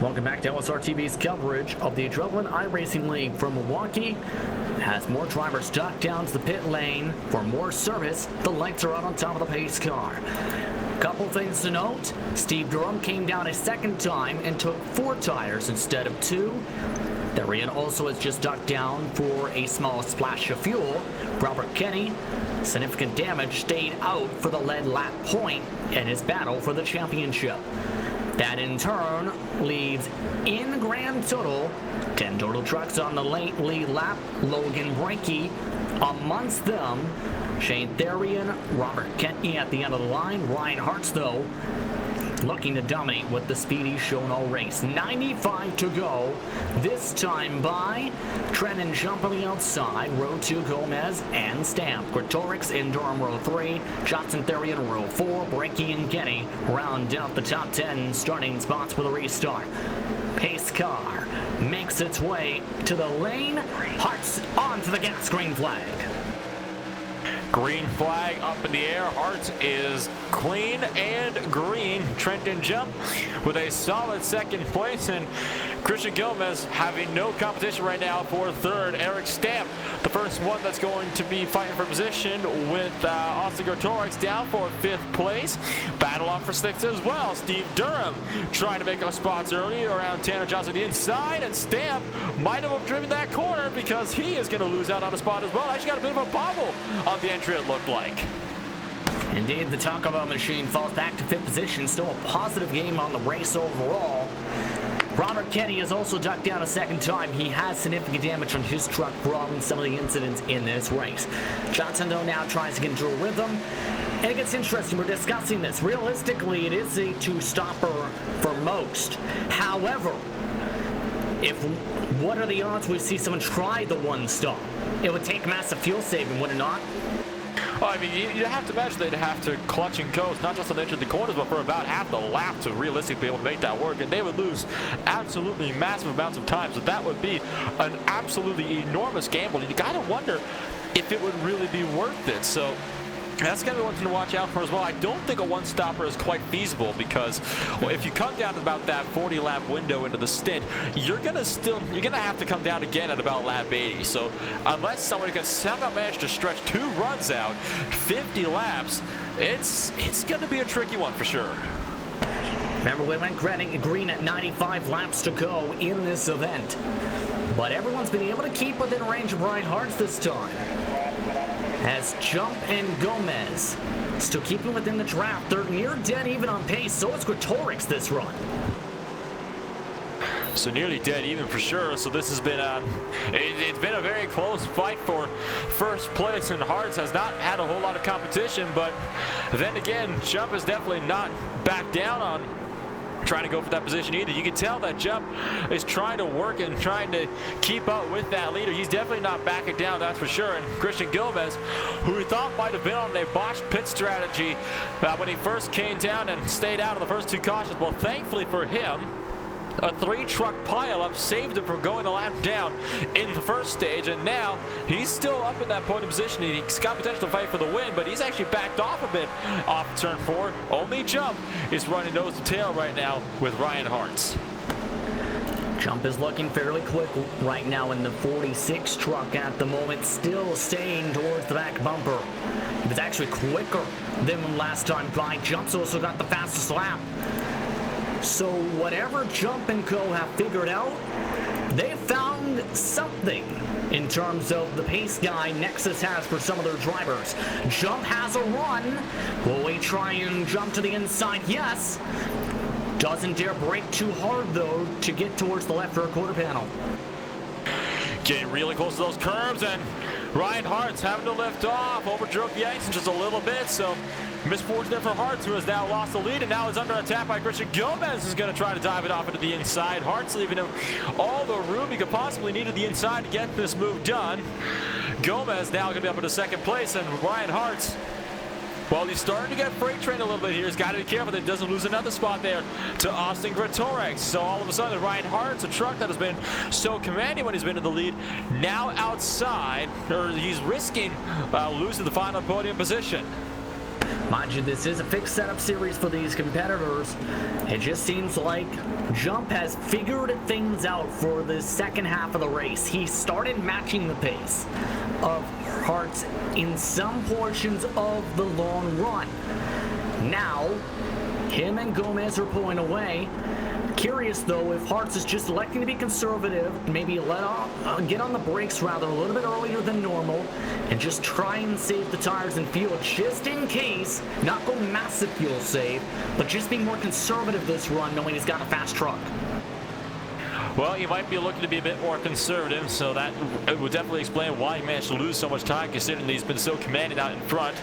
Welcome back to LSR TV's coverage of the Adrenaline iRacing League from Milwaukee. As more drivers duck down to the pit lane for more service, the lights are out on top of the pace car. Couple things to note. Steve Durham came down a second time and took 4 tires instead of 2. Therian also has just ducked down for a small splash of fuel. Robert Kenny, significant damage, stayed out for the lead lap point in his battle for the championship. That in turn leaves in grand total 10 total trucks on the late lead lap. Logan Brinke amongst them. Shane Therian, Robert Kenny at the end of the line. Ryan Hartz, though, looking to dominate with the speed he's shown all race. 95 to go. This time by Trent and Jump on the outside. Row 2, Gomez and Stamp. Gretorix in Durham, row 3. Johnson Theory in row 4. Breaky and Getty round out the top 10 starting spots for the restart. Pace car makes its way to the lane. Hearts onto the gas green flag. Green flag up in the air. Hearts is clean and green. Trent and Jump with a solid second place, and Christian Gomez having no competition right now for third. Eric Stamp, the first one that's going to be fighting for position, with Austin Gretorix down for fifth place. Battle on for sixth as well. Steve Durham trying to make up spots early around Tanner Johnson the inside, and Stamp might have driven that corner because he is going to lose out on a spot as well. Actually got a bit of a bobble on the entry, it looked like. Indeed, the Taco Bell machine falls back to fifth position. Still a positive game on the race overall. Robert Kenny has also ducked down a second time. He has significant damage on his truck from some of the incidents in this race. Johnson, though, now tries to get into a rhythm. And it gets interesting. We're discussing this. Realistically, it is a two-stopper for most. However, what are the odds we see someone try the one stop? It would take massive fuel saving, would it not? Well, I mean, you have to imagine they'd have to clutch and coast, not just on the edge of the corners, but for about half the lap to realistically be able to make that work. And they would lose absolutely massive amounts of time. So that would be an absolutely enormous gamble. And you got to wonder if it would really be worth it. So that's going to be one thing to watch out for as well. I don't think a one-stopper is quite feasible because, well, if you come down to about that 40-lap window into the stint, you're going to have to come down again at about lap 80. So unless somebody can somehow manage to stretch 2 runs out, 50 laps, it's going to be a tricky one for sure. Remember, we went green at 95 laps to go in this event. But everyone's been able to keep within range of Brian Hart's this time. As Jump and Gomez still keeping within the draft. They're near dead even on pace. So is Gretorix this run. So nearly dead even for sure. So this has been it's been a very close fight for first place, and Hartz has not had a whole lot of competition. But then again, Jump is definitely not back down on trying to go for that position either. You can tell that Jump is trying to work and trying to keep up with that leader. He's definitely not backing down, that's for sure. And Christian Gomez, who we thought might have been on a botched pit strategy when he first came down and stayed out of the first 2 cautions, well, thankfully for him, a 3-truck pileup saved him from going a lap down in the first stage, and now he's still up in that podium position. He's got potential to fight for the win, but he's actually backed off a bit off turn 4. Only Jump is running nose to tail right now with Ryan Hartz. Jump is looking fairly quick right now in the 46 truck at the moment, still staying towards the back bumper. He was actually quicker than last time by. Jump's also got the fastest lap. So whatever Jump and Co. have figured out, they found something in terms of the pace guy Nexus has for some of their drivers. Jump has a run. Will we try and jump to the inside? Yes. Doesn't dare brake too hard, though, to get towards the left rear quarter panel. Getting really close to those curves, and Ryan Hartz having to lift off. Overdrove the ice in just a little bit, so misfortune there for Hartz, who has now lost the lead and now is under attack by Christian Gomez, who's going to try to dive it off into the inside. Hartz leaving him all the room he could possibly need at the inside to get this move done. Gomez now going to be up into second place, and Ryan Hartz, well, he's starting to get freight trained a little bit here. He's got to be careful that he doesn't lose another spot there to Austin Gretorix. So all of a sudden, Ryan Hartz, a truck that has been so commanding when he's been in the lead, now outside, or he's risking losing the final podium position. Mind you, this is a fixed setup series for these competitors. It just seems like Jump has figured things out for the second half of the race. He started matching the pace of Hartz in some portions of the long run. Now, him and Gomez are pulling away. Curious, though, if Hartz is just electing to be conservative, maybe get on the brakes rather a little bit earlier than normal, and just try and save the tires and fuel just in case, not go massive fuel save, but just be more conservative this run, knowing he's got a fast truck. Well, you might be looking to be a bit more conservative, so that would definitely explain why he managed to lose so much time, considering he's been so commanding out in front.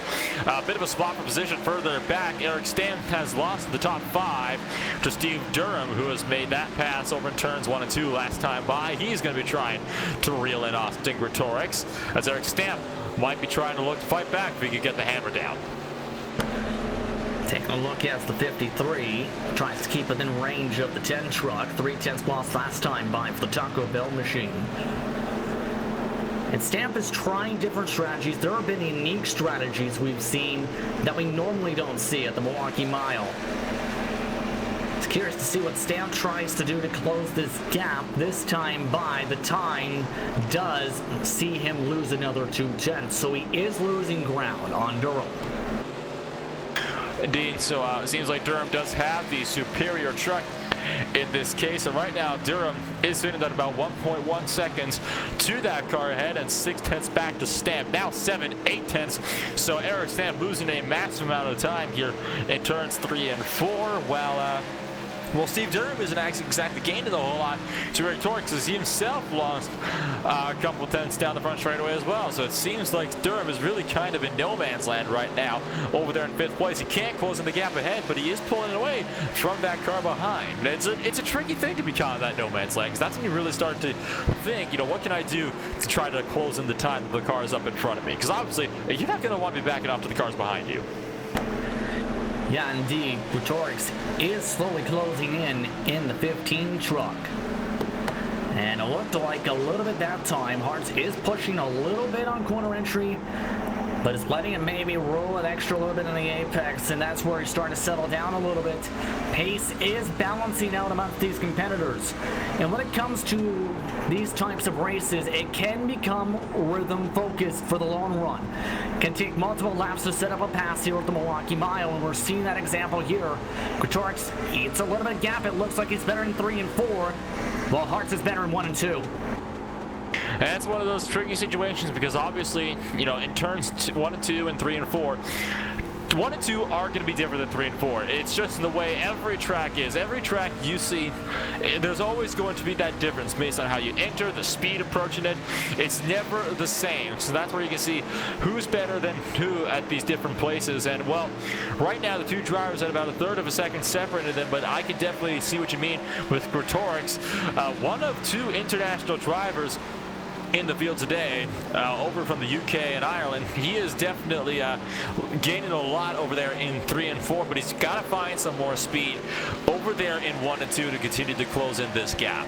A bit of a spot for position further back. Eric Stamp has lost the top 5 to Steve Durham, who has made that pass over in turns 1 and 2 last time by. He's going to be trying to reel in Austin Gretorix, as Eric Stamp might be trying to look to fight back if he could get the hammer down. Taking a look at the 53, tries to keep within range of the 10 truck. 3/10 lost last time by for the Taco Bell machine. And Stamp is trying different strategies. There have been unique strategies we've seen that we normally don't see at the Milwaukee Mile. It's curious to see what Stamp tries to do to close this gap. This time by, the time does see him lose another 2/10, so he is losing ground on Durham. Indeed, so it seems like Durham does have the superior truck in this case. And right now, Durham is sitting at about 1.1 seconds to that car ahead and 6/10 back to Stamp. Now 7/8. So Eric Stamp losing a massive amount of time here in turns 3 and 4, while well, Steve Durham isn't actually exactly gaining a whole lot to Rick Torx, as he himself lost a couple tenths down the front straightaway as well. So it seems like Durham is really kind of in no man's land right now over there in 5th place. He can't close in the gap ahead, but he is pulling away from that car behind. It's a tricky thing to be caught in that no man's land, because that's when you really start to think, you know, what can I do to try to close in the time that the car is up in front of me? Because obviously, you're not going to want to be backing off to the cars behind you. Yeah, indeed. Gretorix is slowly closing in the 15 truck. And it looked like a little bit that time. Hartz is pushing a little bit on corner entry, but it's letting him maybe roll an extra little bit in the apex, and that's where he's starting to settle down a little bit. Pace is balancing out amongst these competitors. And when it comes to these types of races, it can become rhythm focused for the long run. Can take multiple laps to set up a pass here at the Milwaukee Mile, and we're seeing that example here. Gretorix eats a little bit of gap. It looks like he's better in 3 and 4, while Hartz is better in 1 and 2. And it's one of those tricky situations, because obviously, you know, in turns 1 and 2 and 3 and 4, 1 and 2 are going to be different than 3 and 4. It's just the way every track is. Every track you see, there's always going to be that difference based on how you enter, the speed approaching it. It's never the same. So that's where you can see who's better than who at these different places. And, well, right now the two drivers at about 1/3 of a second separated them, but I can definitely see what you mean with Gretorix. One of 2 international drivers in the field today, over from the UK and Ireland. He is definitely gaining a lot over there in 3 and 4, but he's got to find some more speed over there in 1 and 2 to continue to close in this gap.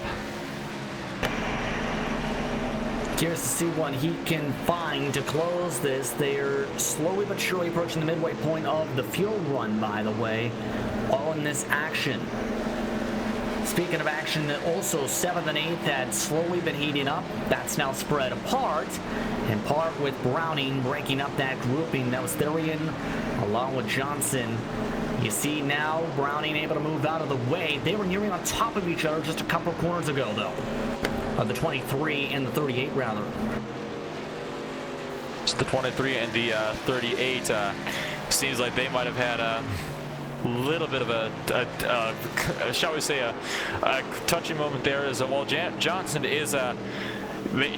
Curious to see what he can find to close this. They're slowly but surely approaching the midway point of the fuel run, by the way, all in this action. Speaking of action, also 7th and 8th had slowly been heating up. That's now spread apart, in part with Browning breaking up that grouping. That was Therian along with Johnson. You see now Browning able to move out of the way. They were nearing on top of each other just a couple of corners ago, though. Of the 23 and the 38, rather. So the 23 and the 38 seems like they might have had a little bit of a shall we say, a touchy moment there, as well. Johnson is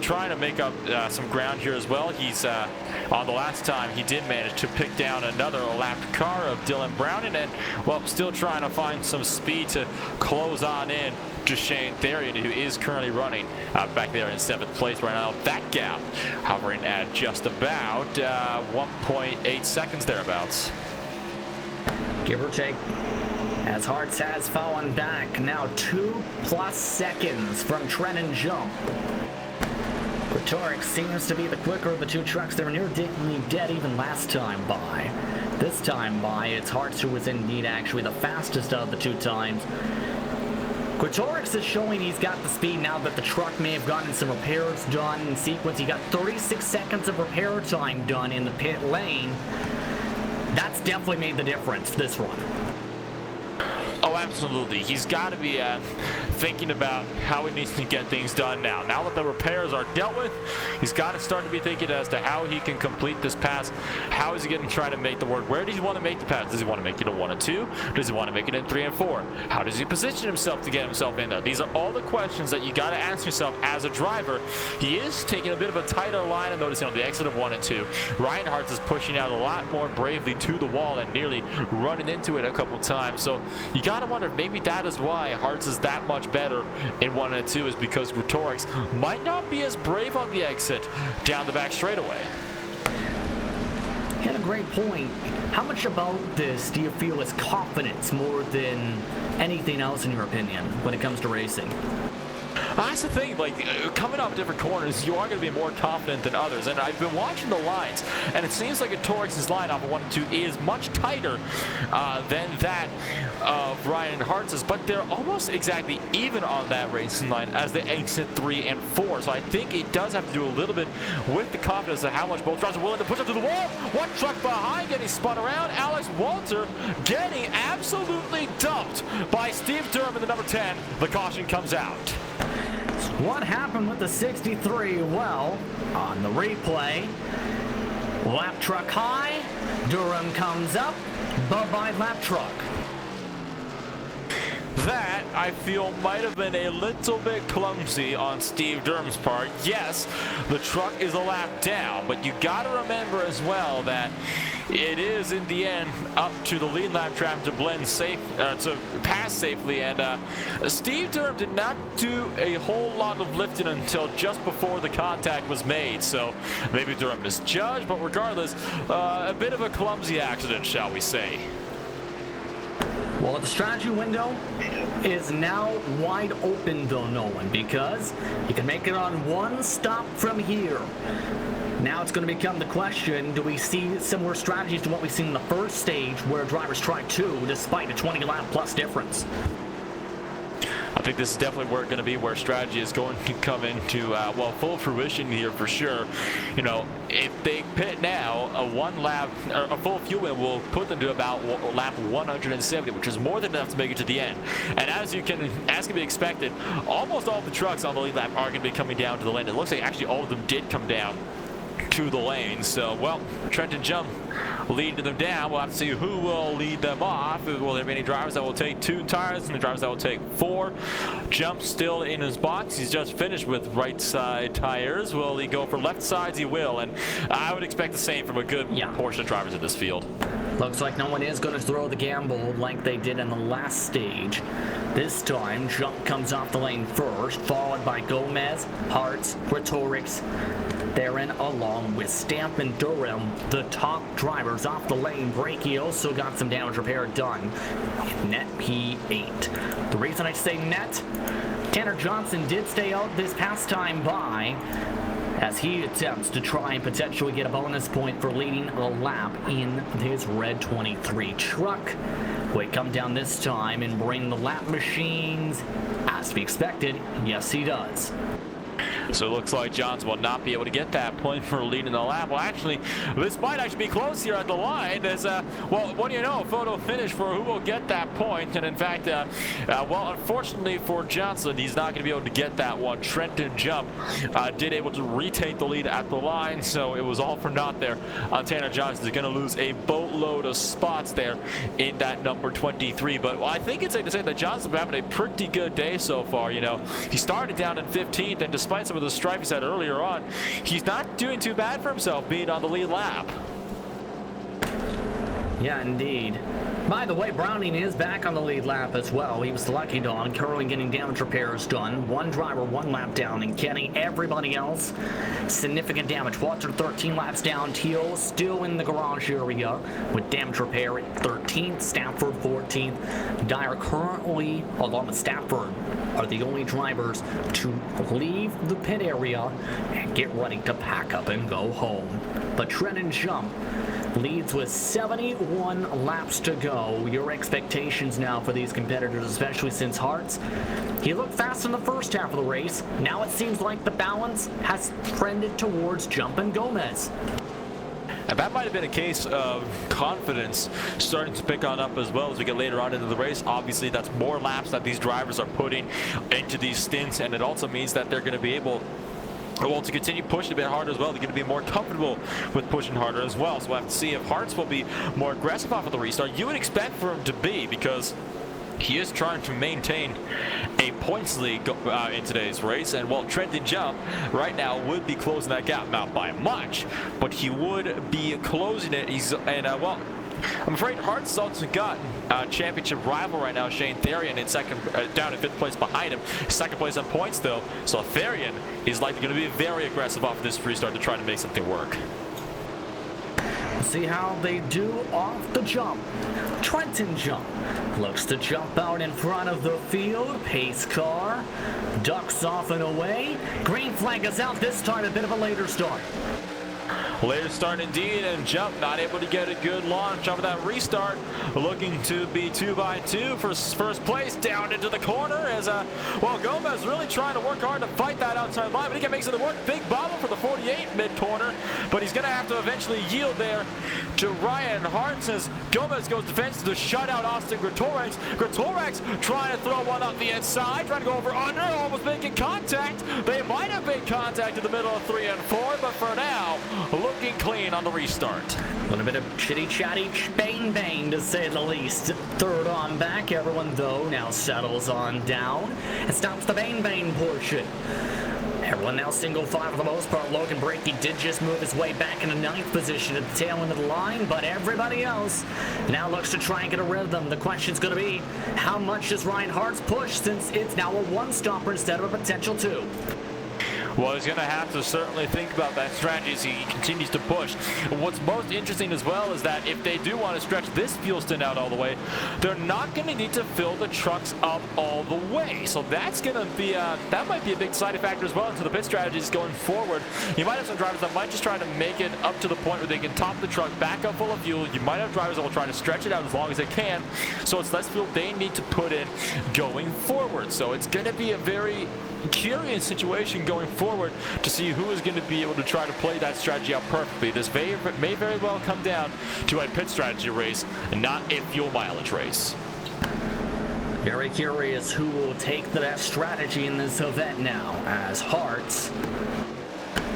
trying to make up some ground here as well. He's on the last time he did manage to pick down another lapped car of Dylan Browning, and, well, still trying to find some speed to close on in to Shane Therian, who is currently running back there in 7th place right now. That gap hovering at just about 1.8 seconds thereabouts. Give or take, as Hartz has fallen back, now 2+ seconds from Trenton Jump. Gretorix seems to be the quicker of the 2 trucks. They were nearly dead even last time by. This time by, it's Hartz who was indeed actually the fastest of the 2 times. Gretorix is showing he's got the speed now that the truck may have gotten some repairs done in sequence. He got 36 seconds of repair time done in the pit lane. That's definitely made the difference this run. Oh, absolutely. He's got to be thinking about how he needs to get things done now. Now that the repairs are dealt with, he's got to start to be thinking as to how he can complete this pass. How is he going to try to make the work? Where does he want to make the pass? Does he want to make it in 1 and 2? Does he want to make it in 3 and 4? How does he position himself to get himself in there? These are all the questions that you got to ask yourself as a driver. He is taking a bit of a tighter line, and noticing on the exit of 1 and 2. Ryan Hartz is pushing out a lot more bravely to the wall and nearly running into it a couple times. So you got to wonder if maybe that is why Hartz is that much better in 1 and 2, is because Gretorix might not be as brave on the exit down the back straightaway. He had a great point. How much about this do you feel is confidence more than anything else, in your opinion, when it comes to racing? That's the thing, like, coming off different corners, you are going to be more confident than others. And I've been watching the lines, and it seems like Gretorix's line off of 1 and 2 is much tighter than that of Ryan Hartz's, but they're almost exactly even on that racing line as they exit 3 and 4. So I think it does have to do a little bit with the confidence of how much both drivers are willing to push up to the wall. One truck behind getting spun around. Alex Walter getting absolutely dumped by Steve Durham in the number 10. The caution comes out. What happened with the 63? Well, on the replay, lap truck high, Durham comes up, bye-bye lap truck. That, I feel, might have been a little bit clumsy on Steve Durham's part. Yes, the truck is a lap down, but you got to remember as well that it is, in the end, up to the lead lap trap to to pass safely. And Steve Durham did not do a whole lot of lifting until just before the contact was made. So maybe Durham misjudged, but regardless, a bit of a clumsy accident, shall we say. Well, the strategy window is now wide open, though, Nolan, because you can make it on one stop from here. Now it's going to become the question, do we see similar strategies to what we've seen in the first stage, where drivers tried 2 despite a 20-lap-plus difference? I think this is definitely where it's going to be, where strategy is going to come into full fruition here for sure. You know, if they pit now, a full fuel win will put them to about lap 170, which is more than enough to make it to the end. And as can be expected, almost all the trucks on the lead lap are going to be coming down to the lane. It looks like actually all of them did come down to the lane. So, well, Trenton Jump leading them down. We'll have to see who will lead them off. Will there be any drivers that will take 2 tires and the drivers that will take 4? Jump still in his box. He's just finished with right side tires. Will he go for left sides? He will. And I would expect the same from a good portion of drivers in this field. Looks like no one is going to throw the gamble like they did in the last stage. This time, Jump comes off the lane first, followed by Gomez, Hartz, Gretorix, Theron, along with Stamp and Durham, the top drivers off the lane. Brakey also got some damage repair done. Net P8. The reason I say net, Tanner Johnson did stay out this past time by, as he attempts to try and potentially get a bonus point for leading a lap in his red 23 truck. Will he come down this time and bring the lap machines? As to be expected, yes he does. So it looks like Johnson will not be able to get that point for leading the lap. Well, actually, this might actually be close here at the line. As what do you know? Photo finish for who will get that point. And in fact, unfortunately for Johnson, he's not going to be able to get that one. Trenton Jump did able to retake the lead at the line, so it was all for naught there on Tanner Johnson. He's going to lose a boatload of spots there in that number 23. But I think it's safe to say that Johnson's been having a pretty good day so far. You know, he started down in 15th, and despite some of the strife he's had earlier on, he's not doing too bad for himself being on the lead lap. Yeah, indeed. By the way, Browning is back on the lead lap as well. He was the lucky dog, currently getting damage repairs done. One driver, 1 lap down, and Kenny, everybody else, significant damage. Walter, 13 laps down. Teal still in the garage area with damage repair at 13th. Stafford, 14th. Dyer currently, along with Stafford, are the only drivers to leave the pit area and get ready to pack up and go home. But Trenton Jump leads with 71 laps to go. Your expectations now for these competitors, especially since Hartz, he looked fast in the first half of the race. Now it seems like the balance has trended towards Jump and Gomez. And that might have been a case of confidence starting to pick on up as well as we get later on into the race. Obviously, that's more laps that these drivers are putting into these stints, and it also means that they're going to be able to continue pushing a bit harder as well. They're going to be more comfortable with pushing harder as well. So we'll have to see if Hartz will be more aggressive off of the restart. You would expect for him to be, because he is trying to maintain a points lead in today's race, and while Trenton Jump right now would be closing that gap, not by much, but he would be closing it. Well, I'm afraid Hartz has also got a championship rival right now, Shane Therian, in second, down in 5th place behind him. Second place on points, though, so Therian is likely going to be very aggressive off this restart to try to make something work. See how they do off the jump. Trenton Jump looks to jump out in front of the field. Pace car ducks off and away. Green flag is out this time, a bit of a later start. Later start indeed, and Jump not able to get a good launch off of that restart. Looking to be 2x2 for first place down into the corner as well, Gomez really trying to work hard to fight that outside line, but he can make it work. Big bobble for the 48 mid-corner, but he's going to have to eventually yield there to Ryan Hartz as Gomez goes defense to shut out Austin Gretorix. Gretorix trying to throw one up the inside, trying to go over under, almost making contact. They might have made contact in the middle of 3 and 4, but for now, looking clean on the restart. A little bit of chitty-chatty bang-bang to say the least. Third on back, everyone though now settles on down and stops the bang-bang portion. Everyone now single file for the most part. Logan Brakey did just move his way back into 9th position at the tail end of the line, but everybody else now looks to try and get a rhythm. The question's going to be, how much does Ryan Hartz push, since it's now a one-stopper instead of a potential 2? Well, he's going to have to certainly think about that strategy as he continues to push. What's most interesting as well is that if they do want to stretch this fuel stint out all the way, they're not going to need to fill the trucks up all the way. So that's going to be that might be a big deciding factor as well into the pit strategies going forward. You might have some drivers that might just try to make it up to the point where they can top the truck back up full of fuel. You might have drivers that will try to stretch it out as long as they can. So it's less fuel they need to put in going forward. So it's going to be a very curious situation going forward to see who is going to be able to try to play that strategy out perfectly. This may very well come down to a pit strategy race and not a fuel mileage race. Very curious who will take that strategy in this event now, as Hartz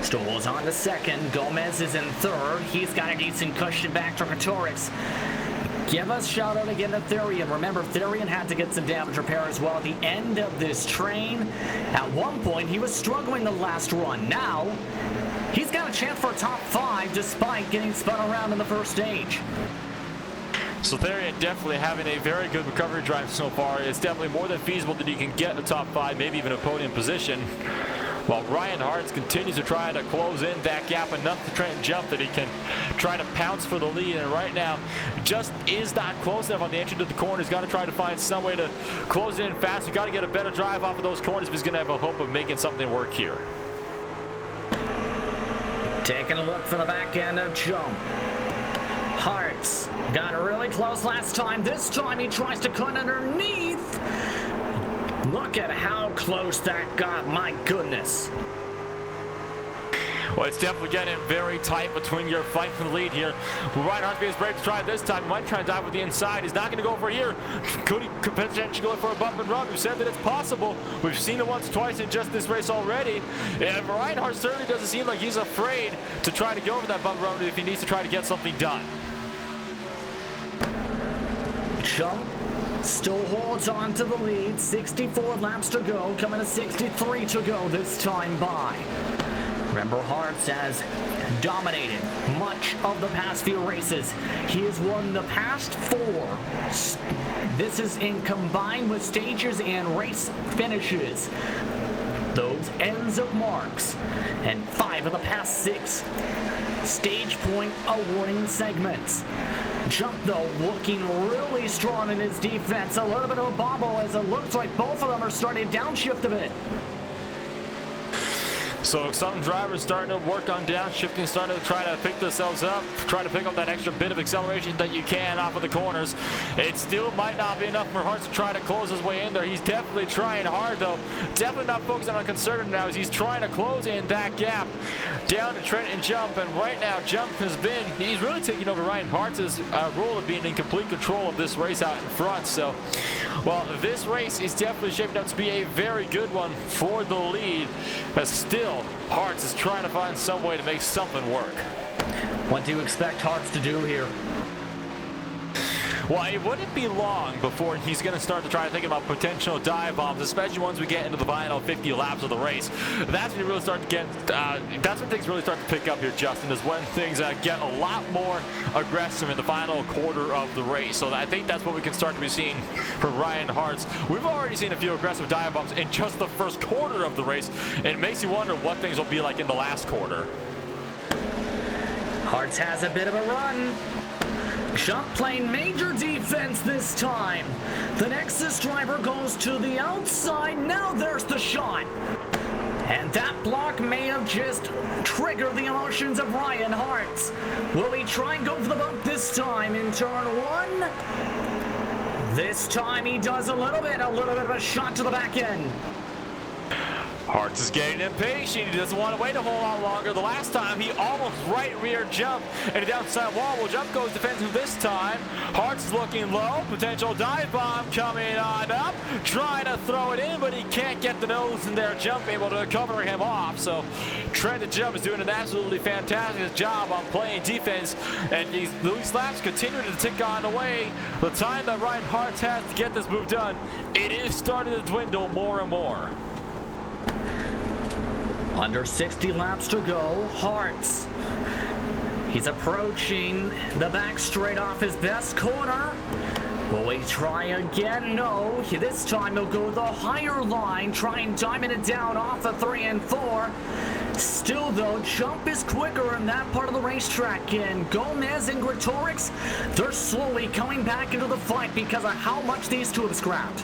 Stoll's on to second. Gomez is in third. He's got a decent cushion back to Gretorix. Give us a shout out again to Therian. Remember, Therian had to get some damage repair as well at the end of this train. At one point, he was struggling the last run. Now, he's got a chance for a top 5 despite getting spun around in the first stage. So Therian definitely having a very good recovery drive so far. It's definitely more than feasible that he can get a top 5, maybe even a podium position. While Ryan Hartz continues to try to close in that gap enough to Trenton Jump that he can try to pounce for the lead, and right now just is not close enough on the entry to the corner. He's got to try to find some way to close it in fast. He's got to get a better drive off of those corners if he's going to have a hope of making something work here. Taking a look for the back end of Jump. Hartz got really close last time. This time he tries to cut underneath. Look at how close that got, my goodness. Well, it's definitely getting very tight between your fight for the lead here. Ryan Hartz is brave to try this time. He might try and dive with the inside. He's not going to go for here. Could potentially go for a bump and run. We've said that it's possible. We've seen it once, twice in just this race already. And Ryan Hartz certainly doesn't seem like he's afraid to try to go for that bump and run if he needs to try to get something done. Jump still holds on to the lead. 64 laps to go, coming to 63 to go this time by. Remember, Hartz has dominated much of the past few races. He has won the past 4. This is in combined with stages and race finishes. Those ends of marks. And 5 of the past 6 stage point awarding segments. Jump, though, looking really strong in his defense. A little bit of a bobble as it looks like both of them are starting to downshift a bit. So some drivers starting to work on downshifting, starting to try to pick themselves up, try to pick up that extra bit of acceleration that you can off of the corners. It still might not be enough for Hartz to try to close his way in there. He's definitely trying hard, though. Definitely not focusing on conservative now as he's trying to close in that gap down to Trent and Jump. And right now, Jump he's really taking over Ryan Hartz's role of being in complete control of this race out in front. So, well, this race is definitely shaping up to be a very good one for the lead, but still, Hartz is trying to find some way to make something work. What do you expect Hartz to do here? Well, it wouldn't be long before he's going to start to try to think about potential dive bombs, especially once we get into the final 50 laps of the race. That's when you really start to get. That's when things really start to pick up here, Justin. Is when things get a lot more aggressive in the final quarter of the race. So I think that's what we can start to be seeing from Ryan Hartz. We've already seen a few aggressive dive bombs in just the first quarter of the race, and it makes you wonder what things will be like in the last quarter. Hartz has a bit of a run. Jump playing major defense this time. The Nexus driver goes to the outside. Now there's the shot. And that block may have just triggered the emotions of Ryan Hartz. Will he try and go for the bump this time in turn one? This time he does a little bit of a shot to the back end. Hartz is getting impatient. He doesn't want to wait a whole lot longer. The last time he almost right rear Jump and a downside wall. Well, Jump goes defensive this time. Hartz is looking low. Potential dive bomb coming on up. Trying to throw it in, but he can't get the nose in there. Jump able to cover him off. So Trent and Jump is doing an absolutely fantastic job on playing defense. And these laps continue to tick on away. The time that Ryan Hartz has to get this move done, it is starting to dwindle more and more. Under 60 laps to go, Hartz. He's approaching the back straight off his best corner. Will he try again? No. This time he'll go the higher line, try and diamond it down off of 3 and 4. Still, though, Jump is quicker in that part of the racetrack, and Gomez and Gretorix, they're slowly coming back into the fight because of how much these two have scrapped.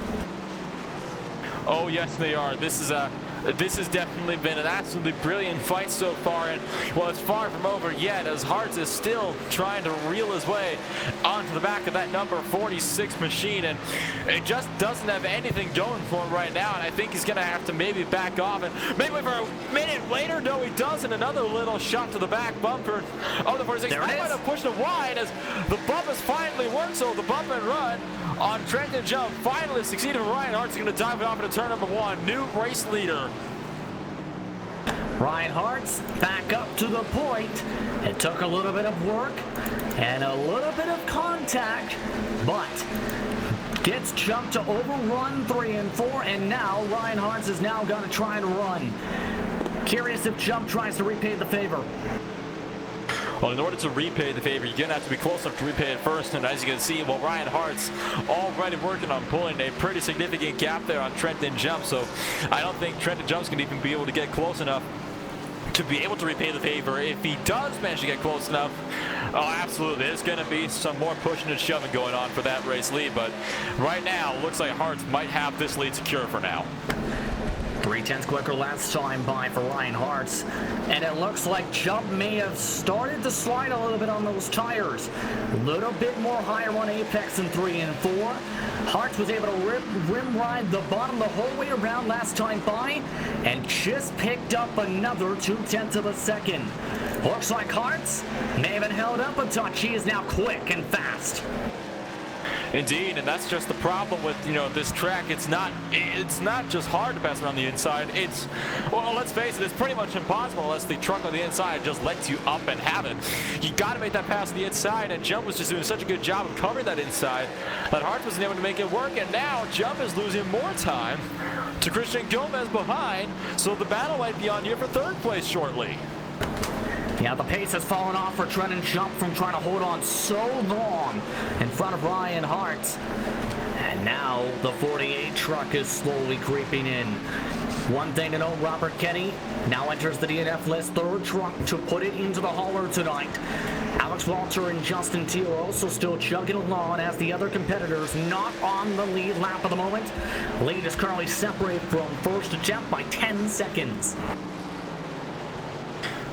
Oh, yes, they are. This has definitely been an absolutely brilliant fight so far, and well, it's far from over yet as Hartz is still trying to reel his way onto the back of that number 46 machine, and it just doesn't have anything going for him right now, and I think he's going to have to maybe back off and maybe for a minute later. No, he doesn't. Another little shot to the back bumper. Oh, the 46 might have pushed it wide as the bump has finally worked, so the bump and run on Trent and Jump finally succeeded. Ryan Hartz is going to dive it off into turn number 1. New race leader. Ryan Hartz back up to the point. It took a little bit of work and a little bit of contact, but gets Jump to overrun 3 and 4, and now Ryan Hartz is now going to try and run. Curious if Jump tries to repay the favor. Well, in order to repay the favor, you're going to have to be close enough to repay it first. And as you can see, well, Ryan Hartz already working on pulling a pretty significant gap there on Trent and Jump. So I don't think Trent and Jump's going to even be able to get close enough to be able to repay the favor. If he does manage to get close enough, oh, absolutely, there's going to be some more pushing and shoving going on for that race lead. But right now, it looks like Hartz might have this lead secure for now. 3/10 quicker last time by for Ryan Hartz, and it looks like Jump may have started to slide a little bit on those tires. A little bit more higher on apex than 3 and 4. Hartz was able to rim ride the bottom the whole way around last time by, and just picked up another 0.2 of a second. Looks like Hartz may have been held up a touch. He is now quick and fast. Indeed, and that's just the problem with, this track. It's not just hard to pass around the inside. Well, let's face it, it's pretty much impossible unless the truck on the inside just lets you up and have it. You got to make that pass on the inside, and Jump was just doing such a good job of covering that inside that Hartz wasn't able to make it work, and now Jump is losing more time to Christian Gomez behind, so the battle might be on here for third place shortly. Yeah, the pace has fallen off for Trent and Jump from trying to hold on so long in front of Ryan Hartz. And now the 48 truck is slowly creeping in. One thing to note, Robert Kenny now enters the DNF list, third truck to put it into the hauler tonight. Alex Walter and Justin Teal are also still chugging along as the other competitors not on the lead lap at the moment. Lead is currently separated from first attempt by 10 seconds.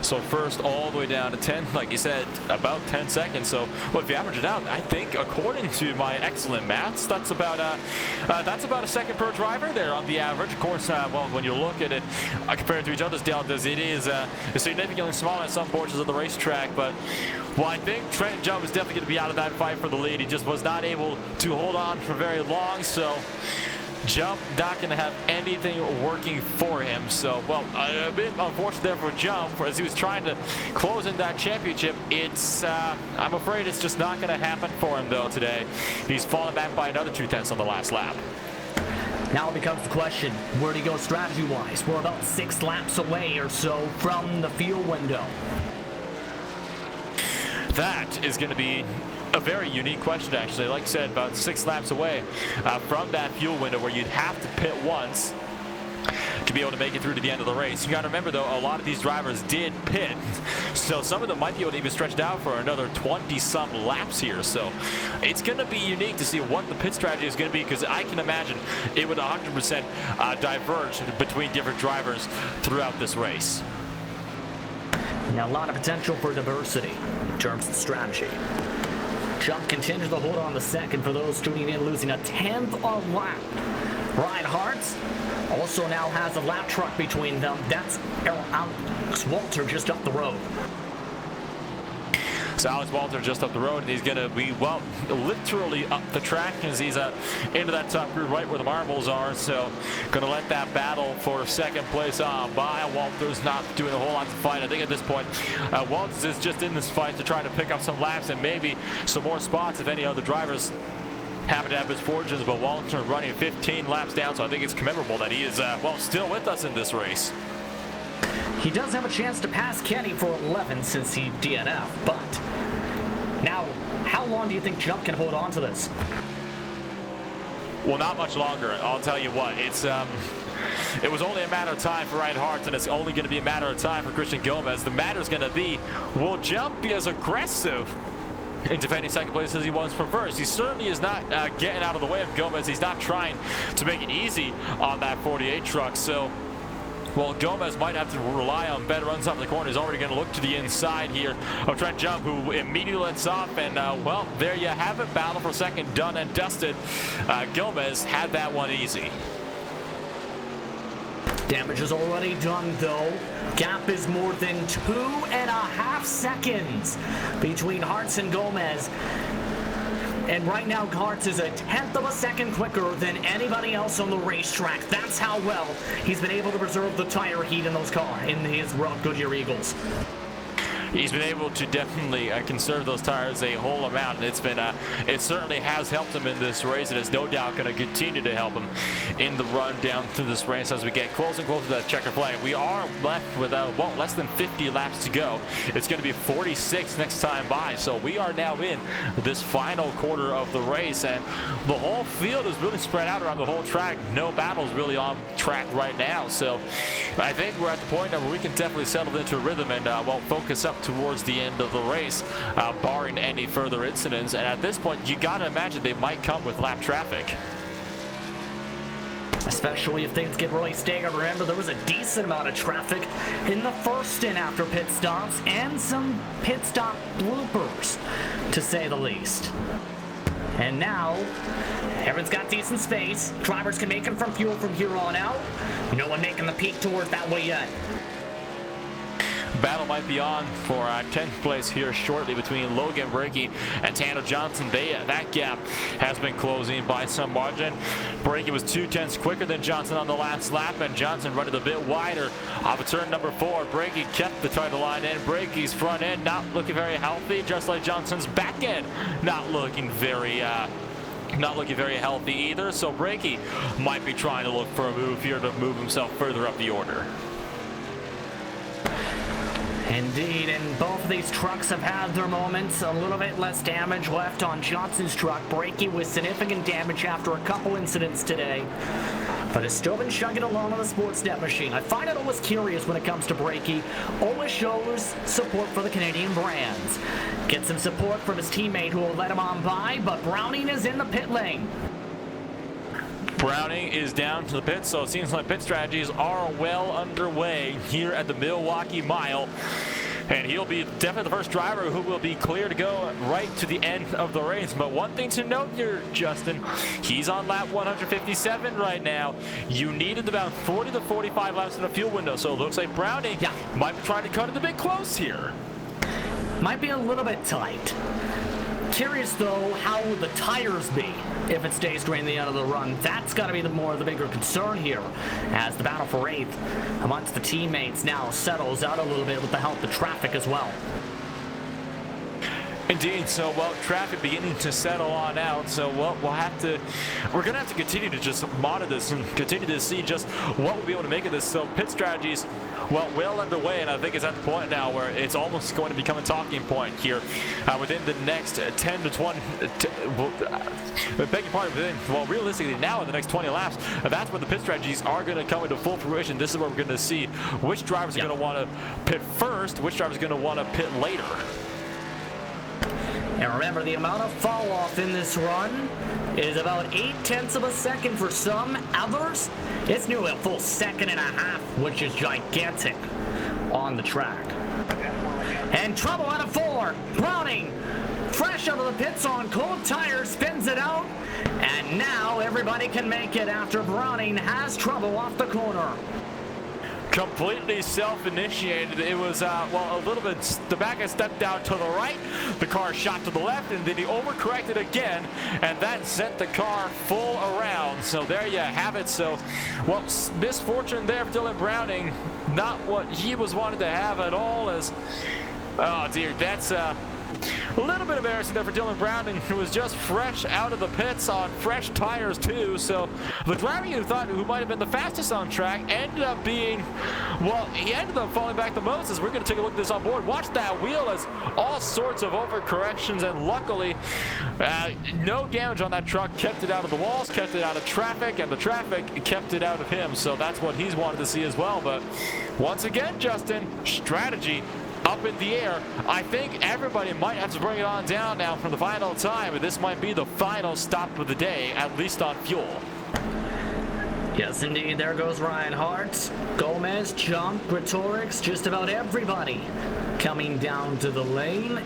So first all the way down to 10, like you said, about 10 seconds. So well, if you average it out, I think according to my excellent maths, that's about a second per driver there on the average. Of course, well, when you look at it compared to each other's deltas, it is significantly smaller at some portions of the racetrack. But well, I think Trent Jump is definitely going to be out of that fight for the lead. He just was not able to hold on for very long. So Jump not going to have anything working for him. So, well, a bit unfortunate there for Jump as he was trying to close in that championship. I'm afraid it's just not going to happen for him, though, today. He's fallen back by another 2/10 on the last lap. Now it becomes the question, where do you go strategy-wise? We're about 6 laps away or so from the fuel window. That is going to be a very unique question, actually. Like I said, about 6 laps away from that fuel window where you'd have to pit once to be able to make it through to the end of the race. You got to remember, though, a lot of these drivers did pit, so some of them might be able to even stretch it out for another 20-some laps here. So it's going to be unique to see what the pit strategy is going to be, because I can imagine it would 100% diverge between different drivers throughout this race. Now, a lot of potential for diversity in terms of strategy. Jump continues to hold on the second for those tuning in, losing a 10th a lap. Ryan Hartz also now has a lap truck between them. That's Alex Walter just up the road. So Alex Walter just up the road, and he's going to be, well, literally up the track as he's into that top group right where the marbles are. So going to let that battle for second place on by. Walter's not doing a whole lot to fight. I think at this point, Walters is just in this fight to try to pick up some laps and maybe some more spots if any other drivers happen to have his fortunes. But Walter running 15 laps down, so I think it's commemorable that he is, well, still with us in this race. He does have a chance to pass Kenny for 11 since he DNF, but now, how long do you think Jump can hold on to this? Well, not much longer. I'll tell you what. It was only a matter of time for Ryan Hart, and it's only going to be a matter of time for Christian Gomez. The matter is going to be, will Jump be as aggressive in defending second place as he was for first? He certainly is not getting out of the way of Gomez. He's not trying to make it easy on that 48 truck. So, well, Gomez might have to rely on better runs up the corner. He's already going to look to the inside here of Trent Jump, who immediately lets off. And, well, there you have it. Battle for second done and dusted. Gomez had that one easy. Damage is already done, though. Gap is more than 2.5 seconds between Hartz and Gomez. And right now, Hartz is a 1/10 of a second quicker than anybody else on the racetrack. That's how well he's been able to preserve the tire heat in his Goodyear Eagles. He's been able to definitely conserve those tires a whole amount, and it certainly has helped him in this race. It is no doubt going to continue to help him in the run down through this race as we get closer and closer to that checker flag. We are left with less than 50 laps to go. It's going to be 46 next time by, so we are now in this final quarter of the race, and the whole field is really spread out around the whole track. No battles really on track right now, so I think we're at the point where we can definitely settle into a rhythm and focus up towards the end of the race, barring any further incidents. And at this point, you got to imagine they might come with lap traffic. Especially if things get really staggered. Remember, there was a decent amount of traffic in the first stint after pit stops, and some pit stop bloopers, to say the least. And now, everyone's got decent space. Drivers can make it from fuel from here on out. No one making the peak toward that way yet. Battle might be on for 10th place here shortly between Logan Brakey and Tanner Johnson. That gap has been closing by some margin. Brakey was 2/10 quicker than Johnson on the last lap, and Johnson running a bit wider off of turn number 4. Brakey kept the title line in. Brakey's front end not looking very healthy, just like Johnson's back end not looking very healthy either. So Brakey might be trying to look for a move here to move himself further up the order. Indeed, and both of these trucks have had their moments. A little bit less damage left on Johnson's truck. Brakey with significant damage after a couple incidents today, but has still been chugging along on the Sportsnet machine. I find it always curious when it comes to Brakey. Always shows support for the Canadian brands. Gets some support from his teammate who will let him on by, but Browning is in the pit lane. Browning is down to the pit, so it seems like pit strategies are well underway here at the Milwaukee Mile. And he'll be definitely the first driver who will be clear to go right to the end of the race. But one thing to note here, Justin, he's on lap 157 right now. You needed about 40 to 45 laps in the fuel window, so it looks like Browning might be trying to cut it a bit close here. Might be a little bit tight. Curious though, how would the tires be if it stays during the end of the run? That's got to be the bigger concern here, as the battle for 8th amongst the teammates now settles out a little bit with the help of traffic as well. Indeed, so traffic beginning to settle on out, so we're gonna have to continue to just monitor this and continue to see just what we'll be able to make of this. So pit strategies, well underway, and I think it's at the point now where it's almost going to become a talking point here within the next 10 to 20, beg your pardon, realistically now in the next 20 laps, that's when the pit strategies are going to come into full fruition. This is where we're going to see which drivers are going to want to pit first, which drivers are going to want to pit later. And remember, the amount of fall off in this run is about 0.8 of a second for some. Others, it's nearly a full second and a half, which is gigantic on the track. And trouble out of 4. Browning, fresh out of the pits on cold tires, spins it out. And now everybody can make it after Browning has trouble off the corner. Completely self-initiated. It was, a little bit, the back had stepped out to the right, the car shot to the left, and then he overcorrected again, and that sent the car full around. So there you have it. So, misfortune there for Dylan Browning. Not what he was wanted to have at all, as, oh dear, that's, a little bit embarrassing there for Dylan Browning, who was just fresh out of the pits on fresh tires too. So the driver you thought who might have been the fastest on track ended up being, he ended up falling back the most. As we're going to take a look at this on board. Watch that wheel, as all sorts of overcorrections, and luckily no damage on that truck. Kept it out of the walls, kept it out of traffic, and the traffic kept it out of him. So that's what he's wanted to see as well. But once again, Justin, strategy up in the air. I think everybody might have to bring it on down now for the final time, but this might be the final stop of the day, at least on fuel. Yes, indeed. There goes Ryan Hart, Gomez, Jump, Gretorix, just about everybody coming down to the lane,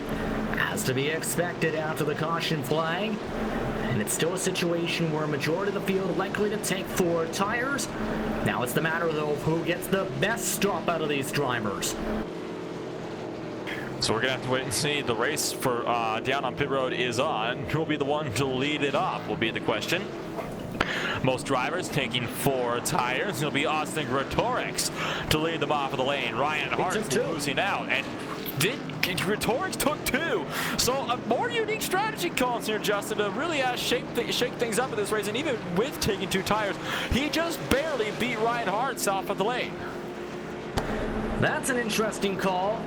as to be expected after the caution flag. And it's still a situation where a majority of the field likely to take 4 tires. Now it's the matter, though, of who gets the best stop out of these drivers. So we're going to have to wait and see. The race for down on pit road is on. Who will be the one to lead it off will be the question. Most drivers taking 4 tires. It'll be Austin Gretorix to lead them off of the lane. Ryan Hart losing out. And Gretorix took 2. So a more unique strategy calls here, Justin, to really shake things up in this race. And even with taking 2 tires, he just barely beat Ryan Hart off of the lane. That's an interesting call.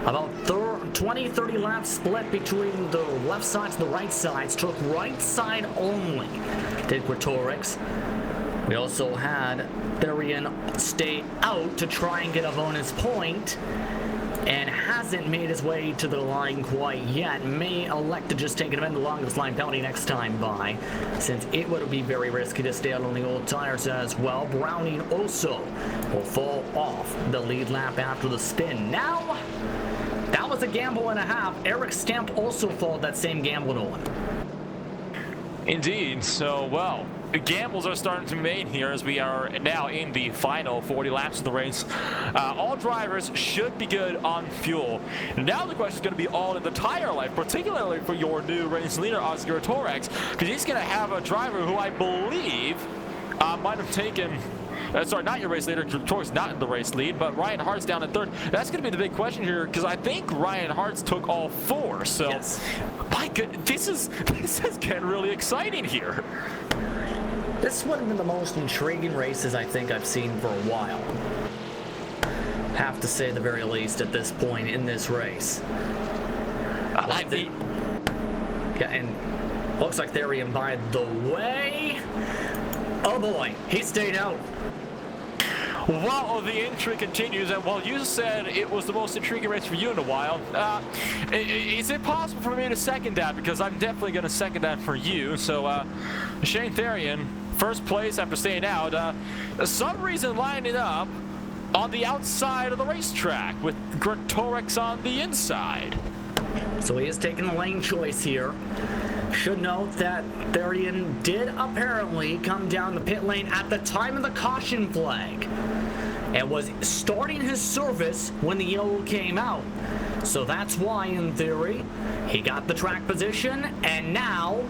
About 20-30 laps split between the left sides and the right sides. Took right side only, did Gretorix. We also had Therian stay out to try and get a bonus point, and hasn't made his way to the line quite yet. May elect to just take advantage of the longest line penalty next time by, since it would be very risky to stay out on the old tires as well. Browning also will fall off the lead lap after the spin. Now, that was a gamble and a half. Eric Stamp also followed that same gamble on. Indeed. So, gambles are starting to be made here as we are now in the final 40 laps of the race. All drivers should be good on fuel. Now the question is going to be all in the tire life, particularly for your new race leader, Oscar Gretorix, because he's going to have a driver who I believe might have taken... sorry, not your race leader. Gretorix not in the race lead, but Ryan Hart's down in 3rd. That's going to be the big question here, because I think Ryan Hart's took all 4. So, yes. My goodness, this is getting really exciting here. This would have been the most intriguing races I think I've seen for a while. Have to say the very least at this point in this race. Yeah, and looks like Therian by the way. Oh boy, he stayed out. Well, the intrigue continues, and while you said it was the most intriguing race for you in a while, is it possible for me to second that? Because I'm definitely going to second that for you. So, Shane Therian first place after staying out. Some reason lining up on the outside of the racetrack with Gretorix on the inside. So he is taking the lane choice here. Should note that Therian did apparently come down the pit lane at the time of the caution flag and was starting his service when the yellow came out. So that's why, in theory, he got the track position, and now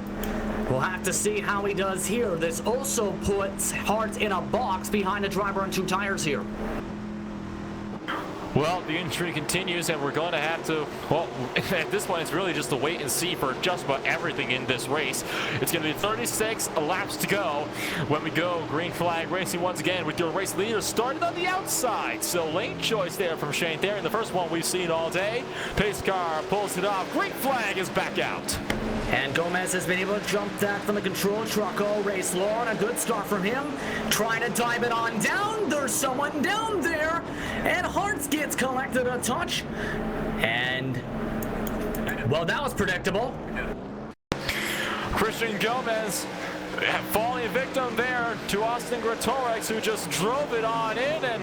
we'll have to see how he does here. This also puts Hart in a box behind the driver on 2 tires here. Well, the intrigue continues, and we're going to have to, well, at this point, it's really just a wait and see for just about everything in this race. It's going to be 36 laps to go when we go green flag racing once again with your race leader starting on the outside. So lane choice there from Shane Therian, the first one we've seen all day. Pace car pulls it off. Green flag is back out. And Gomez has been able to jump that from the control truck all race long. A good start from him. Trying to dive it on down. There's someone down there. And Hartz gets collected a touch. And, well, that was predictable. Christian Gomez falling victim there to Austin Gretorix, who just drove it on in, and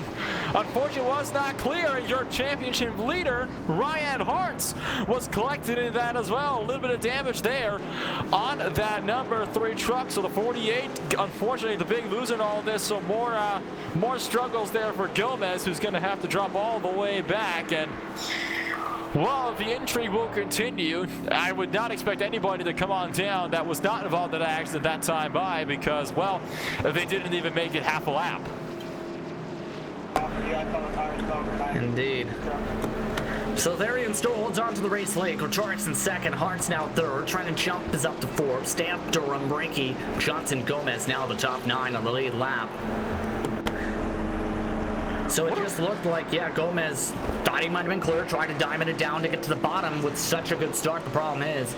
unfortunately was not clear. Your championship leader, Ryan Hartz, was collected in that as well. A little bit of damage there on that number 3 truck. So the 48, unfortunately, the big loser in all this. So more struggles there for Gomez, who's going to have to drop all the way back. And well, the intrigue will continue. I would not expect anybody to come on down that was not involved in that accident that time by, because, well, they didn't even make it half a lap. Indeed. So Therian still holds on to the race lead. Gretorix in second, Hartz now third. Trying to jump is up to 4. Stamp, Durham, Brakey, Johnson, Gomez now the top 9 on the lead lap. So it just looked like, yeah, Gomez thought he might have been clear, tried to diamond it down to get to the bottom with such a good start. The problem is,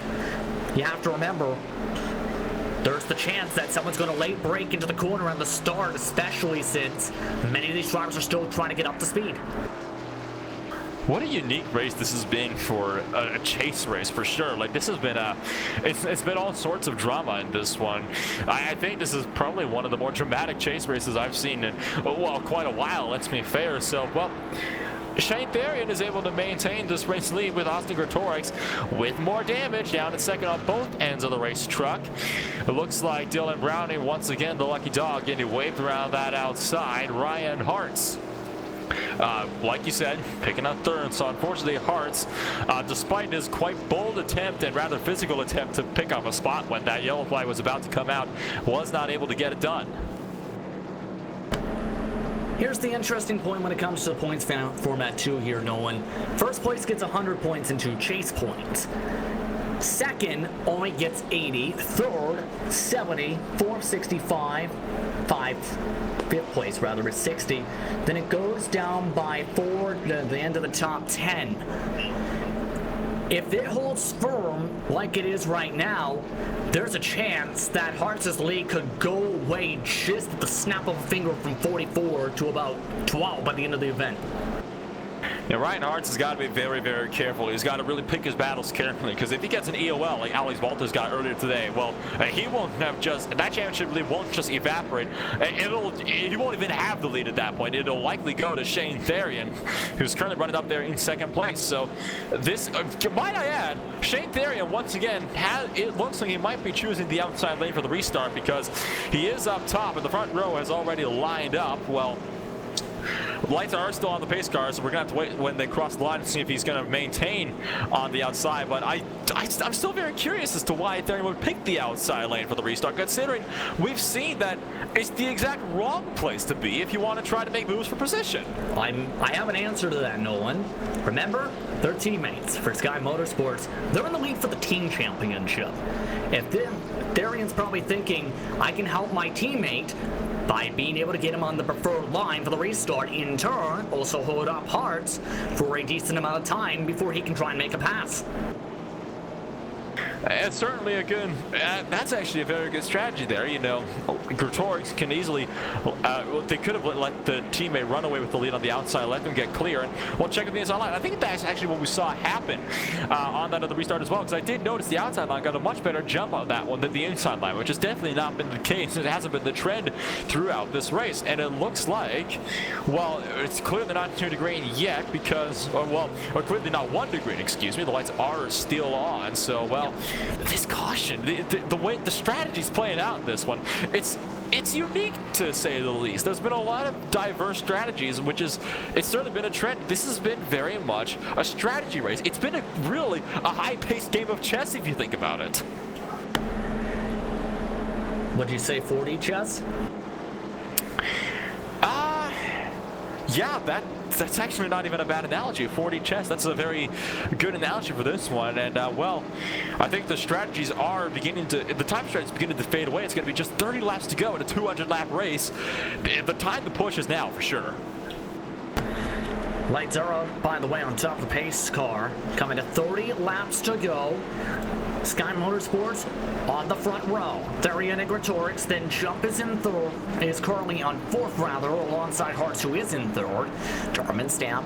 you have to remember, there's the chance that someone's going to late break into the corner at the start, especially since many of these drivers are still trying to get up to speed. What a unique race this has been for a chase race, for sure. Like, this has been it's been all sorts of drama in this one. I think this is probably one of the more dramatic chase races I've seen in, well, quite a while, let's be fair. So, well, Shane Therian is able to maintain this race lead with Austin Gretorix with more damage down in second on both ends of the race truck. It looks like Dylan Browning, once again, the lucky dog, getting waved around that outside. Ryan Hartz, like you said, picking up third. So unfortunately, Hartz, despite his quite bold attempt and rather physical attempt to pick up a spot when that yellow flag was about to come out, was not able to get it done. Here's the interesting point when it comes to the points format too here, Nolan. First place gets 100 points into chase points. Second only gets 80. Third, 70. Fourth, 65. Fifth place rather is 60. Then it goes down by 4 to the end of the top 10. If it holds firm like it is right now, there's a chance that Hartz's lead could go away just at the snap of a finger from 44 to about 12 by the end of the event. Yeah, Ryan Hartz has got to be very, very careful. He's got to really pick his battles carefully, because if he gets an EOL like Alex Walters got earlier today, well, he won't have that championship lead won't just evaporate. He won't even have the lead at that point. It'll likely go to Shane Therian, who's currently running up there in second place. So this, might I add, Shane Therian once again it looks like he might be choosing the outside lane for the restart, because he is up top and the front row has already lined up. Well, lights are still on the pace car, so we're going to have to wait when they cross the line to see if he's going to maintain on the outside. But I'm still very curious as to why Therian would pick the outside lane for the restart, considering we've seen that it's the exact wrong place to be if you want to try to make moves for position. I have an answer to that, Nolan. Remember, they're teammates for Sky Motorsports. They're in the lead for the team championship. If Therian's probably thinking, I can help my teammate by being able to get him on the preferred line for the restart, in turn also hold up Hartz for a decent amount of time before he can try and make a pass. It's certainly a good, that's actually a very good strategy there. You know, Gretorix can easily, they could have let the teammate run away with the lead on the outside, let them get clear, and well, check out the inside line. I think that's actually what we saw happen on that other restart as well, because I did notice the outside line got a much better jump on that one than the inside line, which has definitely not been the case. It hasn't been the trend throughout this race, and it looks like, well, it's clearly not 2 degreeing yet because, or clearly not 1 degree, excuse me. The lights are still on, so, well, this caution, the way the strategy's playing out in this one, it's unique to say the least. There's been a lot of diverse strategies, it's certainly been a trend. This has been very much a strategy race. It's been really a high-paced game of chess if you think about it. Would you say 4D chess? Yeah, that's actually not even a bad analogy. 4D chess, that's a very good analogy for this one. And, well, I think the strategies are beginning to, the time strategy is beginning to fade away. It's going to be just 30 laps to go in a 200-lap race. The time to push is now, for sure. Lights are up, by the way, on top of the pace car. Coming to 30 laps to go. Sky Motorsports on the front row. Therian and Gretorix, then Jump is in third, is currently on fourth rather, alongside Hartz, who is in third. Durham and Stamp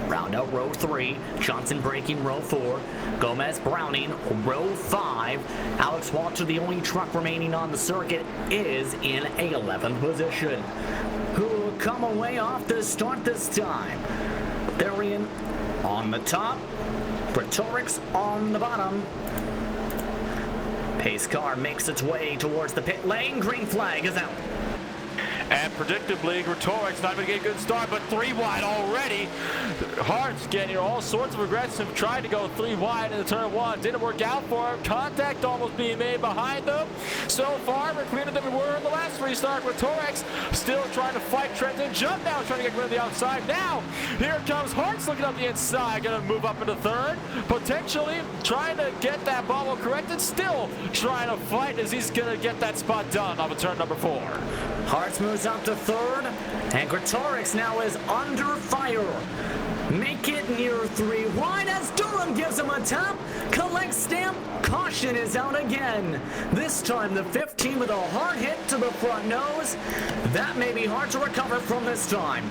round out row 3. Johnson breaking row 4. Gomez Browning row 5. Alex Walter, the only truck remaining on the circuit, is in 11th position. Who will come away off the start this time? Therian on the top. Gretorix on the bottom. Pace car makes its way towards the pit lane. Green flag is out. And predictably, Gretorix not going to get a good start, but 3 wide already. Hart's getting all sorts of aggressive, tried to go 3 wide in the turn 1. Didn't work out for him. Contact almost being made behind them. So far, we're cleaner than we were in the last restart. Gretorix still trying to fight Trenton. Jump now, trying to get rid of the outside. Now, here comes Hart's looking up the inside. Going to move up into third. Potentially trying to get that bobble corrected. Still trying to fight as he's going to get that spot done off of turn number 4. Hartz moves up to third, and Gretorix now is under fire. Make it near 3 wide as Durham gives him a tap. Collect Stamp. Caution is out again. This time the 15 with a hard hit to the front nose. That may be hard to recover from this time.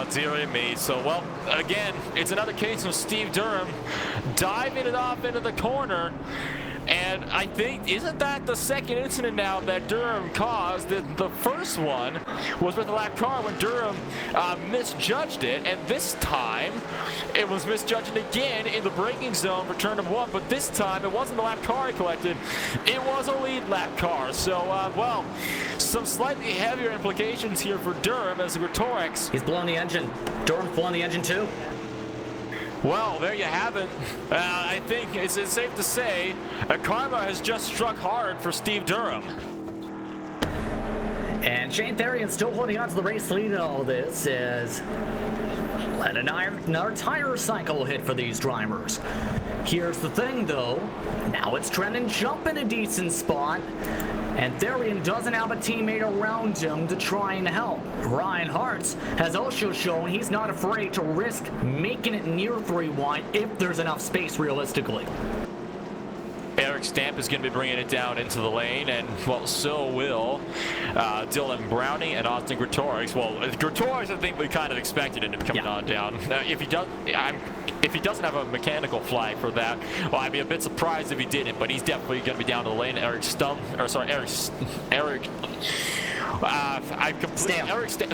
Dear me. So, well, again, it's another case of Steve Durham diving it off into the corner. And I think, isn't that the second incident now that Durham caused? The first one was with the lap car when Durham misjudged it, and this time it was misjudged again in the braking zone for turn number 1, but this time it wasn't the lap car he collected, it was a lead lap car. So, well, some slightly heavier implications here for Durham as Gretorix. He's blowing the engine. Durham's blowing the engine too. Well, there you have it. I think it's safe to say karma has just struck hard for Steve Durham. And Shane Therian still holding on to the race lead in all this as let another tire cycle hit for these drivers. Here's the thing though, now it's Trenton Jump in a decent spot, and Therian doesn't have a teammate around him to try and help. Ryan Hartz has also shown he's not afraid to risk making it near 3 wide if there's enough space realistically. Eric Stamp is going to be bringing it down into the lane, and, well, so will Dylan Browning and Austin Gretorix. Well, Gretorix, I think we kind of expected him coming on down. If he doesn't have a mechanical flag for that, well, I'd be a bit surprised if he didn't, but he's definitely going to be down to the lane. Eric,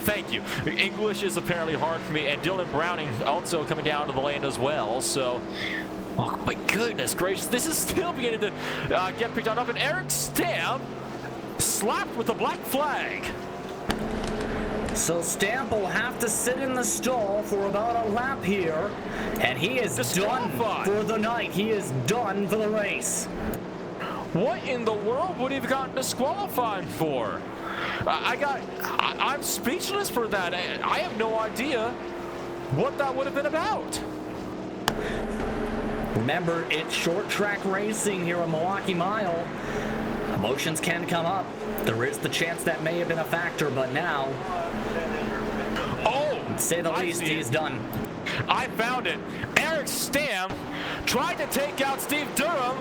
thank you. English is apparently hard for me, and Dylan Browning also coming down to the lane as well, so... Oh my goodness gracious, this is still beginning to get picked up, and Eric Stamp slapped with the black flag. So Stamp will have to sit in the stall for about a lap here, and he is done for the night. He is done for the race. What in the world would he have gotten disqualified for? I'm speechless for that. I have no idea what that would have been about. Remember, it's short track racing here at Milwaukee Mile. Emotions can come up. There is the chance that may have been a factor, but now, to say the least, he's done. I found it. Eric Eric Stam tried to take out Steve Durham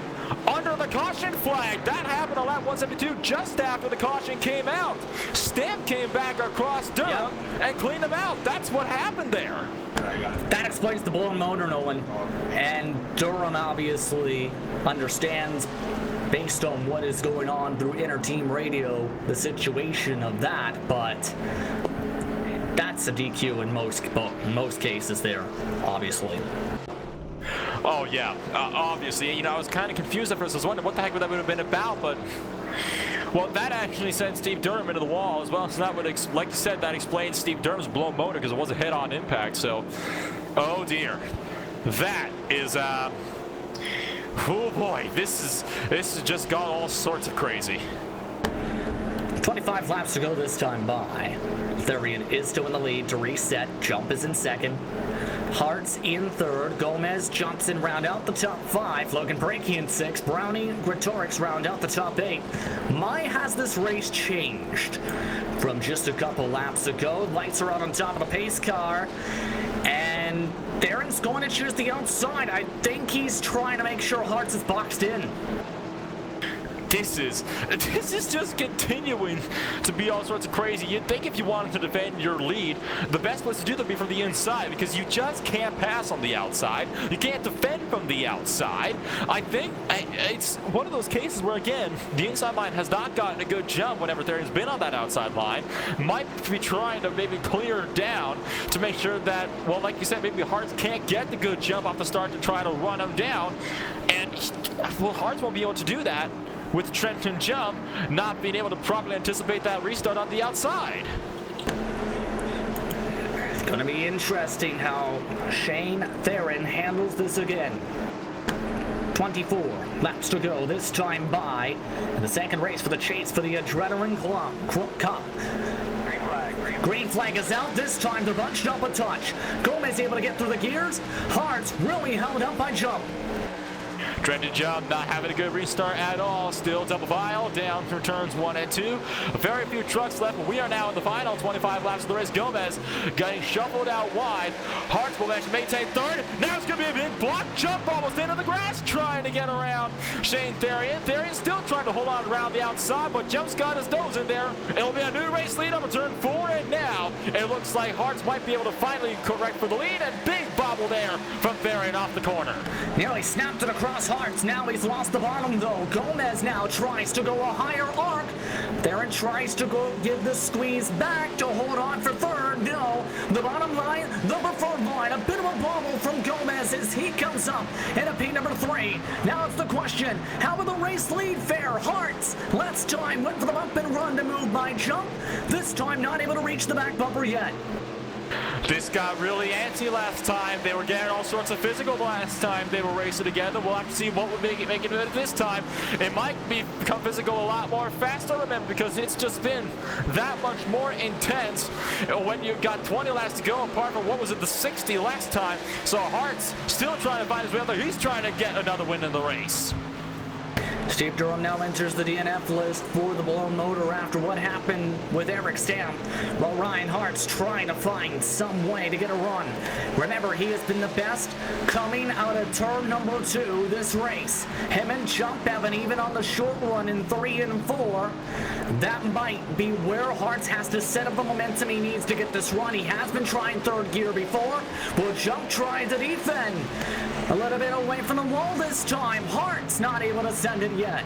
under the caution flag. That happened on lap 172 just after the caution came out. Stam came back across Durham and cleaned him out. That's what happened there. That explains the blown motor, Nolan. And Durham obviously understands, based on what is going on through inter-team radio, the situation of that, but that's a DQ in most cases there, obviously. Oh, yeah, obviously. You know, I was kind of confused at first. I was wondering what the heck that would have been about, but... Well, that actually sent Steve Durham into the wall as well. So that would, like you said, that explains Steve Durham's blown motor because it was a head-on impact. So, oh dear, that is oh boy, this has just got all sorts of crazy. 25 laps to go this time by. Therian is still in the lead to reset. Jump is in second. Hart's in third. Gomez jumps in, round out the top 5. Logan Breaky in 6. Brownie, Gretorix round out the top 8. My has this race changed from just a couple laps ago. Lights are out on top of the pace car. And Theron's going to choose the outside. I think he's trying to make sure Hart's is boxed in. This is just continuing to be all sorts of crazy. You'd think if you wanted to defend your lead, the best place to do that would be from the inside, because you just can't pass on the outside. You can't defend from the outside. I think it's one of those cases where, again, the inside line has not gotten a good jump whenever Theron's been on that outside line. Might be trying to maybe clear down to make sure that, well, like you said, maybe Hartz can't get the good jump off the start to try to run him down. And, well, Hartz won't be able to do that with Trenton jump, not being able to properly anticipate that restart on the outside. It's going to be interesting how Shane Theron handles this again. 24 laps to go this time by in the second race for the chase for the Adrenaline Cup. Green flag is out. This time they're bunched up a touch. Gomez able to get through the gears. Hart's really held up by Jump. Trenton Jump not having a good restart at all. Still double file down through turns 1 and 2. Very few trucks left, but we are now in the final 25 laps of the race. Gomez getting shuffled out wide. Hartz will actually maintain third. Now it's going to be a big block jump almost into the grass, trying to get around Shane Therian. Therian still trying to hold on around the outside, but Jump's got his nose in there. It'll be a new race lead on turn 4, and now it looks like Hartz might be able to finally correct for the lead, and big bobble there from Therian off the corner. Nearly snapped it across Hartz. Now he's lost the bottom though. Gomez now tries to go a higher arc. Theron tries to go give the squeeze back to hold on for third. No, the bottom line, the preferred line. A bit of a bobble from Gomez as he comes up in a P number 3. Now it's the question, how will the race lead fare? Hartz last time went for the bump and run to move by Jump. This time not able to reach the back bumper yet. This got really antsy last time. They were getting all sorts of physical last time they were racing together. We'll have to see what would make it this time. It might become physical a lot more faster, remember, because it's just been that much more intense when you've got 20 laps to go, apart from what was it, the 60 last time. So Hart's still trying to find his way out there. He's trying to get another win in the race. Steve Durham now enters the DNF list for the blown motor after what happened with Eric Stam, while Ryan Hart's trying to find some way to get a run. Remember, he has been the best coming out of turn number 2 this race. Him and Jump have an even on the short run in 3 and 4. That might be where Hart's has to set up the momentum he needs to get this run. He has been trying third gear before. Will Jump try to defend? A little bit away from the wall this time. Hart's not able to send it yet.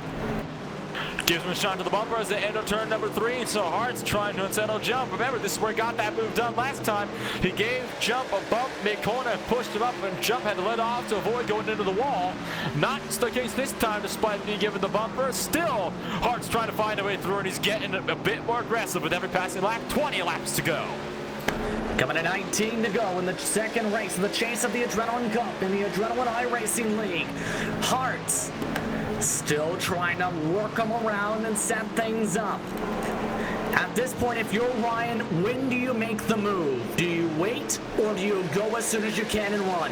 Gives him a shot to the bumper as they enter turn number 3. So Hart's trying to unsettle Jump. Remember, this is where he got that move done last time. He gave Jump a bump mid-corner and pushed him up, and Jump had to let off to avoid going into the wall. Not the case this time, despite being given the bumper. Still, Hart's trying to find a way through, and he's getting a bit more aggressive with every passing lap. 20 laps to go. Coming to 19 to go in the second race of the chase of the Adrenaline Cup in the Adrenaline iRacing League. Hart's still trying to work them around and set things up. At this point, if you're Ryan, when do you make the move? Do you wait, or do you go as soon as you can and run?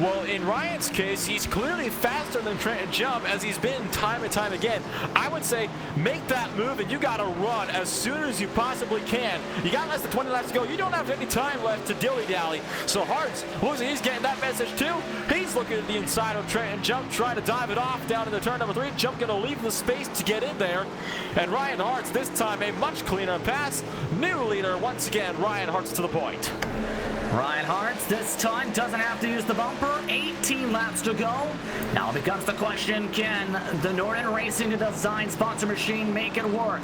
Well, in Ryan's case, he's clearly faster than Trenton Jump, as he's been time and time again. I would say make that move, and you got to run as soon as you possibly can. You got less than 20 laps to go. You don't have any time left to dilly-dally. So Hart's losing. He's getting that message too. He's looking at the inside of Trenton Jump, trying to dive it off down into turn number 3. Jump going to leave the space to get in there. And Ryan Hart's this time a much cleaner pass. New leader once again. Ryan Hart's to the point. Ryan Hart's this time doesn't have to use the bumper. 18 laps to go. Now becomes the question, can the Norton Racing to Design sponsor machine make it work?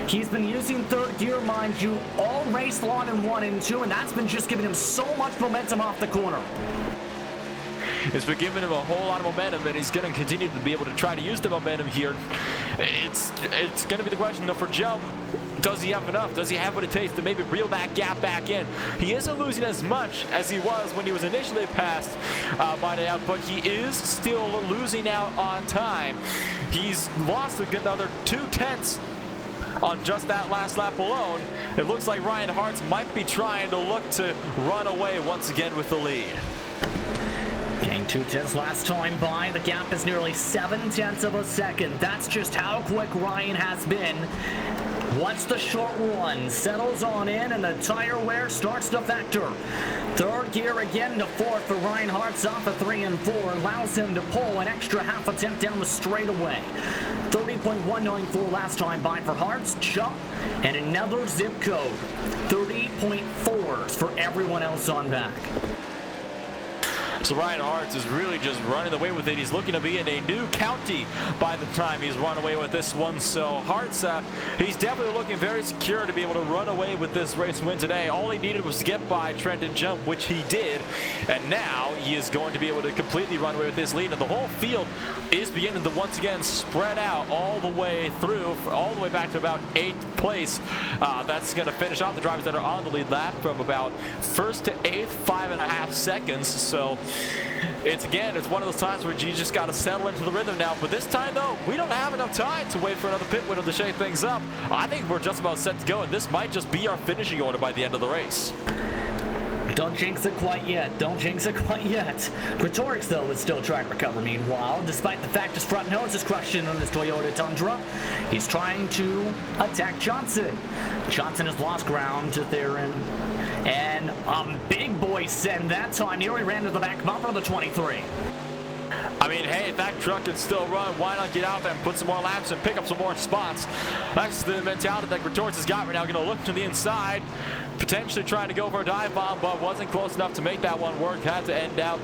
He's been using third gear, mind you, all race long in 1 and 2, and that's been just giving him so much momentum off the corner. It's been giving him a whole lot of momentum, and he's going to continue to be able to try to use the momentum here. It's going to be the question, though, for Jump. Does he have enough? Does he have what it takes to maybe reel that gap back in? He isn't losing as much as he was when he was initially passed by the out, but he is still losing out on time. He's lost another 2/10 on just that last lap alone. It looks like Ryan Hart's might be trying to look to run away once again with the lead. Getting 2/10 last time by, the gap is nearly 7/10 of a second. That's just how quick Ryan has been. Once the short run settles on in and the tire wear starts to factor. Third gear again to fourth for Ryan Hart's off of 3 and 4, allows him to pull an extra half a tenth down the straightaway. 30.194 last time by for Hart's. Jump and another zip code. 30.4s for everyone else on back. So Ryan Hart's is really just running away with it. He's looking to be in a new county by the time he's run away with this one. So Hart's, he's definitely looking very secure to be able to run away with this race win today. All he needed was to get by Trenton Jump, which he did. And now he is going to be able to completely run away with this lead. And the whole field is beginning to once again spread out all the way through, all the way back to about 8th place. That's going to finish off the drivers that are on the lead lap from about 1st to 8th, 5.5 seconds. So it's one of those times where you just got to settle into the rhythm now. But this time, though, we don't have enough time to wait for another pit window to shake things up. I think we're just about set to go, and this might just be our finishing order by the end of the race. Don't jinx it quite yet. Don't jinx it quite yet. Gretorix, though, is still trying to recover meanwhile. Despite the fact his front nose is crushed in on his Toyota Tundra, he's trying to attack Johnson. Johnson has lost ground to Theron. And a big boy send that time. Nearly ran to the back bumper of the 23. I mean, hey, if that truck can still run, why not get out there and put some more laps and pick up some more spots? That's the mentality that Gretorix has got right now. Going to look to the inside, potentially trying to go for a dive bomb, but wasn't close enough to make that one work. Had to end out,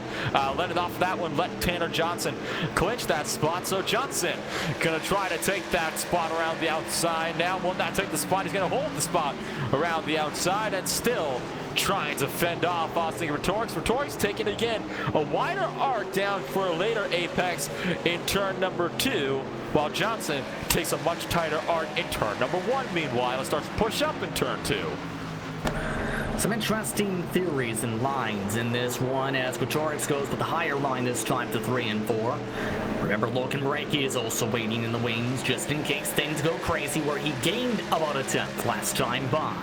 let it off that one, let Tanner Johnson clinch that spot. So Johnson going to try to take that spot around the outside. Now will not take the spot. He's going to hold the spot around the outside and still trying to fend off Austin Gretorix. Gretorix taking again a wider arc down for a later apex in turn number 2, while Johnson takes a much tighter arc in turn number 1. Meanwhile, it starts to push up in turn 2. Some interesting theories and lines in this one as Gretorix goes with the higher line this time to 3 and 4. Remember, Logan Reiki is also waiting in the wings just in case things go crazy, where he gained about a 10th last time by.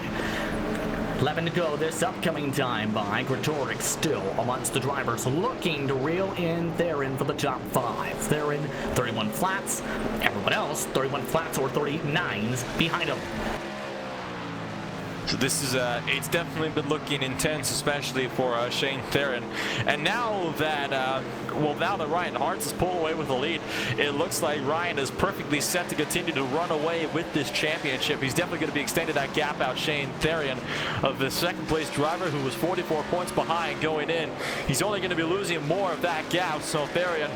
11 to go this upcoming time by. Gretorix still amongst the drivers looking to reel in Theron for the top 5. Theron 31 flats, everyone else 31 flats or 39s behind him. So this is, it's definitely been looking intense, especially for Shane Theron. And now that, now that Ryan Hart's has pulled away with the lead, it looks like Ryan is perfectly set to continue to run away with this championship. He's definitely going to be extending that gap out Shane Theron of the second place driver, who was 44 points behind going in. He's only going to be losing more of that gap. So Theron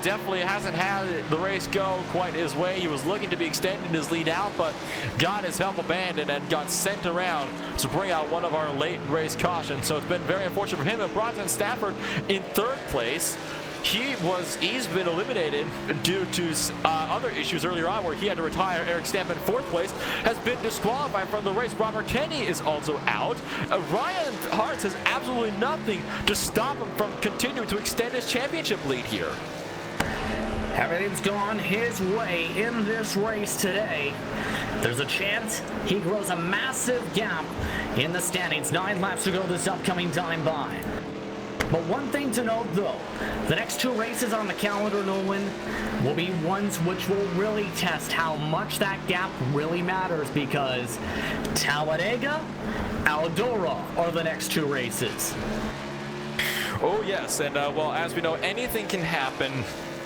definitely hasn't had the race go quite his way. He was looking to be extending his lead out, but got his help abandoned and got sent around to bring out one of our late race cautions. So it's been very unfortunate for him. And Bronson Stafford in 3rd place. He's been eliminated due to other issues earlier on where he had to retire. Eric Stamp in 4th place has been disqualified from the race. Robert Kenny is also out. Ryan Hart's has absolutely nothing to stop him from continuing to extend his championship lead here. Everything's gone his way in this race today. There's a chance he grows a massive gap in the standings. 9 laps to go this upcoming time by. But one thing to note though, the next 2 races on the calendar, Nolan, will be ones which will really test how much that gap really matters, because Talladega, Eldora are the next 2 races. Oh yes, and well, as we know, anything can happen.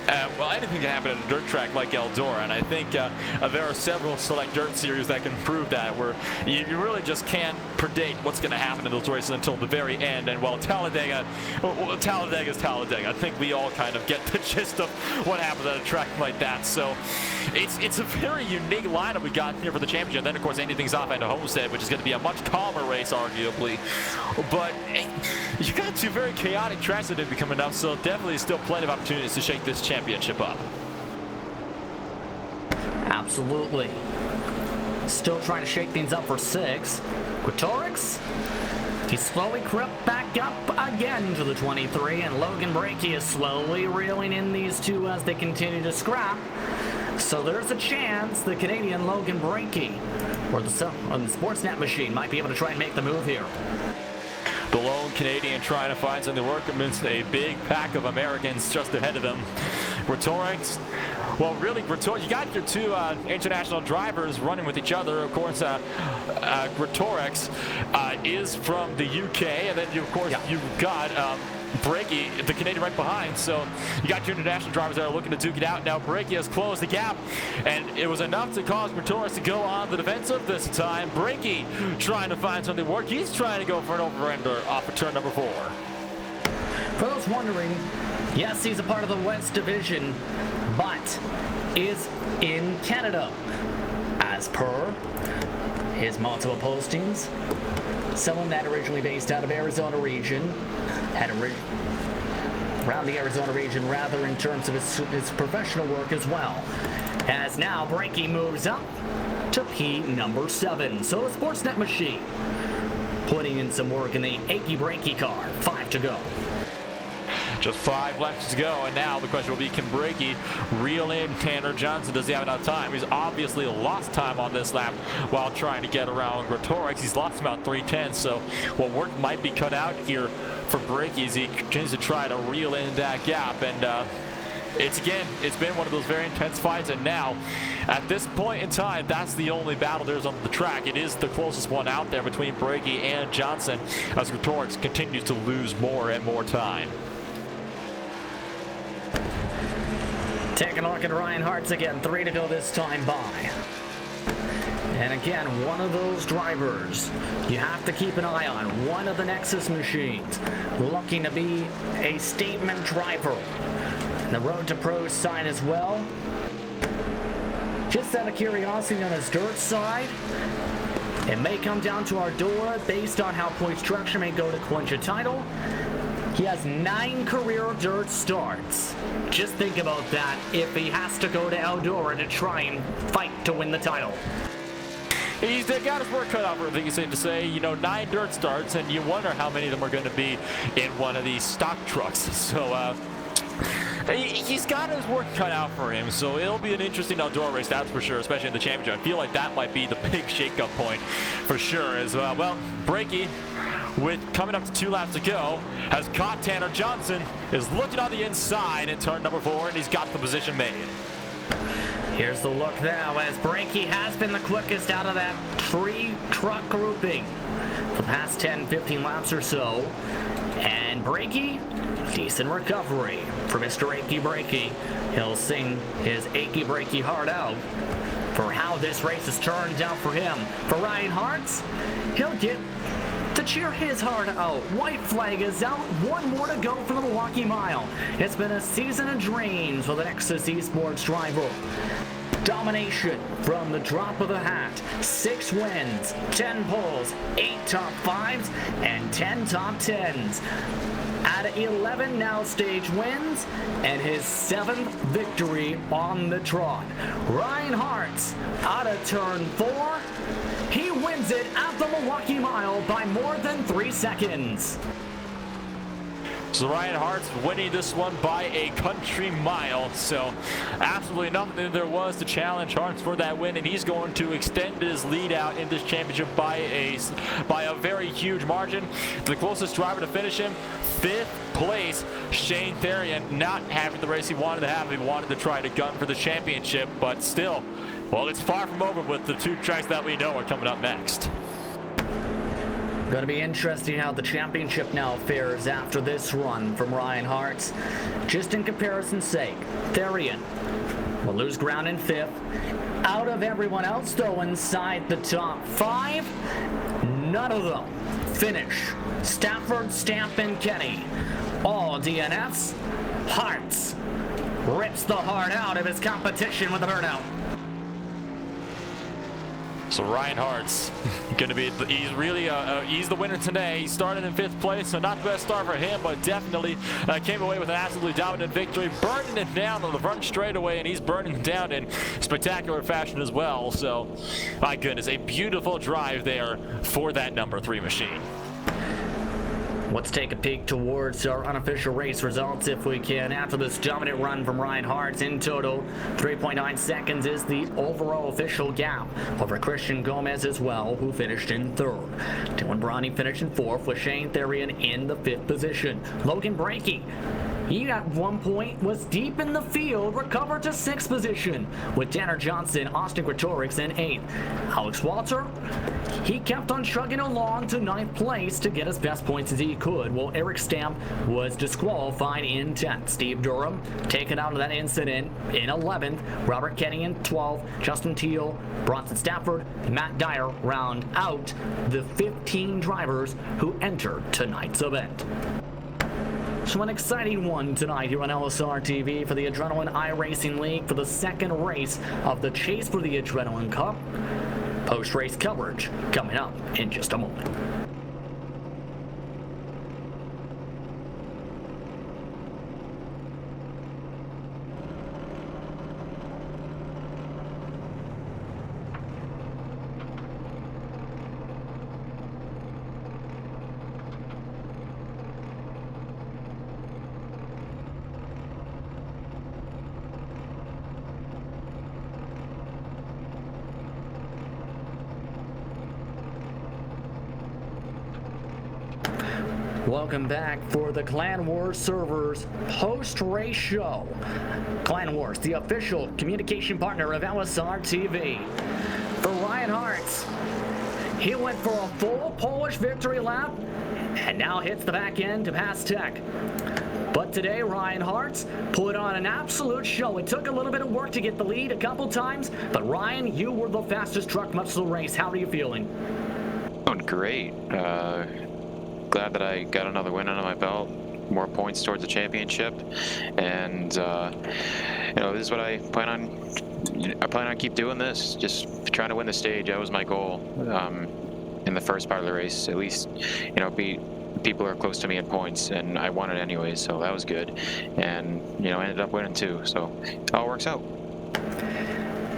Anything can happen at a dirt track like Eldora, and I think there are several select dirt series that can prove that, where you really just can't predict what's going to happen in those races until the very end. And while Talladega is Talladega, I think we all kind of get the gist of what happens at a track like that. So it's a very unique lineup we got here for the championship. And then, of course, anything's off at Homestead, which is going to be a much calmer race, arguably. But you got 2 very chaotic tracks that have been coming up, so definitely still plenty of opportunities to shake this championship up. Absolutely. Still trying to shake things up for 6. Gretorix, he slowly crept back up again to the 23, and Logan Brakey is slowly reeling in these 2 as they continue to scrap. So there's a chance the Canadian Logan Brakey or the Sportsnet machine might be able to try and make the move here. The lone Canadian trying to find something to work amidst a big pack of Americans just ahead of him. Gretorix, well, really, you got your 2 international drivers running with each other. Of course, Gretorix is from the UK, and then, you've got Brakey, the Canadian, right behind. So you got your international drivers that are looking to duke it out. Now Brakey has closed the gap, and it was enough to cause Gretorix to go on the defensive this time. Brakey trying to find something to work. He's trying to go for an over-ender off of turn number 4. For those wondering, yes, he's a part of the West Division, but is in Canada. As per his multiple postings, someone that originally based out of Arizona region, had around the Arizona region rather, in terms of his professional work as well. As now Brakey moves up to P number 7. So the Sportsnet machine putting in some work in the achy Brakey car. 5 to go. Just 5 laps to go, and now the question will be, can Brakey reel in Tanner Johnson? Does he have enough time? He's obviously lost time on this lap while trying to get around Gretorix. He's lost about 3/10, so what work might be cut out here for Brakey as he continues to try to reel in that gap. And it's been one of those very intense fights, and now at this point in time, that's the only battle there's on the track. It is the closest one out there between Brakey and Johnson as Gretorix continues to lose more and more time. Taking a look at Ryan Hartz again, 3 to go this time by. And again, one of those drivers you have to keep an eye on. One of the Nexus machines looking to be a statement driver. And the Road to Pros side as well. Just out of curiosity on his dirt side, it may come down to Eldora based on how point structure may go to clinch a title. He has 9 career dirt starts. Just think about that if he has to go to Eldora to try and fight to win the title. He's got his work cut out for him, I think it's safe to say. 9 dirt starts, and you wonder how many of them are going to be in one of these stock trucks. So he's got his work cut out for him, so it'll be an interesting Eldora race, that's for sure, especially in the championship. I feel like that might be the big shakeup point for sure as well. Well, Brakey, with coming up to 2 laps to go, has caught Tanner Johnson, is looking on the inside in turn number 4, and he's got the position made. Here's the look now, as Brakey has been the quickest out of that 3 truck grouping for the past 10-15 laps or so. And Brakey, decent recovery for Mr. Achy Brakey. He'll sing his Achy Brakey heart out for how this race has turned out for him. For Ryan Hartz, he'll get to cheer his heart out. White flag is out. 1 more to go for the Milwaukee Mile. It's been a season of dreams for the Nexus Esports driver. Domination from the drop of the hat. 6 wins, 10 poles, 8 top 5s, and 10 top 10s. Out of 11 now stage wins, and his 7th victory on the trot. Ryan Hartz out of turn 4. He wins it at the Milwaukee Mile by more than 3 seconds. So Ryan Hart's winning this one by a country mile. So absolutely nothing there was to challenge Hart's for that win, and he's going to extend his lead out in this championship by a very huge margin. The closest driver to finish him, 5th place, Shane Therian, not having the race he wanted to have. He wanted to try to gun for the championship, but still, well, it's far from over with the 2 tracks that we know are coming up next. Going to be interesting how the championship now fares after this run from Ryan Hart. Just in comparison's sake, Therian will lose ground in 5th. Out of everyone else, though, inside the top 5, none of them finish. Stafford, Stamp, and Kenny, all DNFs. Hart rips the heart out of his competition with a burnout. So Ryan Hart's going to be, he's the winner today. He started in 5th place, so not the best start for him, but definitely came away with an absolutely dominant victory, burning it down on the front straightaway, and he's burning it down in spectacular fashion as well. So, my goodness, a beautiful drive there for that number 3 machine. Let's take a peek towards our unofficial race results if we can. After this dominant run from Ryan Hart, in total, 3.9 seconds is the overall official gap over Christian Gomez as well, who finished in 3rd. Dylan Bronny finished in 4th with Shane Therian in the 5th position. Logan Brakey, he at one point was deep in the field, recovered to 6th position with Tanner Johnson, Austin Gretorix in 8th. Alex Walter, he kept on chugging along to 9th place to get as best points as he could, while Eric Stamp was disqualified in 10th. Steve Durham taken out of that incident in 11th. Robert Kenny in 12th. Justin Teal, Bronson Stafford, Matt Dyer round out the 15 drivers who entered tonight's event. So an exciting one tonight here on LSR TV for the Adrenaline iRacing League for the 2nd race of the Chase for the Adrenaline Cup. Post-race coverage coming up in just a moment. Welcome back for the Clan Wars servers post-race show. Clan Wars, the official communication partner of LSR TV. For Ryan Hart, he went for a full Polish victory lap and now hits the back end to pass Tech. But today, Ryan Hart put on an absolute show. It took a little bit of work to get the lead a couple times, but Ryan, you were the fastest truck much of the race. How are you feeling? Doing great. Glad that I got another win under my belt, more points towards the championship, and this is what I plan on keep doing this, just trying to win the stage. That was my goal in the first part of the race, at least beat people who are close to me in points, and I won it anyway, so that was good, and ended up winning too, so it all works out.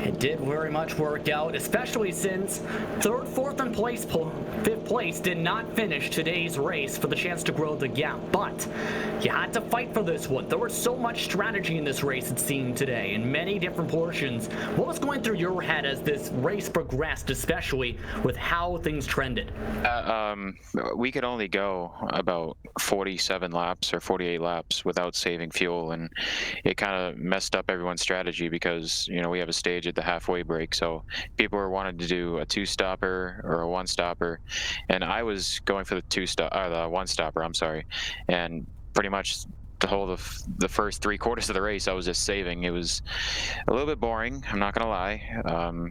It did very much work out, especially since 3rd, 4th, and 5th place did not finish today's race for the chance to grow the gap. But you had to fight for this one. There was so much strategy in this race, it seemed, today, in many different portions. What was going through your head as this race progressed, especially with how things trended? We could only go about 47 laps or 48 laps without saving fuel, and it kind of messed up everyone's strategy because we have a stage at the halfway break, so people were wanting to do a 2-stopper or a 1-stopper, and I was going for the the 1-stopper. I'm sorry, and pretty much the first 3/4 of the race I was just saving. It was a little bit boring, I'm not gonna lie.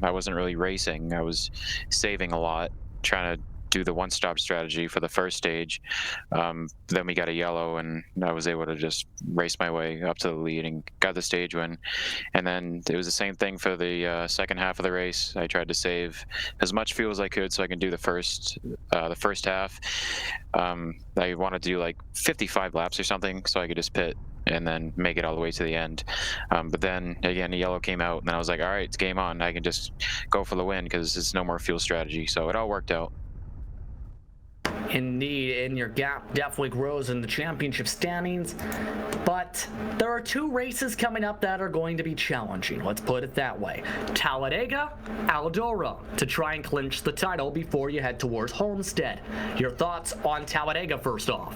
I wasn't really racing, I was saving a lot, trying to do the 1-stop strategy for the first stage. Then we got a yellow, and I was able to just race my way up to the lead and got the stage win. And then it was the same thing for the second half of the race. I tried to save as much fuel as I could so I can do the first half. I wanted to do like 55 laps or something so I could just pit and then make it all the way to the end. But then again, the yellow came out, and then I was like, all right, it's game on. I can just go for the win because it's no more fuel strategy. So it all worked out. Indeed, and your gap definitely grows in the championship standings. But there are 2 races coming up that are going to be challenging, let's put it that way. Talladega, Eldora, to try and clinch the title before you head towards Homestead. Your thoughts on Talladega first off?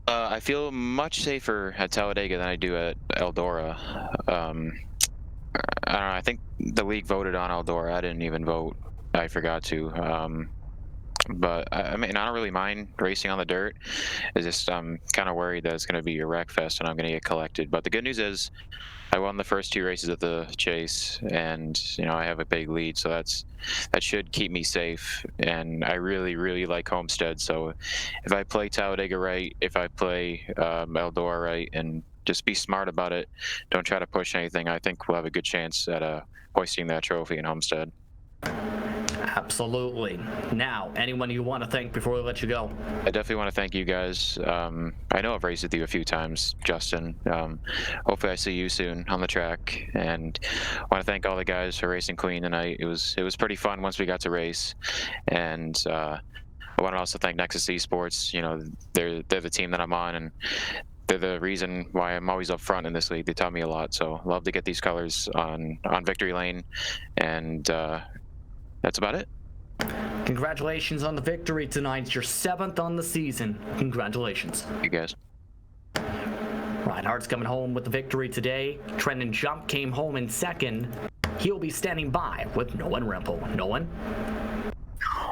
I feel much safer at Talladega than I do at Eldora. I don't know, I think the league voted on Eldora. I didn't even vote. I forgot to. But I mean, I don't really mind racing on the dirt. It's just I'm kind of worried that it's going to be a wreck fest and I'm going to get collected. But the good news is I won the first 2 races of the chase, and I have a big lead, so that should keep me safe. And I really like Homestead. So if I play Talladega right, if I play Eldora right, and just be smart about it, don't try to push anything, I think we'll have a good chance at hoisting that trophy in Homestead. Absolutely. Now, anyone you want to thank before we let you go? I definitely want to thank you guys. I know I've raced with you a few times, Justin. Hopefully I see you soon on the track. And I want to thank all the guys for racing clean tonight. It was pretty fun once we got to race. And I want to also thank Nexus Esports. They're the team that I'm on, and they're the reason why I'm always up front in this league. They taught me a lot. So love to get these colors on victory lane. And that's about it. Congratulations on the victory tonight. It's your 7th on the season. Congratulations. You guys. Reinhardt's coming home with the victory today. Trenton Jump came home in 2nd. He'll be standing by with Nolan Rempel. Nolan?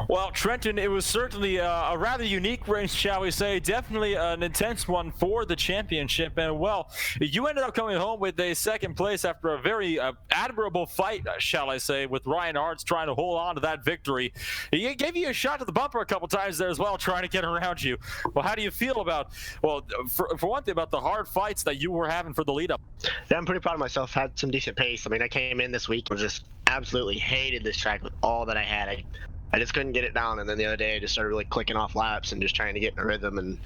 Well, Trenton, it was certainly a rather unique race, shall we say. Definitely an intense one for the championship. And, well, you ended up coming home with a 2nd place after a very admirable fight, shall I say, with Reinhardt trying to hold on to that victory. He gave you a shot to the bumper a couple times there as well, trying to get around you. Well, how do you feel about, well, for one thing, about the hard fights that you were having for the lead-up? Yeah, I'm pretty proud of myself. Had some decent pace. I mean, I came in this week and just absolutely hated this track with all that I had. I just couldn't get it down, and then the other day I just started really clicking off laps and just trying to get in a rhythm. And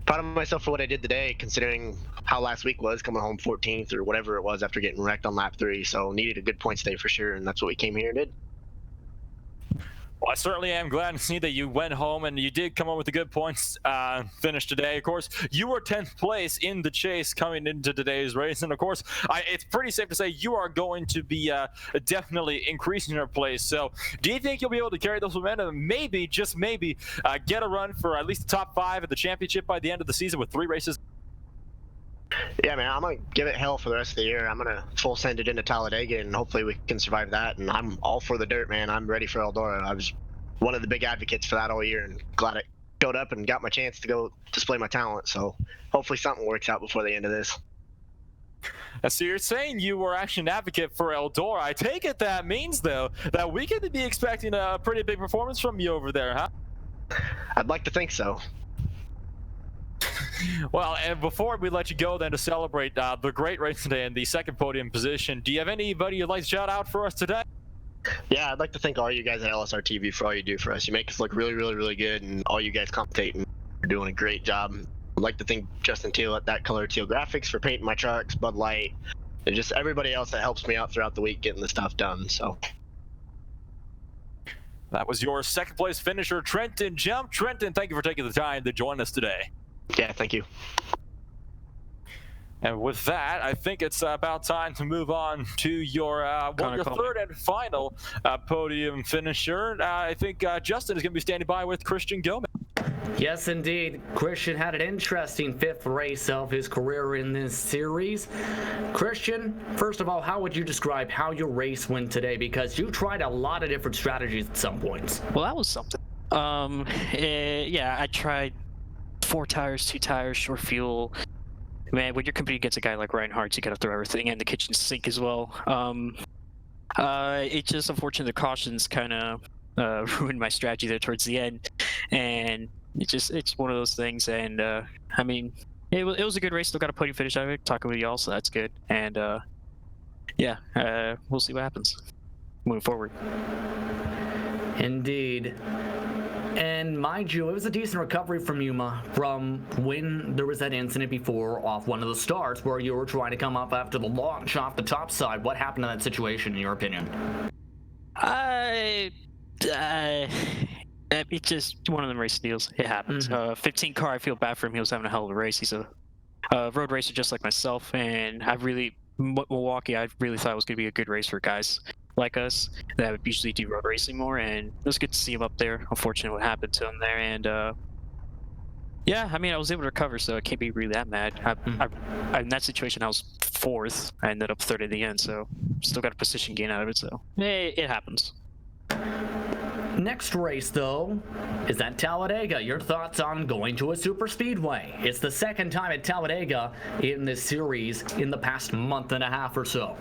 proud of myself for what I did today, considering how last week was, coming home 14th or whatever it was after getting wrecked on lap 3. So needed a good points day for sure, and that's what we came here and did. Well, I certainly am glad to see that you went home and you did come up with a good points finish today. Of course, you were 10th place in the chase coming into today's race. And, of course, it's pretty safe to say you are going to be definitely increasing your place. So do you think you'll be able to carry those momentum and maybe, just maybe, get a run for at least the top 5 at the championship by the end of the season with 3 races? Yeah, man, I'm going to give it hell for the rest of the year. I'm going to full send it into Talladega, and hopefully we can survive that. And I'm all for the dirt, man. I'm ready for Eldora. I was one of the big advocates for that all year, and glad I showed up and got my chance to go display my talent. So hopefully something works out before the end of this. So you're saying you were actually an advocate for Eldora. I take it that means, though, that we could be expecting a pretty big performance from you over there, huh? I'd like to think so. Well, and before we let you go then to celebrate the great race today in the 2nd podium position, do you have anybody you'd like to shout out for us today? Yeah, I'd like to thank all you guys at LSR TV for all you do for us. You make us look really good, and all you guys commentating are doing a great job. I'd like to thank Justin Teal at That Color Teal Graphics for painting my trucks, Bud Light, and just everybody else that helps me out throughout the week getting the stuff done. So that was your 2nd place finisher, Trenton Jump. Trenton, thank you for taking the time to join us today. Yeah, thank you. And with that, I think it's about time to move on to your 3rd and final podium finisher. I think Justin is going to be standing by with Christian Gomez. Yes, indeed. Christian had an interesting 5th race of his career in this series. Christian, first of all, how would you describe how your race went today? Because you tried a lot of different strategies at some points. Well, that was something. Yeah, I tried 4 tires, 2 tires, short fuel. Man, when you're competing against a guy like Reinhardt, you gotta throw everything in the kitchen sink as well. It's just unfortunate the cautions kind of ruined my strategy there towards the end, and it's one of those things. And I mean, it was a good race. Still got a podium finish out of it, talking with y'all, so that's good. And yeah, we'll see what happens moving forward. Indeed. And mind you, it was a decent recovery from Yuma from when there was that incident before off one of the starts where you were trying to come up after the launch off the top side. What happened in that situation, in your opinion? It's just one of them race deals. It happens. 15 car, I feel bad for him. He was having a hell of a race. He's a road racer just like myself, and Milwaukee, I really thought it was going to be a good race for guys like us that would usually do road racing more, and it was good to see him up there. Unfortunately, what happened to him there, and yeah, I mean, I was able to recover, so I can't be really that mad. In that situation, I was fourth. I ended up third at the end, so still got a position gain out of it, so it happens. Next race, though, is at Talladega. Your thoughts on going to a super speedway? It's the second time at Talladega in this series in the past month and a half or so.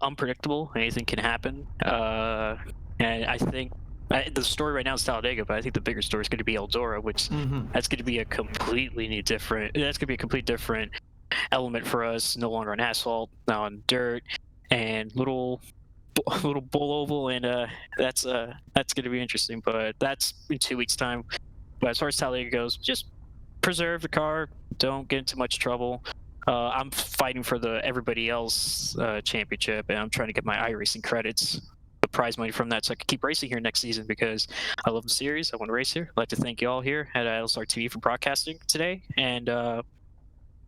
Unpredictable. Anything can happen. And I think the story right now is Talladega, but I think the bigger story is going to be Eldora, which that's going to be a completely different. That's going to be a complete different element for us. No longer on asphalt, now on dirt, and little bull oval, and that's going to be interesting. But that's in 2 weeks' time. But as far as Talladega goes, just preserve the car. Don't get into much trouble. I'm fighting for the everybody else championship, and I'm trying to get my iRacing credits, the prize money from that, so I can keep racing here next season because I love the series. I want to race here. I'd like to thank you all here at LSR TV for broadcasting today, and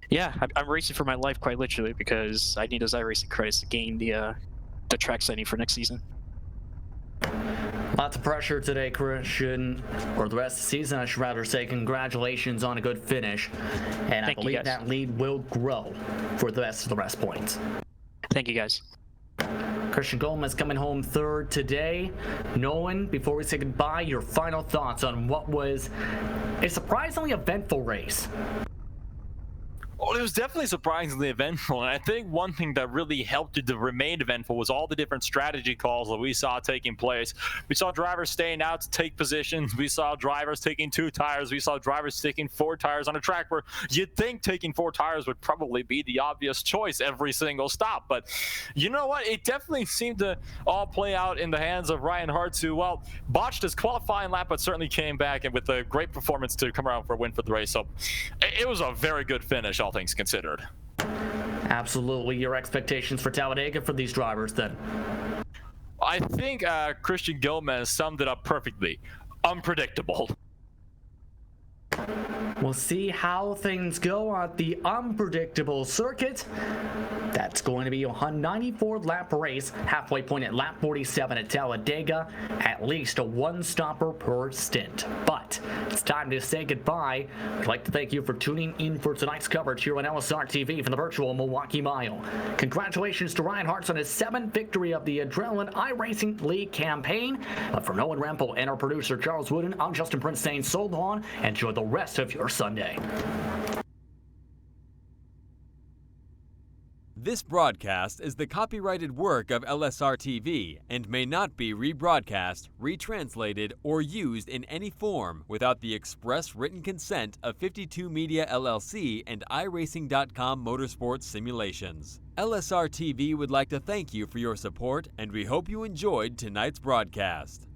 yeah, I'm racing for my life quite literally because I need those iRacing credits to gain the tracks I need for next season. Lots of pressure today, Christian, or the rest of the season. I should rather say congratulations on a good finish, and I believe that lead will grow for the rest of the rest points. Thank you, guys. Christian Gomez coming home third today. Nolan, before we say goodbye, your final thoughts on what was a surprisingly eventful race. Well, it was definitely surprisingly eventful, and I think one thing that really helped it to remain eventful was all the different strategy calls that we saw taking place. We saw drivers staying out to take positions. We saw drivers taking 2 tires. We saw drivers taking 4 tires on a track where you'd think taking 4 tires would probably be the obvious choice every single stop. But you know what? It definitely seemed to all play out in the hands of Ryan Hartz, who, well, botched his qualifying lap, but certainly came back and with a great performance to come around for a win for the race. So it was a very good finish, all things considered. Absolutely. Your expectations for Talladega for these drivers then? I think Christian Gomez summed it up perfectly. Unpredictable. We'll see how things go at the unpredictable circuit. That's going to be a 94-lap race, halfway point at lap 47 at Talladega, at least a 1-stopper per stint. But it's time to say goodbye. I'd like to thank you for tuning in for tonight's coverage here on LSR TV from the virtual Milwaukee Mile. Congratulations to Ryan Hartz on his 7th victory of the Adrenaline iRacing League campaign. But for Nolan Rempel and our producer Charles Wooden, I'm Justin Prince saying so long. Enjoy the rest of your Sunday. This broadcast is the copyrighted work of LSR TV and may not be rebroadcast, retranslated, or used in any form without the express written consent of 52 Media LLC and iRacing.com Motorsports Simulations. LSR TV would like to thank you for your support, and we hope you enjoyed tonight's broadcast.